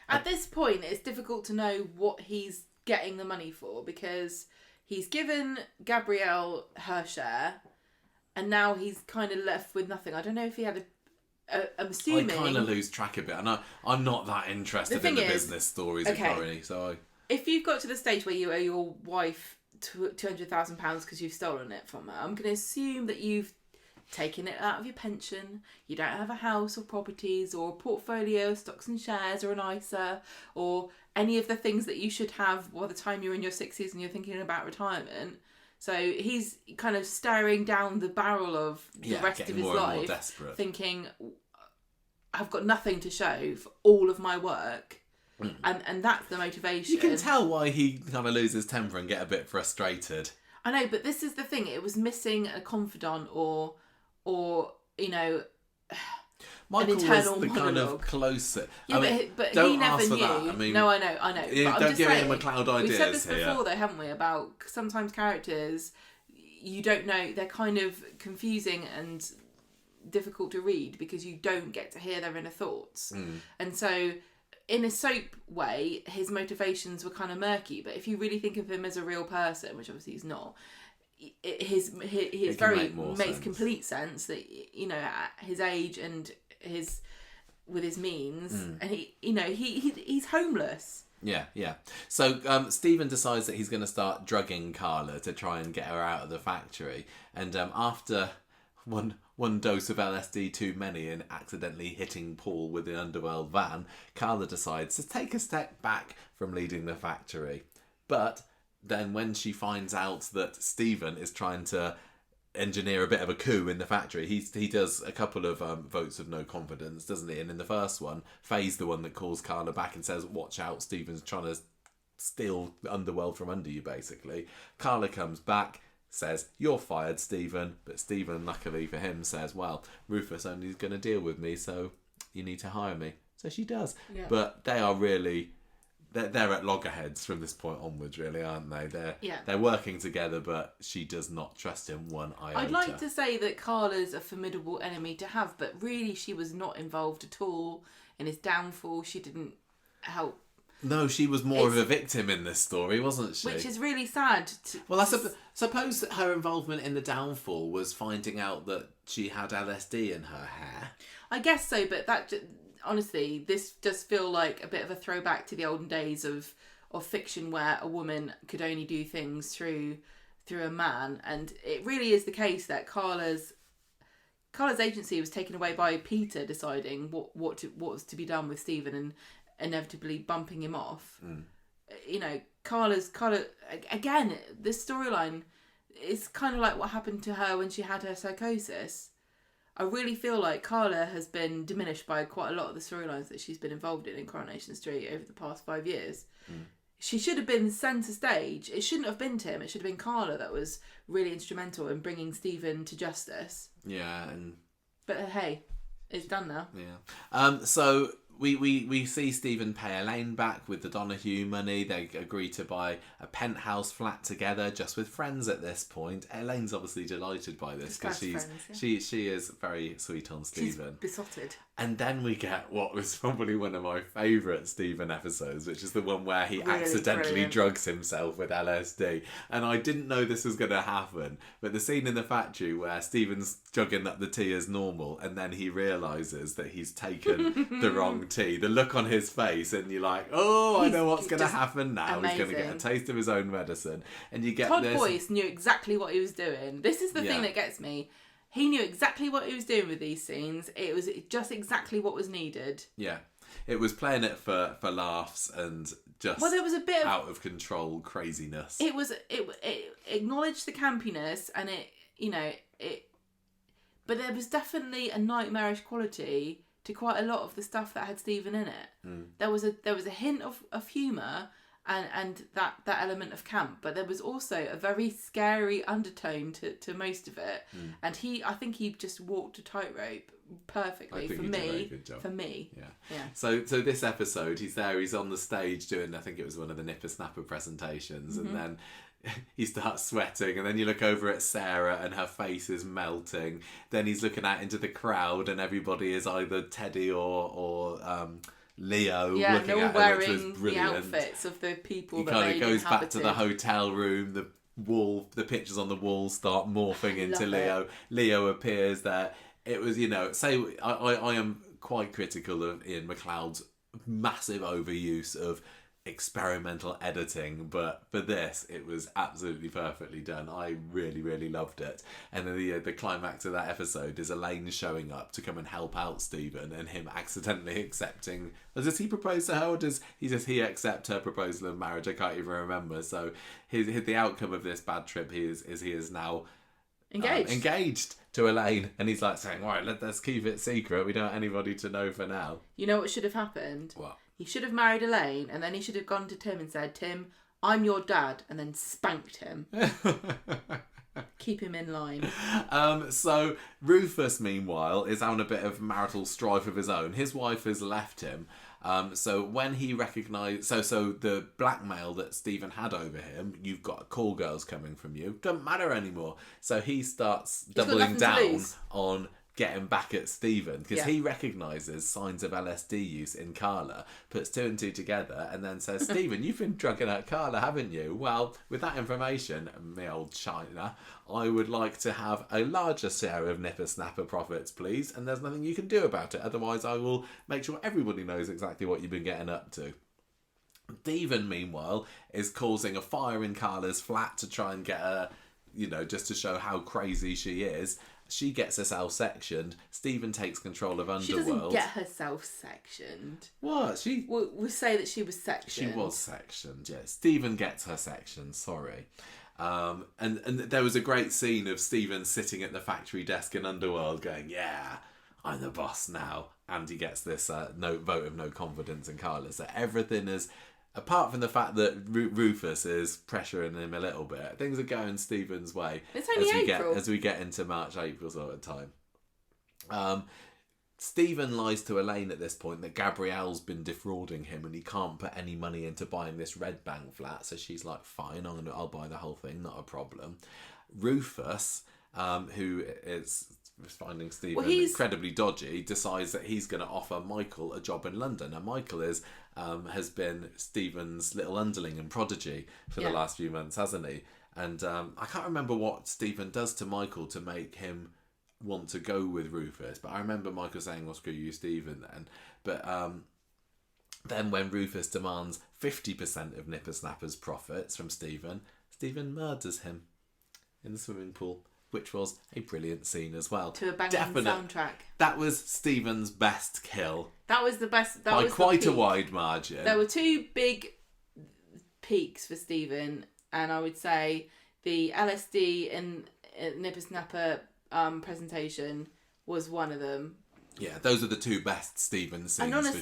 At this point, it's difficult to know what he's getting the money for, because he's given Gabrielle her share, and now he's kind of left with nothing. I don't know if he had I'm assuming... I kind of lose track a bit. And I'm not that interested in the business stories of Corrie. So if you've got to the stage where you owe your wife £200,000 because you've stolen it from her, I'm going to assume that you've taken it out of your pension. You don't have a house or properties or a portfolio of stocks and shares or an ISA or any of the things that you should have by the time you're in your 60s and you're thinking about retirement. So he's kind of staring down the barrel of the rest of his life, thinking, I've got nothing to show for all of my work. And that's the motivation. You can tell why he kind of loses temper and get a bit frustrated. I know, but this is the thing. It was missing a confidant or you know... Michael an internal was the monologue. kind of closer. Yeah, but he never knew. That. I mean, no, I know. Yeah, don't give him McLeod ideas. We've said this before, though, haven't we? About sometimes characters, you don't know, they're kind of confusing and difficult to read because you don't get to hear their inner thoughts. And so, in a soap way, his motivations were kind of murky. But if you really think of him as a real person, which obviously he's not, his makes complete sense that, you know, at his age and with his means, and he's homeless. Yeah. So Stephen decides that he's going to start drugging Carla to try and get her out of the factory, and after one dose of LSD too many and accidentally hitting Paul with the underworld van, Carla decides to take a step back from leading the factory. But then when she finds out that Stephen is trying to engineer a bit of a coup in the factory, he does a couple of votes of no confidence, doesn't he? And in the first one, Faye's the one that calls Carla back and says, watch out, Stephen's trying to steal the underworld from under you, basically. Carla comes back, says, you're fired, Stephen. But Stephen, luckily for him, says, well, Rufus only is going to deal with me, so you need to hire me. So she does. Yeah. But they are really... They're at loggerheads from this point onwards, really, aren't they? They're working together, but she does not trust him one iota. I'd like to say that Carla's a formidable enemy to have, but really she was not involved at all in his downfall. She didn't help. No, she was more of a victim in this story, wasn't she? Which is really sad. Well, I suppose that her involvement in the downfall was finding out that she had LSD in her hair. I guess so, but that... Honestly, this does feel like a bit of a throwback to the olden days of fiction where a woman could only do things through a man, and it really is the case that Carla's agency was taken away by Peter deciding what was to be done with Stephen and inevitably bumping him off. You know, Carla again. This storyline is kind of like what happened to her when she had her psychosis. I really feel like Carla has been diminished by quite a lot of the storylines that she's been involved in Coronation Street over the past 5 years. She should have been centre stage. It shouldn't have been Tim. It should have been Carla that was really instrumental in bringing Stephen to justice. Yeah, but hey, it's done now. Yeah. So we see Stephen pay Elaine back with the Donahue money. They agree to buy a penthouse flat together, just with friends at this point. Elaine's obviously delighted by this because she is very sweet on Stephen. She's besotted. And then we get what was probably one of my favourite Stephen episodes, which is the one where he accidentally drugs himself with LSD. And I didn't know this was going to happen, but the scene in the factory where Stephen's jugging up the tea as normal and then he realises that he's taken the wrong tea, the look on his face, and you're like, oh, I know what's going to happen now. Amazing. He's going to get a taste of his own medicine. And you get Todd Boyce knew exactly what he was doing. This is the thing that gets me. He knew exactly what he was doing with these scenes. It was just exactly what was needed. Yeah. It was playing it for laughs and just there was a bit of out of control craziness. It acknowledged the campiness and but there was definitely a nightmarish quality to quite a lot of the stuff that had Stephen in it. There was a hint of humour and that element of camp, but there was also a very scary undertone to most of it. And I think he just walked a tightrope perfectly for me. Yeah. So this episode, he's on the stage doing, I think it was one of the Nipper Snapper presentations, and then he starts sweating, and then you look over at Sarah and her face is melting. Then he's looking out into the crowd and everybody is either Teddy or Leo looking at him, which was brilliant. The outfits of the people he kind of goes back to the hotel room, the pictures on the wall start morphing into Leo. Leo appears there. It was, I am quite critical of Ian McLeod's massive overuse of experimental editing, but for this it was absolutely perfectly done. I really, really loved it. And then the climax of that episode is Elaine showing up to come and help out Stephen, and him accidentally accepting. Does he propose to her, or does he accept her proposal of marriage? I can't even remember. So the outcome of this bad trip he is now engaged to Elaine, and he's like saying, right, let's keep it secret, we don't want anybody to know for now. You know what should have happened? What? He should have married Elaine, and then he should have gone to Tim and said, Tim, I'm your dad, and then spanked him. Keep him in line. So Rufus, meanwhile, is having a bit of marital strife of his own. His wife has left him. So when he recognised... So the blackmail that Stephen had over him, you've got call girls coming from you, doesn't matter anymore. So he starts doubling down on getting back at Stephen, because he recognises signs of LSD use in Carla, puts two and two together, and then says, Stephen, you've been drugging out Carla, haven't you? Well, with that information, me old China, I would like to have a larger share of Nipper Snapper profits, please, and there's nothing you can do about it. Otherwise, I will make sure everybody knows exactly what you've been getting up to. Stephen, meanwhile, is causing a fire in Carla's flat to try and get her, just to show how crazy she is. She gets herself sectioned. Stephen takes control of Underworld. She doesn't get herself sectioned. What? We'll say that she was sectioned. She was sectioned, yeah. Stephen gets her sectioned, sorry. And there was a great scene of Stephen sitting at the factory desk in Underworld going, yeah, I'm the boss now. And he gets this vote of no confidence in Carla. So everything is... Apart from the fact that Rufus is pressuring him a little bit, things are going Stephen's way. It's only April. As we get into March, April sort of time. Stephen lies to Elaine at this point that Gabrielle's been defrauding him and he can't put any money into buying this Red Bank flat. So she's like, fine, I'll buy the whole thing, not a problem. Rufus, who is finding Stephen incredibly dodgy, decides that he's going to offer Michael a job in London. And Michael has been Stephen's little underling and prodigy for the last few months, hasn't he? And I can't remember what Stephen does to Michael to make him want to go with Rufus, but I remember Michael saying, well, screw you, Stephen, then. But then when Rufus demands 50% of Nipper Snapper's profits from Stephen murders him in the swimming pool, which was a brilliant scene as well. To a banging soundtrack. That was Stephen's best kill. That was the best. By quite a wide margin. There were two big peaks for Stephen, and I would say the LSD in Nipper Snapper presentation was one of them. Yeah, those are the two best Stephen scenes, and honestly,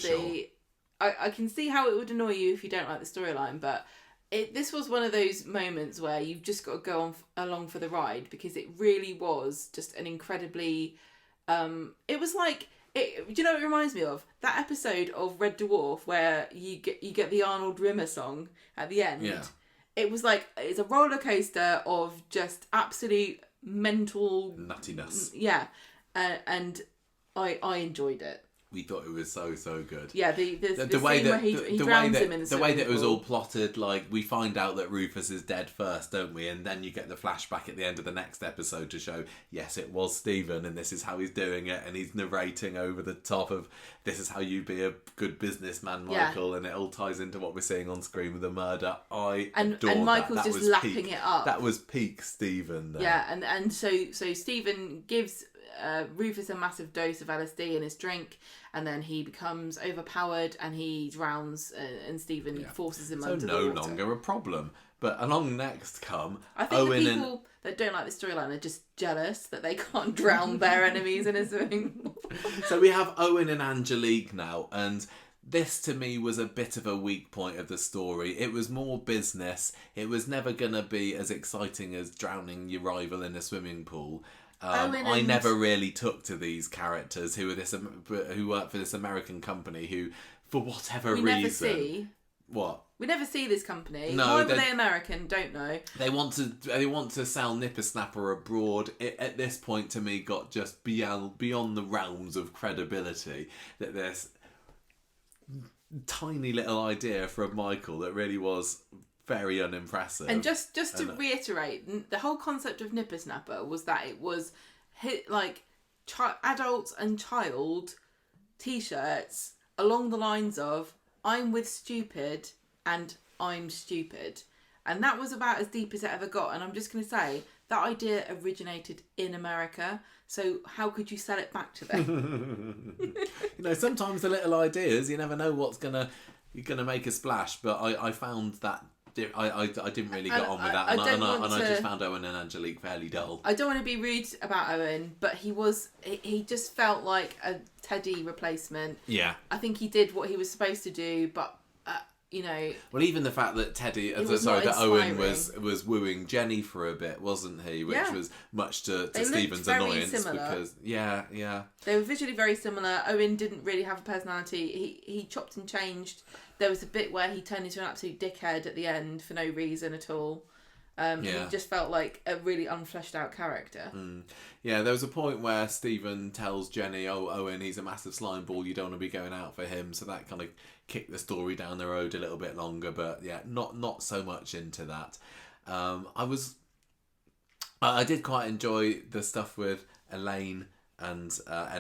for sure. I can see how it would annoy you if you don't like the storyline, but this was one of those moments where you've just got to go along for the ride, because it really was just an incredibly... it was like... do you know what it reminds me of? That episode of Red Dwarf where you get the Arnold Rimmer song at the end. Yeah. It was like, it's a roller coaster of just absolute mental... nuttiness. Yeah. And I enjoyed it. We thought it was so good. Yeah, the way scene where he drowns him in the way that it was all plotted, like, we find out that Rufus is dead first, don't we? And then you get the flashback at the end of the next episode to show, yes, it was Stephen, and this is how he's doing it, and he's narrating over the top of, this is how you be a good businessman, Michael, and it all ties into what we're seeing on screen with the murder. And Michael's just lapping peak. it up. That was peak Stephen, though. Yeah, and so Stephen gives Rufus a massive dose of LSD in his drink, and then he becomes overpowered and he drowns, and Stephen forces him under the water. So no longer a problem. But along next come I think Owen the people that don't like the storyline are just jealous that they can't drown their enemies in a swimming pool. So we have Owen and Angelique now, and this to me was a bit of a weak point of the story. It was more business. It was never going to be as exciting as drowning your rival in a swimming pool. I never really took to these characters who work for this American company who, for whatever reason... We never see. What? We never see this company. No, why were they American? Don't know. They want to sell Nipper Snapper abroad. It, at this point, to me, got just beyond the realms of credibility that there's tiny little idea from Michael that really was very unimpressive. And just to reiterate, the whole concept of Nipper Snapper was that it was adult and child t-shirts along the lines of I'm with stupid and I'm stupid. And that was about as deep as it ever got. And I'm just going to say, that idea originated in America. So how could you sell it back to them? Sometimes the little ideas, you never know what's you're gonna make a splash. But I found that I didn't really get on with that, and I just found Owen and Angelique fairly dull. I don't want to be rude about Owen, but he just felt like a Teddy replacement. Yeah, I think he did what he was supposed to do, but Well, even the fact that Owen was wooing Jenny for a bit, wasn't he? Which was much to Stephen's annoyance because they were visually very similar. Owen didn't really have a personality. He chopped and changed. There was a bit where he turned into an absolute dickhead at the end for no reason at all. He just felt like a really unfleshed out character. Yeah, there was a point where Stephen tells Jenny, Owen, he's a massive slime ball, you don't want to be going out for him, so that kind of kicked the story down the road a little bit longer, but not so much into that. I did quite enjoy the stuff with Elaine and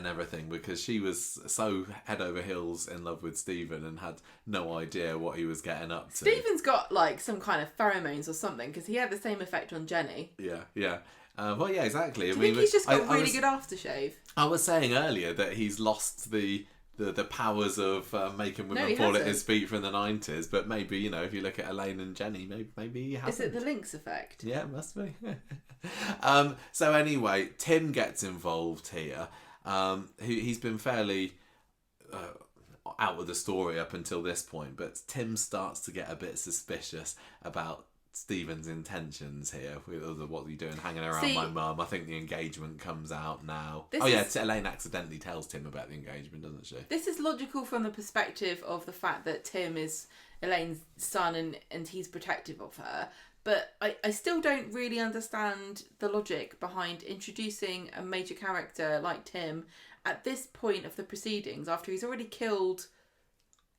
everything, because she was so head over heels in love with Stephen and had no idea what he was getting up to. Stephen's got like some kind of pheromones or something, because he had the same effect on Jenny. Yeah. Well, yeah, exactly. Do you think he's just got really good aftershave? I was saying earlier that he's lost the powers of making women fall at his feet from the 90s, but maybe, if you look at Elaine and Jenny, maybe he hasn't. Is it the Lynx effect? Yeah, it must be. So anyway, Tim gets involved here. He's been fairly out of the story up until this point, but Tim starts to get a bit suspicious about Stephen's intentions here with what are you doing hanging around my mum. I think the engagement comes out now. Elaine accidentally tells Tim about the engagement, doesn't she? This is logical from the perspective of the fact that Tim is Elaine's son and he's protective of her, but I still don't really understand the logic behind introducing a major character like Tim at this point of the proceedings after he's already killed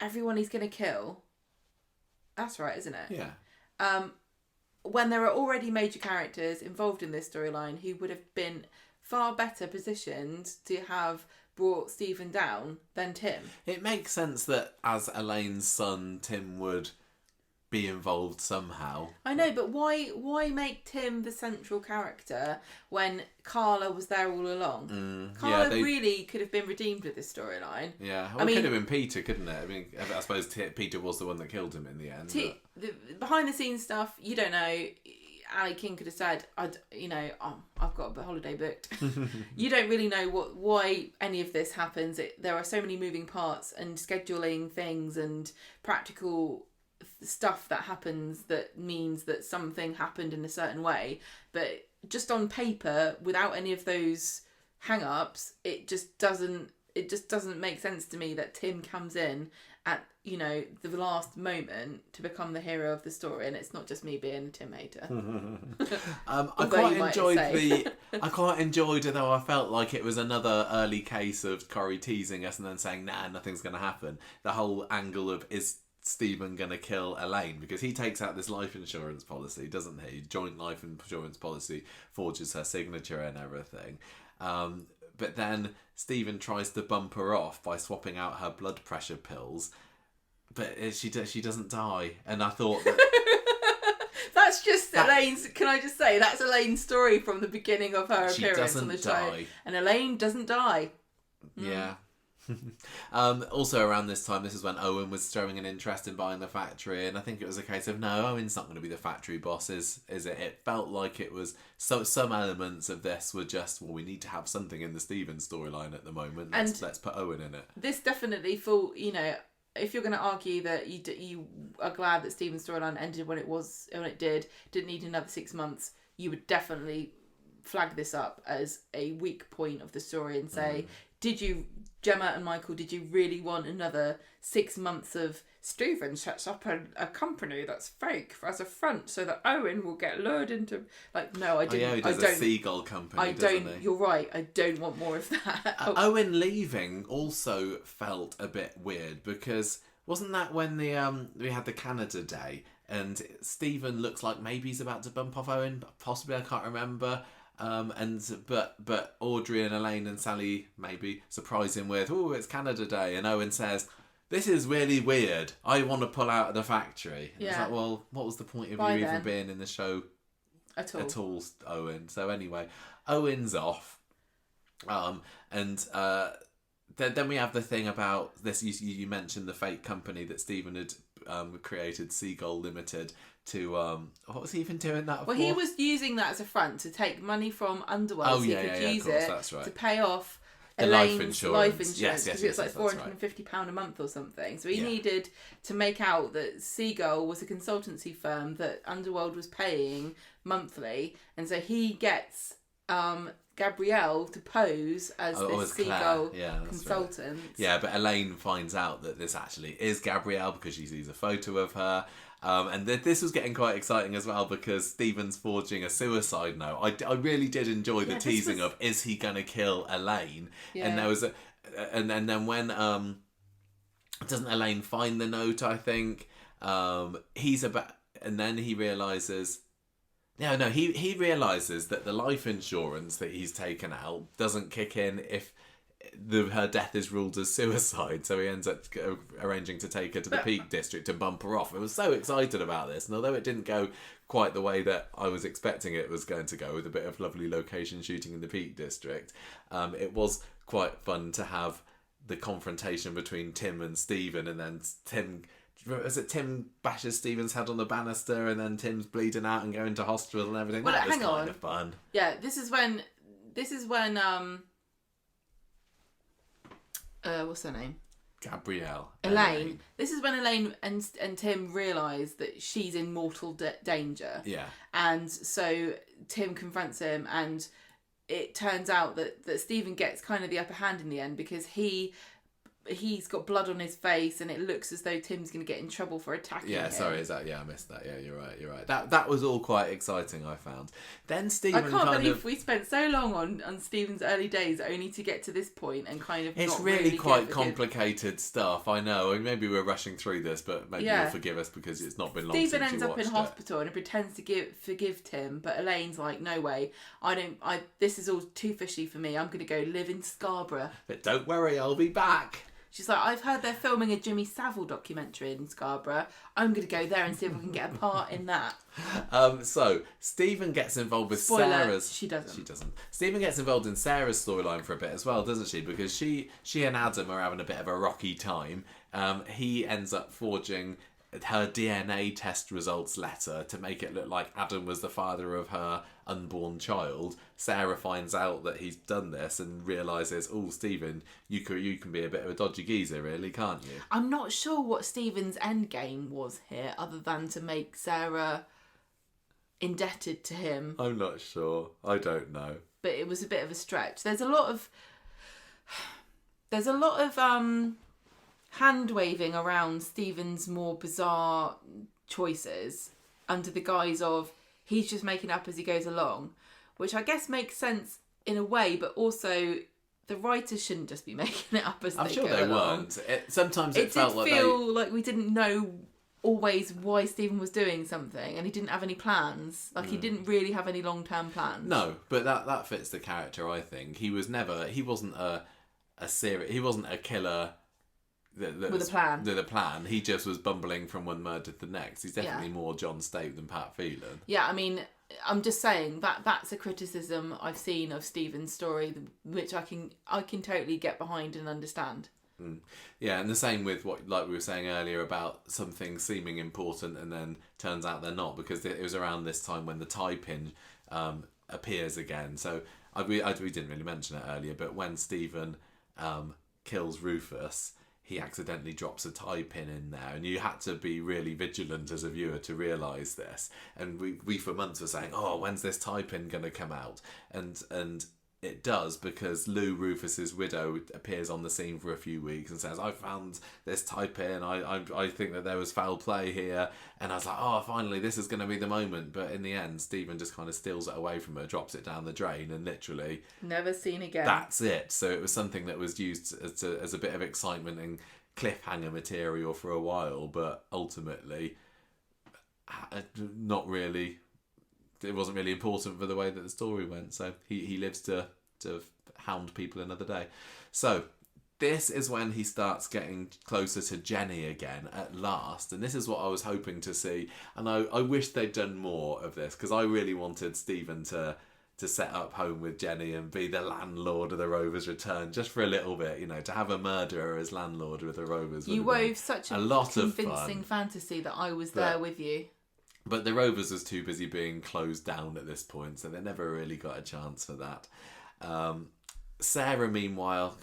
everyone he's going to kill. That's right, isn't it? Yeah. When there are already major characters involved in this storyline who would have been far better positioned to have brought Stephen down than Tim. It makes sense that as Elaine's son, Tim would be involved somehow. I know, but why make Tim the central character when Carla was there all along? Carla really could have been redeemed with this storyline. Yeah, well, it could have been Peter, couldn't it? I mean, I suppose Peter was the one that killed him in the end. The behind the scenes stuff, you don't know. Ali King could have said, I've got a holiday booked. You don't really know why any of this happens. There are so many moving parts and scheduling things and practical stuff that happens that means that something happened in a certain way, but just on paper without any of those hang-ups, it just doesn't make sense to me that Tim comes in at the last moment to become the hero of the story. And it's not just me being a Tim hater. I quite enjoyed it, though I felt like it was another early case of Corrie teasing us and then saying nothing's going to happen. The whole angle of is Stephen gonna kill Elaine, because he takes out this life insurance policy, doesn't he? Joint life insurance policy, forges her signature and everything. But then Stephen tries to bump her off by swapping out her blood pressure pills, but she doesn't die. And I thought that That's just Elaine's. Can I just say that's Elaine's story from the beginning of her appearance on the show. And Elaine doesn't die. Yeah. Also around this time, this is when Owen was showing an interest in buying the factory, and I think it was a case of no, Owen's not going to be the factory boss, is it? It felt like it was some elements of this were just, well, we need to have something in the Stephen storyline at the moment. Let's put Owen in it. This definitely if you're going to argue that you are glad that Stephen's storyline ended when it didn't need another 6 months, you would definitely flag this up as a weak point of the story and say, Gemma and Michael, did you really want another 6 months of Stephen sets up a company that's fake as a front so that Owen will get lured into... No, I didn't. Oh, yeah, he does a seagull company, doesn't he? You're right, I don't want more of that. Owen leaving also felt a bit weird, because wasn't that when we had the Canada Day and Stephen looks like maybe he's about to bump off Owen, possibly, I can't remember... but Audrey and Elaine and Sally maybe surprise him with, oh, it's Canada Day, and Owen says, this is really weird, I want to pull out of the factory. And it's like, well, what was the point of you even being in the show at all, Owen? So anyway, Owen's off, and then we have the thing about this, you mentioned the fake company that Stephen had created, Seagull Limited, to what was he even doing that for? Well, he was using that as a front to take money from Underworld, so he could use it to pay off Elaine's life insurance, because it was like £450 a month or something. So he needed to make out that Seagull was a consultancy firm that Underworld was paying monthly, and so he gets Gabrielle to pose as this Seagull consultant. Right. Yeah, but Elaine finds out that this actually is Gabrielle because she sees a photo of her. And this was getting quite exciting as well, because Stephen's forging a suicide note. I really did enjoy the teasing of, is he going to kill Elaine? Yeah. And there was and then when doesn't Elaine find the note? I think and then he realizes. He realizes that the life insurance that he's taken out doesn't kick in if her death is ruled as suicide, so he ends up arranging to take her to the Peak District to bump her off. I was so excited about this, and although it didn't go quite the way that I was expecting it was going to go, with a bit of lovely location shooting in the Peak District, it was quite fun to have the confrontation between Tim and Stephen, and then Tim bashes Stephen's head on the banister, and then Tim's bleeding out and going to hospital and everything. Well, that was kind of fun. Yeah, this is when what's her name? Gabrielle. Elaine. This is when Elaine and Tim realise that she's in mortal danger. Yeah. And so Tim confronts him, and it turns out that Stephen gets kind of the upper hand in the end, because he's got blood on his face, and it looks as though Tim's going to get in trouble for attacking him. I missed that. Yeah, you're right. That was all quite exciting, I found. Then Stephen, I can't believe we spent so long on Stephen's early days only to get to this point and kind of it's not really quite complicated stuff, I know. And maybe we're rushing through this, but maybe you'll forgive us because it's not been long since you watched it. Stephen ends up in hospital and pretends to forgive Tim, but Elaine's like, no way, this is all too fishy for me, I'm going to go live in Scarborough. But don't worry, I'll be back. She's like, I've heard they're filming a Jimmy Savile documentary in Scarborough. I'm going to go there and see if I can get a part in that. So, Stephen gets involved with Sarah's... She doesn't. Stephen gets involved in Sarah's storyline for a bit as well, doesn't she? Because she and Adam are having a bit of a rocky time. He ends up forging her DNA test results letter to make it look like Adam was the father of her unborn child. Sarah finds out that he's done this and realises, oh, Stephen, you can be a bit of a dodgy geezer, really, can't you? I'm not sure what Stephen's end game was here, other than to make Sarah indebted to him. I'm not sure. I don't know. But it was a bit of a stretch. There's a lot of hand-waving around Stephen's more bizarre choices under the guise of he's just making up as he goes along, which I guess makes sense in a way, but also the writers shouldn't just be making it up as they go along. I'm sure they weren't. Sometimes it felt like like we didn't know always why Stephen was doing something, and he didn't have any plans. He didn't really have any long-term plans. No, but that fits the character, I think. He wasn't a killer with a plan. With a plan. He just was bumbling from one murder to the next. He's definitely more John Stote than Pat Phelan. Yeah, I mean, I'm just saying that's a criticism I've seen of Stephen's story, which I can totally get behind and understand. Yeah, and the same with what, like we were saying earlier, about something seeming important and then turns out they're not, because it was around this time when the tie pin appears again. So we didn't really mention it earlier, but when Stephen kills Rufus, he accidentally drops a tie pin in there, and you had to be really vigilant as a viewer to realise this. And we for months were saying, oh, when's this tie pin going to come out? And it does, because Lou, Rufus's widow, appears on the scene for a few weeks and says, I found this tie pin, I think that there was foul play here. And I was like, oh, finally, this is going to be the moment. But in the end, Stephen just kind of steals it away from her, drops it down the drain, and literally... never seen again. That's it. So it was something that was used as a bit of excitement and cliffhanger material for a while, but ultimately not really... it wasn't really important for the way that the story went, so he lives to hound people another day. So this is when he starts getting closer to Jenny again at last, and this is what I was hoping to see, and I wish they'd done more of this, because I really wanted Stephen to set up home with Jenny and be the landlord of the Rovers Return just for a little bit, you know, to have a murderer as landlord with the Rovers. You wove such a lot convincing fantasy that I was there with you. But the Rovers was too busy being closed down at this point, so they never really got a chance for that. Sarah, meanwhile,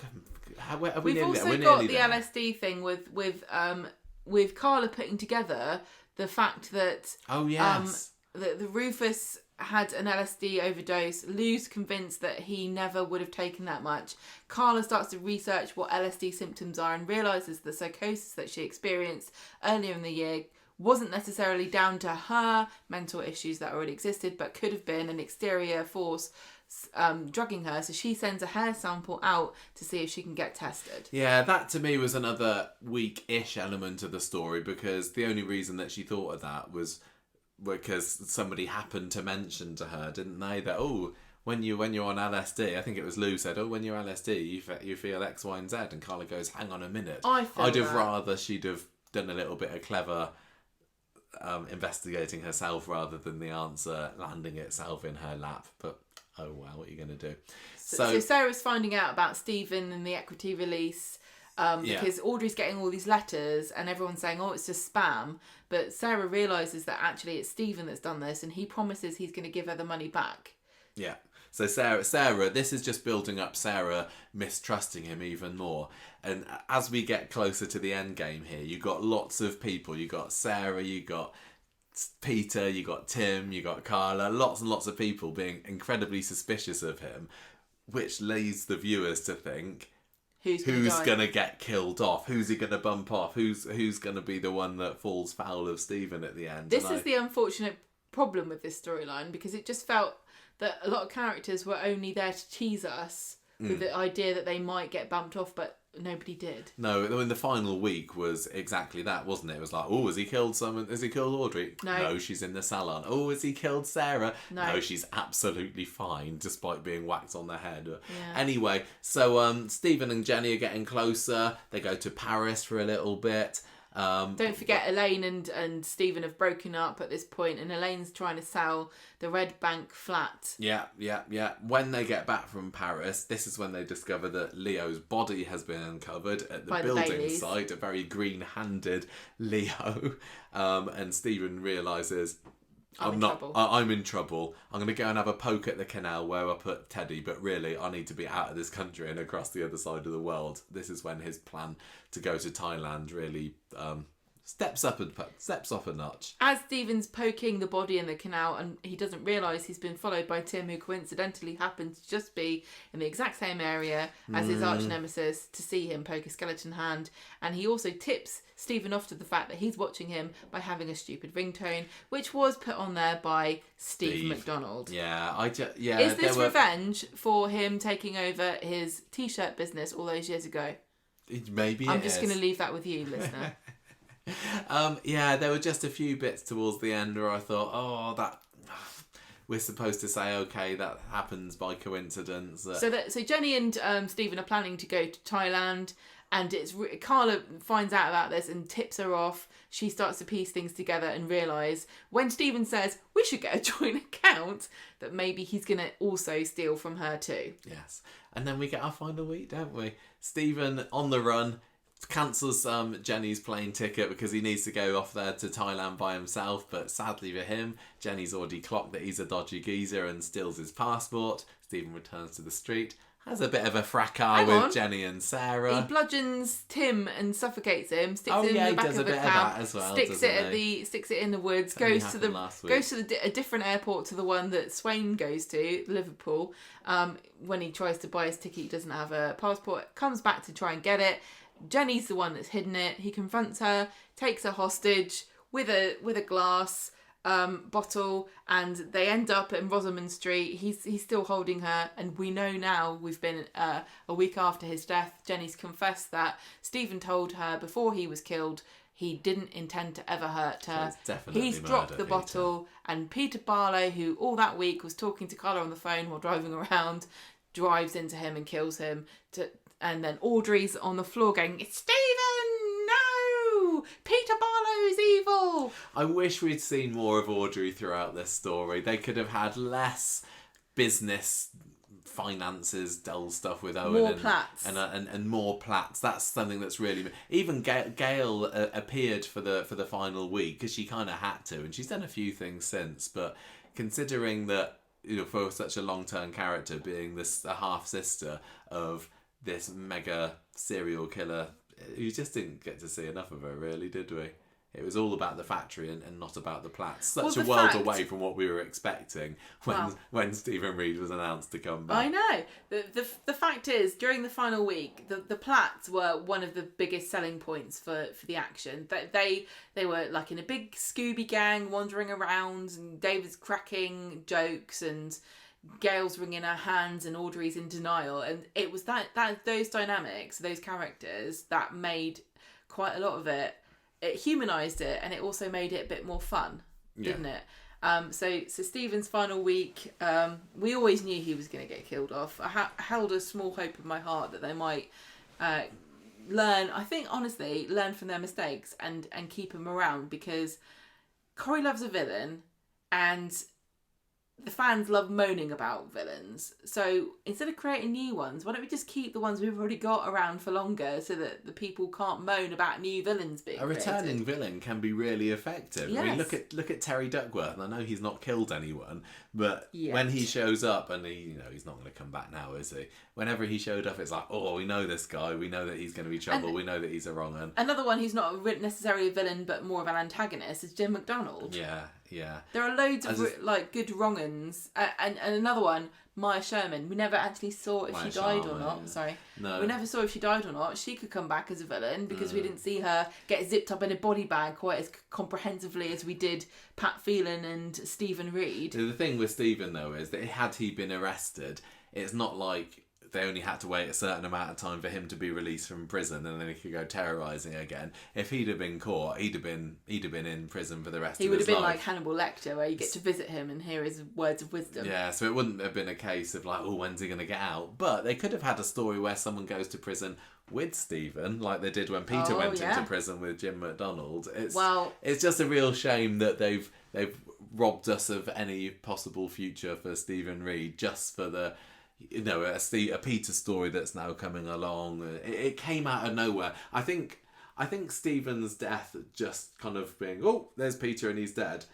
we've also got the LSD thing with Carla putting together the fact that the Rufus had an LSD overdose. Lou's convinced that he never would have taken that much. Carla starts to research what LSD symptoms are and realises the psychosis that she experienced earlier in the year wasn't necessarily down to her mental issues that already existed, but could have been an exterior force drugging her. So she sends a hair sample out to see if she can get tested. Yeah, that to me was another weak-ish element of the story, because the only reason that she thought of that was because somebody happened to mention to her, didn't they, that, oh, when you're on LSD, I think it was Lou said, oh, when you're LSD, you feel X, Y, and Z. And Carla goes, hang on a minute. I'd have rather she'd have done a little bit of clever investigating herself rather than the answer landing itself in her lap. But oh well, what are you going to do? So Sarah's finding out about Stephen and the equity release because Audrey's getting all these letters and everyone's saying, oh, it's just spam. But Sarah realises that actually it's Stephen that's done this, and he promises he's going to give her the money back. Yeah. So Sarah, this is just building up Sarah mistrusting him even more. And as we get closer to the end game here, you got lots of people. You got Sarah, you got Peter, you got Tim, you got Carla, lots and lots of people being incredibly suspicious of him, which leads the viewers to think, who's going to get killed off? Who's he going to bump off? Who's going to be the one that falls foul of Stephen at the end? This is the unfortunate problem with this storyline, because it just felt that a lot of characters were only there to tease us with the idea that they might get bumped off, but nobody did. No, I mean, the final week was exactly that, wasn't it? It was like, oh, has he killed someone? Has he killed Audrey? No, she's in the salon. Oh, has he killed Sarah? No, she's absolutely fine, despite being whacked on the head. Yeah. Anyway, so Stephen and Jenny are getting closer. They go to Paris for a little bit. Don't forget, Elaine and Stephen have broken up at this point, and Elaine's trying to sell the Red Bank flat. Yeah. When they get back from Paris, this is when they discover that Leo's body has been uncovered at the building site, a very green-handed Leo. And Stephen realises, I'm in trouble. I'm going to go and have a poke at the canal where I put Teddy, but really I need to be out of this country and across the other side of the world. This is when his plan to go to Thailand really steps up a notch. As Stephen's poking the body in the canal, and he doesn't realise he's been followed by Tim, who coincidentally happens to just be in the exact same area as his arch nemesis, to see him poke a skeleton hand. And he also tips Stephen off to the fact that he's watching him by having a stupid ringtone, which was put on there by Steve McDonald. Is this revenge for him taking over his t-shirt business all those years ago? Maybe I'm just going to leave that with you, listener. There were just a few bits towards the end where I thought, we're supposed to say, okay, that happens by coincidence. So Jenny and Stephen are planning to go to Thailand, and Carla finds out about this and tips her off. She starts to piece things together and realise when Stephen says we should get a joint account, that maybe he's going to also steal from her too. Yes. And then we get our final week, don't we? Stephen, on the run, cancels Jenny's plane ticket because he needs to go off there to Thailand by himself. But sadly for him, Jenny's already clocked that he's a dodgy geezer and steals his passport. Stephen returns to the street. Has a bit of a fracas with Jenny and Sarah. He bludgeons Tim and suffocates him. Sticks it in the back of a cab. Well, sticks it in the woods. Goes to a different airport to the one that Swain goes to, Liverpool. When he tries to buy his ticket, he doesn't have a passport. Comes back to try and get it. Jenny's the one that's hidden it. He confronts her, takes her hostage with a glass bottle, and they end up in Rosamond Street. He's still holding her, and we know now, we've been a week after his death, Jenny's confessed that Stephen told her before he was killed he didn't intend to ever hurt her. So he's dropped the bottle, and Peter Barlow, who all that week was talking to Carla on the phone while driving around, drives into him and kills him. And then Audrey's on the floor going, "It's Stephen! No! Peter Barlow's evil!" I wish we'd seen more of Audrey throughout this story. They could have had less business, finances, dull stuff with Owen. More plats. And more plats. That's something that's really... Even Gail appeared for the final week because she kind of had to. And she's done a few things since. But considering that, for such a long-term character, being a half-sister of this mega serial killer, you just didn't get to see enough of her, really, did we? It was all about the factory and not about the plats. Such a world away from what we were expecting when Stephen Reid was announced to come back. I know. The fact is, during the final week, the plats were one of the biggest selling points for the action. They were like in a big Scooby gang wandering around, and David's cracking jokes, and Gail's wringing her hands, and Audrey's in denial. And it was those dynamics, those characters, that made quite a lot of it. It humanised it, and it also made it a bit more fun, didn't it? So Stephen's final week, we always knew he was going to get killed off. I held a small hope in my heart that they might learn from their mistakes and keep him around, because Corrie loves a villain, and the fans love moaning about villains. So instead of creating new ones, why don't we just keep the ones we've already got around for longer, so that the people can't moan about new villains being created? A returning villain can be really effective. Yes. I mean, look at Terry Duckworth, and I know he's not killed anyone, but when he shows up, and he's not going to come back now, is he? Whenever he showed up, it's like, oh, we know this guy, we know that he's going to be trouble, we know that he's a wrong un. Another one who's not necessarily a villain, but more of an antagonist, is Jim McDonald. Yeah. There are loads of good wrong-uns. And another one, Maya Sherman. We never actually saw if she died or not. Yeah. Sorry. No. We never saw if she died or not. She could come back as a villain, because we didn't see her get zipped up in a body bag quite as comprehensively as we did Pat Phelan and Stephen Reid. The thing with Stephen, though, is that had he been arrested, it's not like they only had to wait a certain amount of time for him to be released from prison, and then he could go terrorising again. If he'd have been caught, he'd have been in prison for the rest of his life. He would have been like Hannibal Lecter, where you get to visit him and hear his words of wisdom. Yeah, so it wouldn't have been a case of like, oh, when's he going to get out? But they could have had a story where someone goes to prison with Stephen, like they did when Peter went into prison with Jim McDonald. It's just a real shame that they've robbed us of any possible future for Stephen Reid just for the... a Peter story that's now coming along. It came out of nowhere. I think Stephen's death just kind of being, oh, there's Peter and he's dead.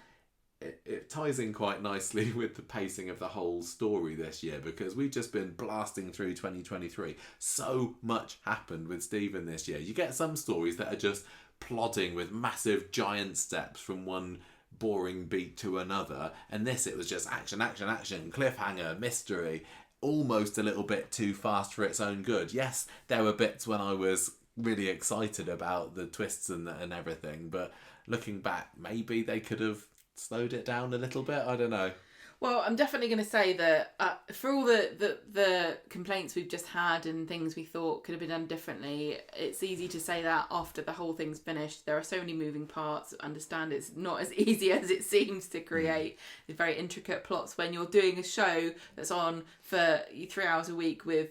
It ties in quite nicely with the pacing of the whole story this year, because we've just been blasting through 2023. So much happened with Stephen this year. You get some stories that are just plodding with massive giant steps from one boring beat to another, and it was just action, cliffhanger, mystery. Almost a little bit too fast for its own good. Yes, there were bits when I was really excited about the twists and everything, but looking back, maybe they could have slowed it down a little bit. I don't know. Well, I'm definitely going to say that for all the complaints we've just had and things we thought could have been done differently, it's easy to say that after the whole thing's finished. There are so many moving parts. Understand it's not as easy as it seems to create these very intricate plots when you're doing a show that's on for 3 hours a week with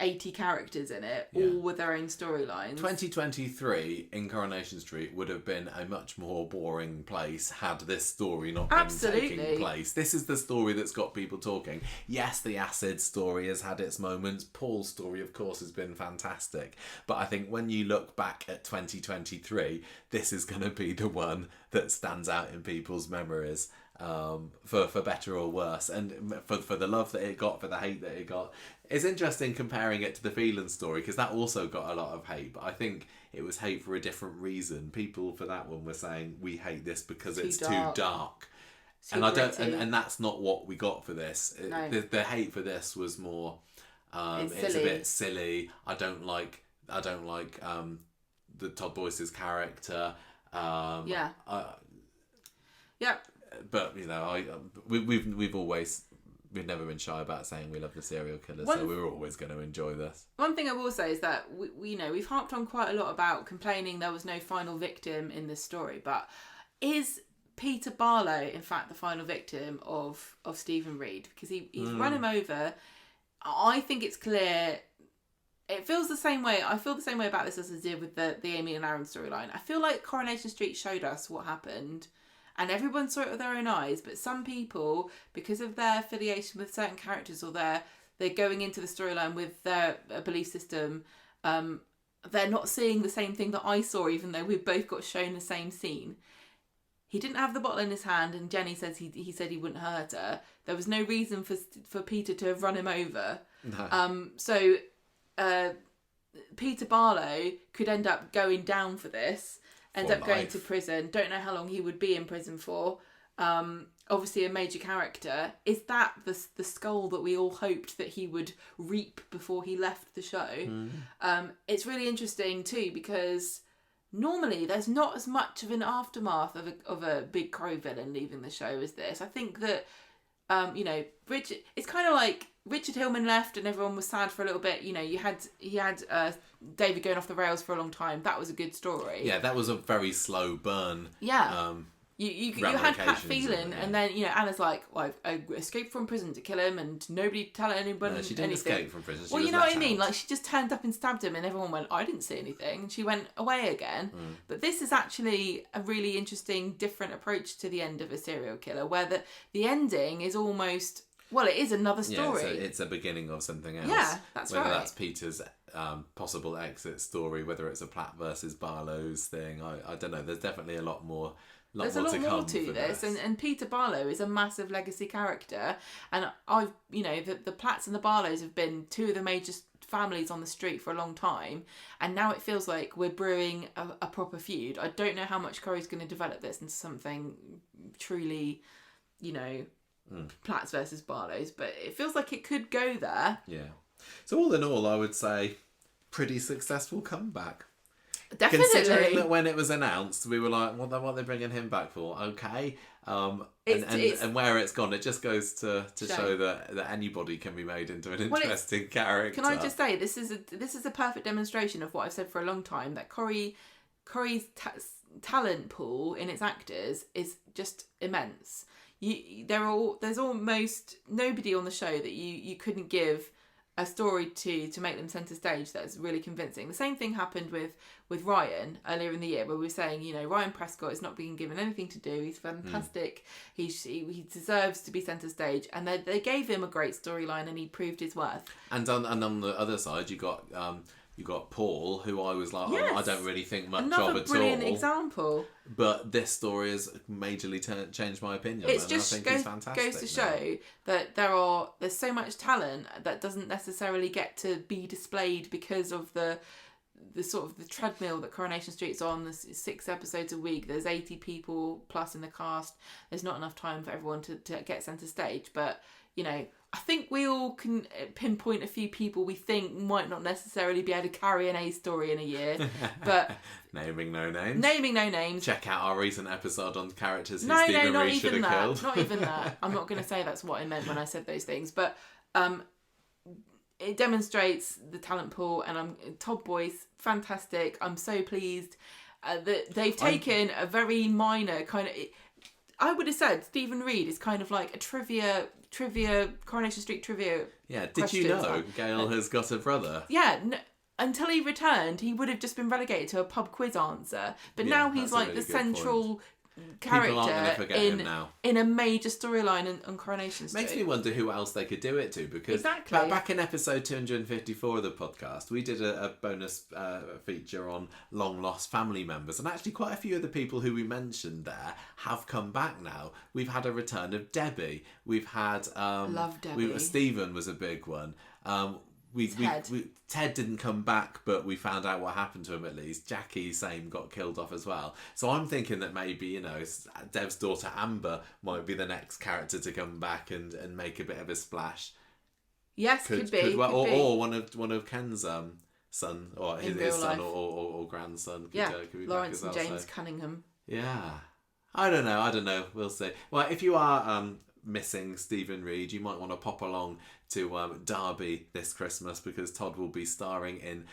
80 characters in it, all with their own storylines. 2023 in Coronation Street would have been a much more boring place had this story not been taking place. This is the story that's got people talking. Yes, the acid story has had its moments. Paul's story, of course, has been fantastic. But I think when you look back at 2023, this is going to be the one that stands out in people's memories. For better or worse, and for the love that it got, for the hate that it got. It's interesting comparing it to the Phelan story because that also got a lot of hate, but I think it was hate for a different reason. People for that one were saying we hate this because it's too dark. And I don't, and that's not what we got for this. No. The hate for this was more it's a bit silly. I don't like the Todd Boyce's character. Yeah. But we've never been shy about saying we love the serial killer, so we're always going to enjoy this. One thing I will say is that we've harped on quite a lot about complaining there was no final victim in this story, but is Peter Barlow in fact the final victim of Stephen Reid? Because he's run him over. I think it's clear. It feels the same way. I feel the same way about this as I did with the Amy and Aaron storyline. I feel like Coronation Street showed us what happened. And everyone saw it with their own eyes, but some people, because of their affiliation with certain characters or they're going into the storyline with their belief system, they're not seeing the same thing that I saw, even though we've both got shown the same scene. He didn't have the bottle in his hand, and Jenny says he said he wouldn't hurt her. There was no reason for Peter to have run him over. No. So Peter Barlow could end up going down for this. End up going to prison. Don't know how long he would be in prison for. Obviously a major character. Is that the skull that we all hoped that he would reap before he left the show? It's really interesting too because normally there's not as much of an aftermath of a big Corrie villain leaving the show as this. I think that Richard. It's kind of like Richard Hillman left and everyone was sad for a little bit. You know, he had David going off the rails for a long time. That was a good story. Yeah, that was a very slow burn. Yeah. You had Pat Phelan, and then Anna's like, well, I escaped from prison to kill him, and nobody tell anybody. No, she didn't escape from prison. Well, you know what I mean. Like she just turned up and stabbed him, and everyone went, I didn't see anything. And she went away again. But this is actually a really interesting, different approach to the end of a serial killer, where the ending is almost. Well, it is another story. Yeah, it's a beginning of something else. Yeah, that's right. Whether that's Peter's possible exit story, whether it's a Platt versus Barlow's thing, I don't know. There's definitely a lot more. There's a lot more to this, and Peter Barlow is a massive legacy character, and the Platts and the Barlows have been two of the major families on the street for a long time, and now it feels like we're brewing a proper feud. I don't know how much Corrie's going to develop this into something truly, Platts versus Barlows, but it feels like it could go there. Yeah. So all in all, I would say pretty successful comeback. Definitely. Considering that when it was announced, we were like, what are they bringing him back for? Okay. And where it's gone, it just goes to show that anybody can be made into an interesting character. Can I just say, this is a perfect demonstration of what I've said for a long time, that Corrie's talent pool in its actors is just immense. There's almost nobody on the show that you couldn't give a story to make them centre stage that's really convincing. The same thing happened with Ryan earlier in the year, where we were saying, Ryan Prescott is not being given anything to do. He's fantastic. He deserves to be centre stage, and they gave him a great storyline, and he proved his worth. And on the other side, you got Paul, who I was like, yes. I don't really think much of at all. Another brilliant example. But this story has majorly changed my opinion. It just goes to show that there's so much talent that doesn't necessarily get to be displayed because of the sort of the treadmill that Coronation Street's on. There's 6 episodes a week. There's 80 people plus in the cast. There's not enough time for everyone to get centre stage. But I think we all can pinpoint a few people we think might not necessarily be able to carry an A story in a year, but naming no names. Naming no names. Check out our recent episode on characters who Stephen Reid should have killed. Not even that. I'm not going to say that's what I meant when I said those things, but it demonstrates the talent pool, and Todd Boyce, fantastic. I'm so pleased that they've taken a very minor kind of. I would have said Stephen Reid is kind of like a trivia Coronation Street trivia. Yeah, did you know Gail has got a brother? Yeah, until he returned, he would have just been relegated to a pub quiz answer. But now he's like the central character in a major storyline on Coronation Street. Makes me wonder who else they could do it to, because back in episode 254 of the podcast, we did a bonus feature on long lost family members, and actually quite a few of the people who we mentioned there have come back now. We've had a return of Debbie. We've had love Debbie. Stephen was a big one. Ted didn't come back, but we found out what happened to him at least. Jackie, same, got killed off as well. So I'm thinking that maybe, Dev's daughter Amber might be the next character to come back and make a bit of a splash. Yes, could be. Or one of Ken's son, or his son or grandson. Could be Lawrence back as and well, James Cunningham. Yeah. I don't know. We'll see. Well, if you are missing Stephen Reid, you might want to pop along to Derby this Christmas, because Todd will be starring in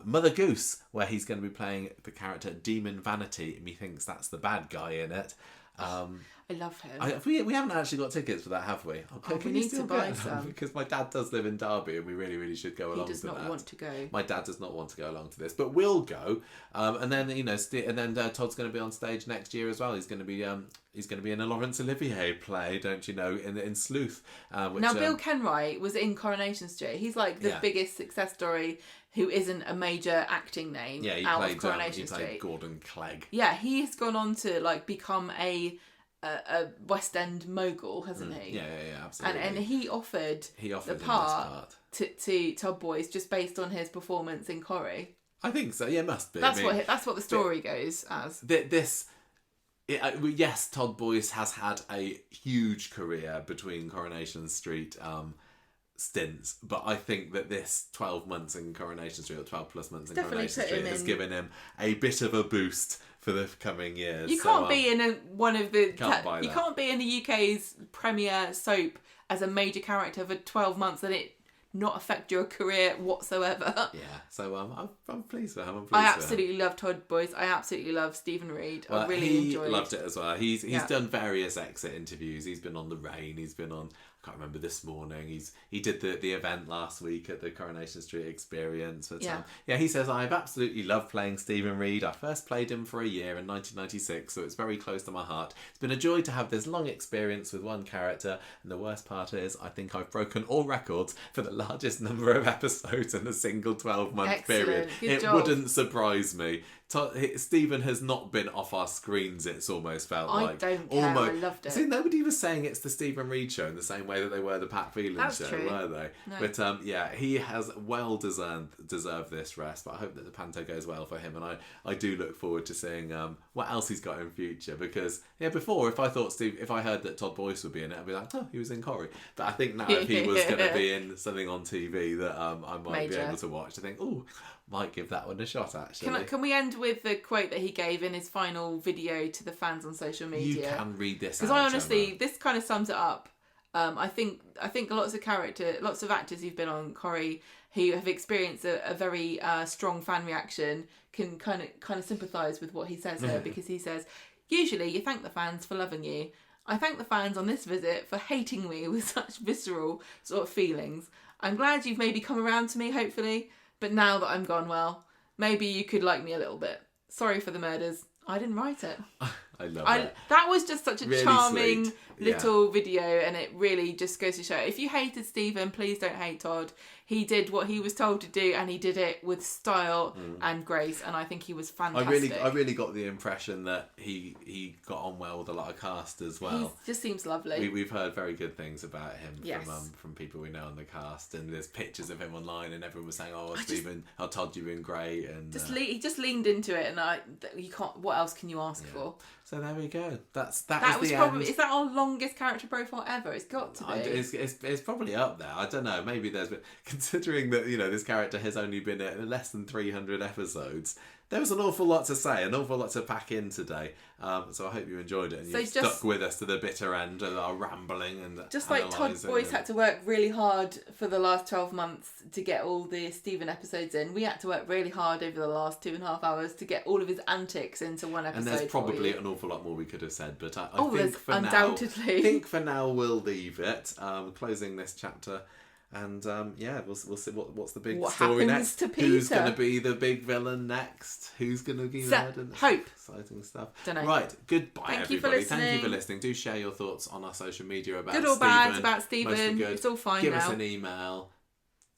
Mother Goose, where he's going to be playing the character Demon Vanity, and he thinks that's the bad guy in it. I love him. We haven't actually got tickets for that, have we? We need to buy some. Because my dad does live in Derby, and we really, really should go along to that. He does not want to go. My dad does not want to go along to this, but we'll go. And then Todd's going to be on stage next year as well. He's going to be in a Laurence Olivier play, don't you know, in Sleuth. Now, Bill Kenwright was in Coronation Street. He's like the biggest success story who isn't a major acting name out of Coronation Street. He played Gordon Clegg. Yeah, he's gone on to become a West End mogul, hasn't he? Yeah, absolutely. And he offered the part to Todd Boyce just based on his performance in Corrie. I think so. Yeah, it must be. That's what the story goes as. Yes, Todd Boyce has had a huge career between Coronation Street stints, but I think that this 12 months in Coronation Street, or 12 plus months in Coronation Street, has given him a bit of a boost for the coming years. You can't be in you can't be in the UK's premier soap as a major character for 12 months and it not affect your career whatsoever. Yeah, so I'm pleased with him. I absolutely love Todd Boyce. I absolutely love Stephen Reid. I really enjoyed. He loved it as well. He's done various exit interviews. He's been on The Rain. He's been on, I can't remember, This Morning. He did the event last week at the Coronation Street Experience. But, he says, I've absolutely loved playing Stephen Reid. I first played him for a year in 1996, so it's very close to my heart. It's been a joy to have this long experience with one character, and the worst part is I think I've broken all records for the largest number of episodes in a single 12-month period. It wouldn't surprise me. Stephen has not been off our screens, it's almost felt like. I don't care, I loved it. See, nobody was saying it's the Stephen Reid show in the same way that they were the Pat Phelan show, were they? No. But he has well deserved this rest, but I hope that the Panto goes well for him, and I do look forward to seeing what else he's got in future, because before, if I heard that Todd Boyce would be in it, I'd be like, oh, he was in Corrie. But I think now if he was going to be in something on TV that I might be able to watch, I think, might give that one a shot, actually. Can we end with the quote that he gave in his final video to the fans on social media? You can read this, because I honestly, this kind of sums it up. I think lots of actors who've been on Corrie who have experienced a very strong fan reaction can kind of sympathise with what he says here, because he says, usually you thank the fans for loving you. I thank the fans on this visit for hating me with such visceral sort of feelings. I'm glad you've maybe come around to me, hopefully. But now that I'm gone, well, maybe you could like me a little bit. Sorry for the murders. I didn't write it. I love it. That was just such a really charming sweet. little video, and it really just goes to show, if you hated Stephen, please don't hate Todd. He did what he was told to do, and he did it with style and grace, and I think he was fantastic. I really got the impression that he got on well with a lot of cast as well. He just seems lovely. We've heard very good things about him from people we know on the cast, and there's pictures of him online, and everyone was saying, Todd, you've been great, and he just leaned into it, and you can't. What else can you ask for? So there we go. That was probably... Is that our longest character profile ever? It's got to be. It's probably up there. I don't know. Maybe there's... But considering that, this character has only been in less than 300 episodes, there was an awful lot to say, an awful lot to pack in today. So I hope you enjoyed it and you've stuck with us to the bitter end of our rambling and just like Todd Boyce had to work really hard for the last 12 months to get all the Stephen episodes in. We had to work really hard over the last 2.5 hours to get all of his antics into one episode. And there's probably an awful lot more we could have said, but I think for now we'll leave it. Closing this chapter. And we'll see what's the big story next. Who's going to be the big villain next? Who's going to be mad? Hope. Exciting stuff. Dunno. Right. Goodbye, everybody. Thank you for listening. Do share your thoughts on our social media about Stephen. Good or bad about Stephen. It's all fine Give now. us an email.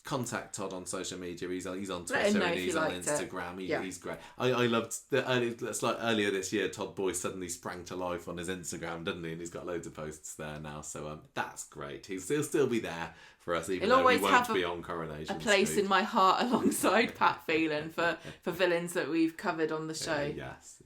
Contact Todd on social media. He's on Twitter and he's on Instagram. He's great. I loved earlier this year. Todd Boyce suddenly sprang to life on his Instagram, didn't he? And he's got loads of posts there now. So that's great. He'll still be there for us, even though he won't be on Coronation a place Street. In my heart alongside Pat Phelan for villains that we've covered on the show. Yes.